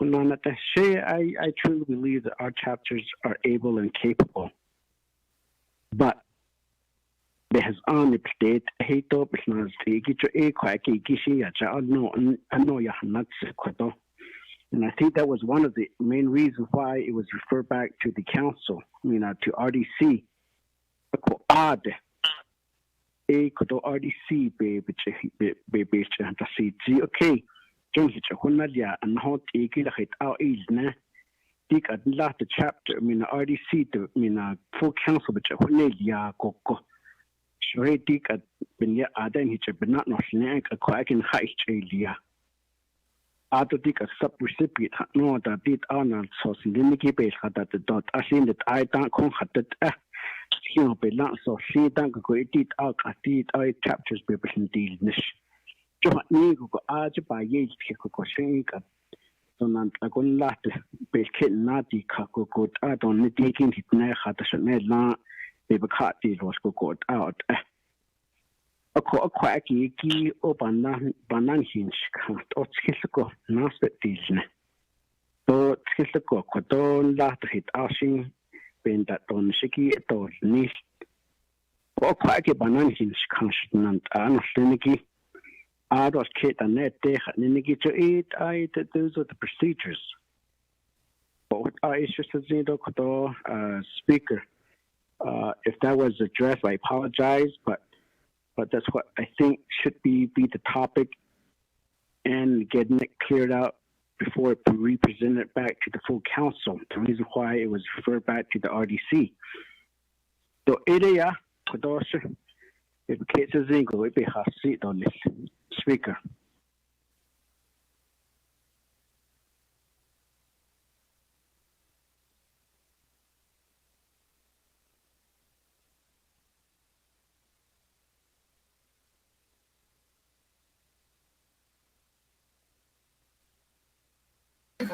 truly believe that our chapters are able and capable. But there has only played a hate up, it's not a get to a quack, a gishi, I know you're not. And I think that was one of the main reasons why it was referred back to the council, to RDC. RDC, okay. Don't hit a Honalia and hot egg out easy. Dig at last chapter, RDC, full council, but Honalia, Coco. Sure, dig at Benya Adan hitch, but not snake, a quack and high chalia. After a sub-recipient no that did Arnold so Sindiki base had that the dot I seen that I don't con had that be not so she don't go did out at did I chapters people in deal nish. Johan Nigo go arch by Yates Kiko Shinka. So not a good lot be kitten nati kako good out on the taking it near had a Chanel baby cat deal was go out. A quacky key or banan hinge can't or skillko, nasty disney. So skillko, quadon, lat hit ashing, been that on shiki at all niche. Or quacky banan hinge constant and finicky. I was kid and net day and then get to eat. Those are the procedures. But what I just said, speaker, if that was addressed, I apologize, but that's what I think should be the topic and getting it cleared out before it be represented back to the full council. The reason why it was referred back to the RDC. So, Edeya, Kodosha, if the case is Zingo, it be half seat on this speaker. With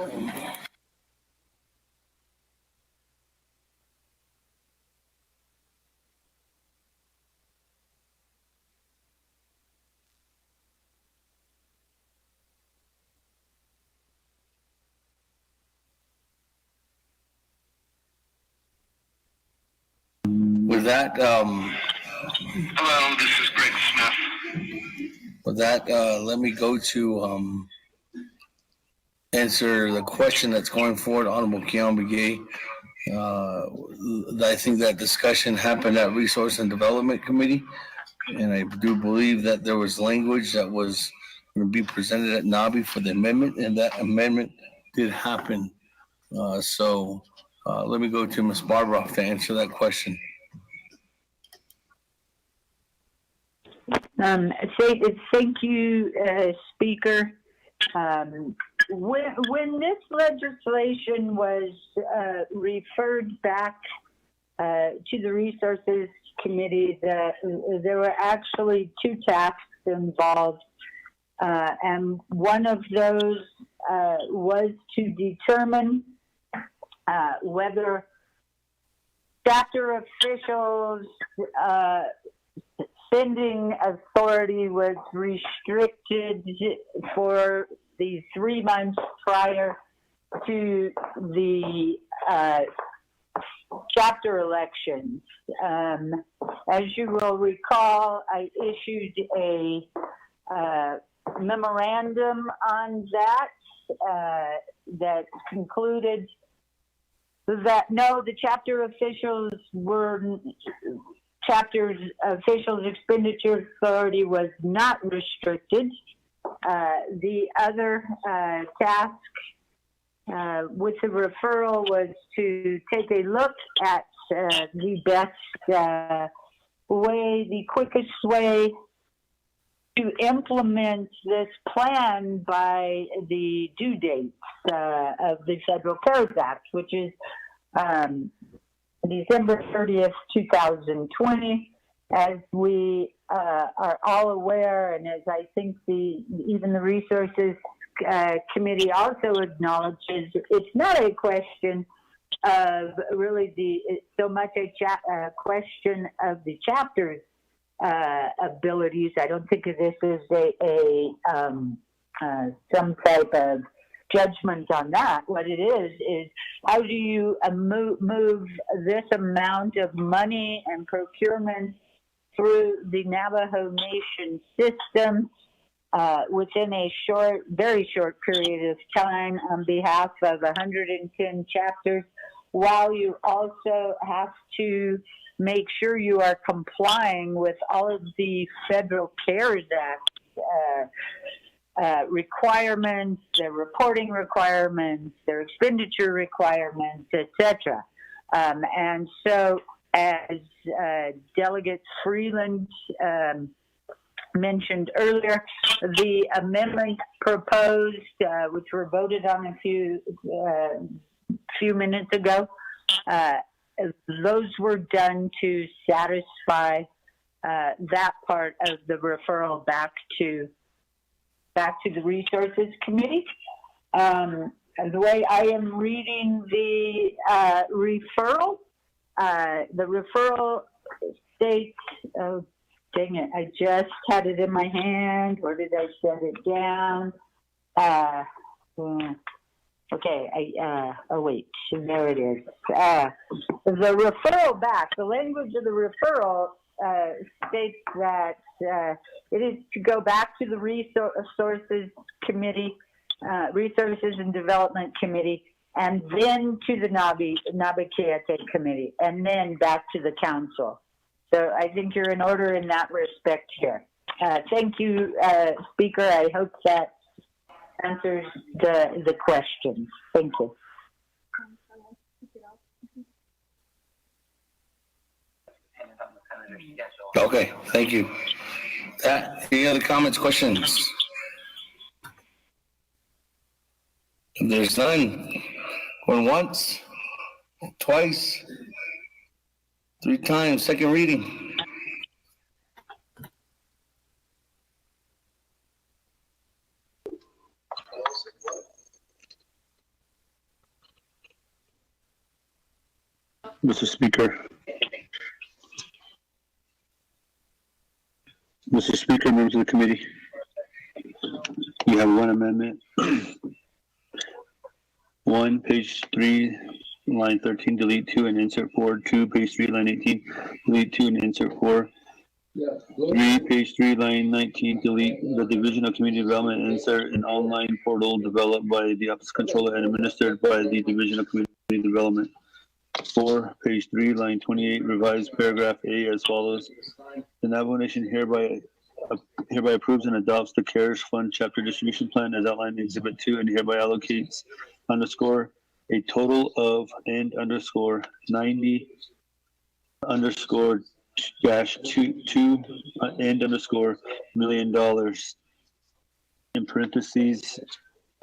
that, hello, this is Greg Smith. with that, let me go to answer the question that's going forward, Honorable Keon Begay. I think that discussion happened at Resource and Development Committee, and I do believe that there was language that was going to be presented at NABI for the amendment, and that amendment did happen. So let me go to Ms. Barbara to answer that question. Thank you, Speaker. When this legislation was referred back to the Resources Committee, there were actually two tasks involved, and one of those was to determine whether chapter officials' spending authority was restricted for the 3 months prior to the chapter elections. As you will recall, I issued a memorandum on that that concluded that no, the chapter officials expenditure authority was not restricted. The other task with the referral was to take a look at the best way, the quickest way to implement this plan by the due dates of the Federal CARES Act, which is December 30th, 2020. As we are all aware, and as I think even the Resources Committee also acknowledges, it's not a question of really so much a question of the chapter's abilities. I don't think of this as some type of judgment on that. What it is how do you move this amount of money and procurement through the Navajo Nation system within a very short period of time on behalf of 110 chapters, while you also have to make sure you are complying with all of the Federal CARES Act requirements, their reporting requirements, their expenditure requirements, etc. And so, as Delegate Freeland mentioned earlier, the amendments proposed, which were voted on a few minutes ago, those were done to satisfy that part of the referral back to the Resources Committee. The way I am reading the referral states, oh, dang it, I just had it in my hand. Where did I set it down? Okay, oh wait, there it is. The referral back, the language of the referral states that it is to go back to the Resources Committee, Resources and Development Committee, and then to the Naabik'iyati Committee, and then back to the Council. So I think you're in order in that respect here. Thank you, Speaker. I hope that answers the question. Thank you. Okay, thank you. Any other comments, questions? If there's none, going once, twice, 3 times, second reading. Mr. Speaker. Mr. Speaker, members of the committee, you have one amendment. 1, page 3, line 13, delete 2 and insert 4. 2, page 3, line 18, delete 2 and insert 4. 3, page 3, line 19, delete the Division of Community Development and insert an online portal developed by the Office Controller and administered by the Division of Community Development. 4, page 3, line 28, revised paragraph A as follows. The Navajo Nation hereby approves and adopts the CARES Fund Chapter Distribution Plan as outlined in Exhibit 2 and hereby allocates _ a total of and _ 90 _ -2 and _ $1 million in parentheses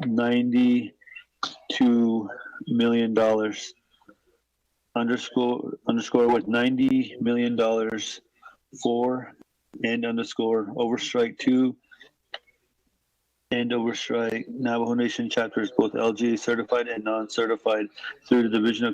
$92 million _ with $90 million for and _ overstrike 2 and overstrike Navajo Nation chapters, both LGA certified and non-certified, through the Division of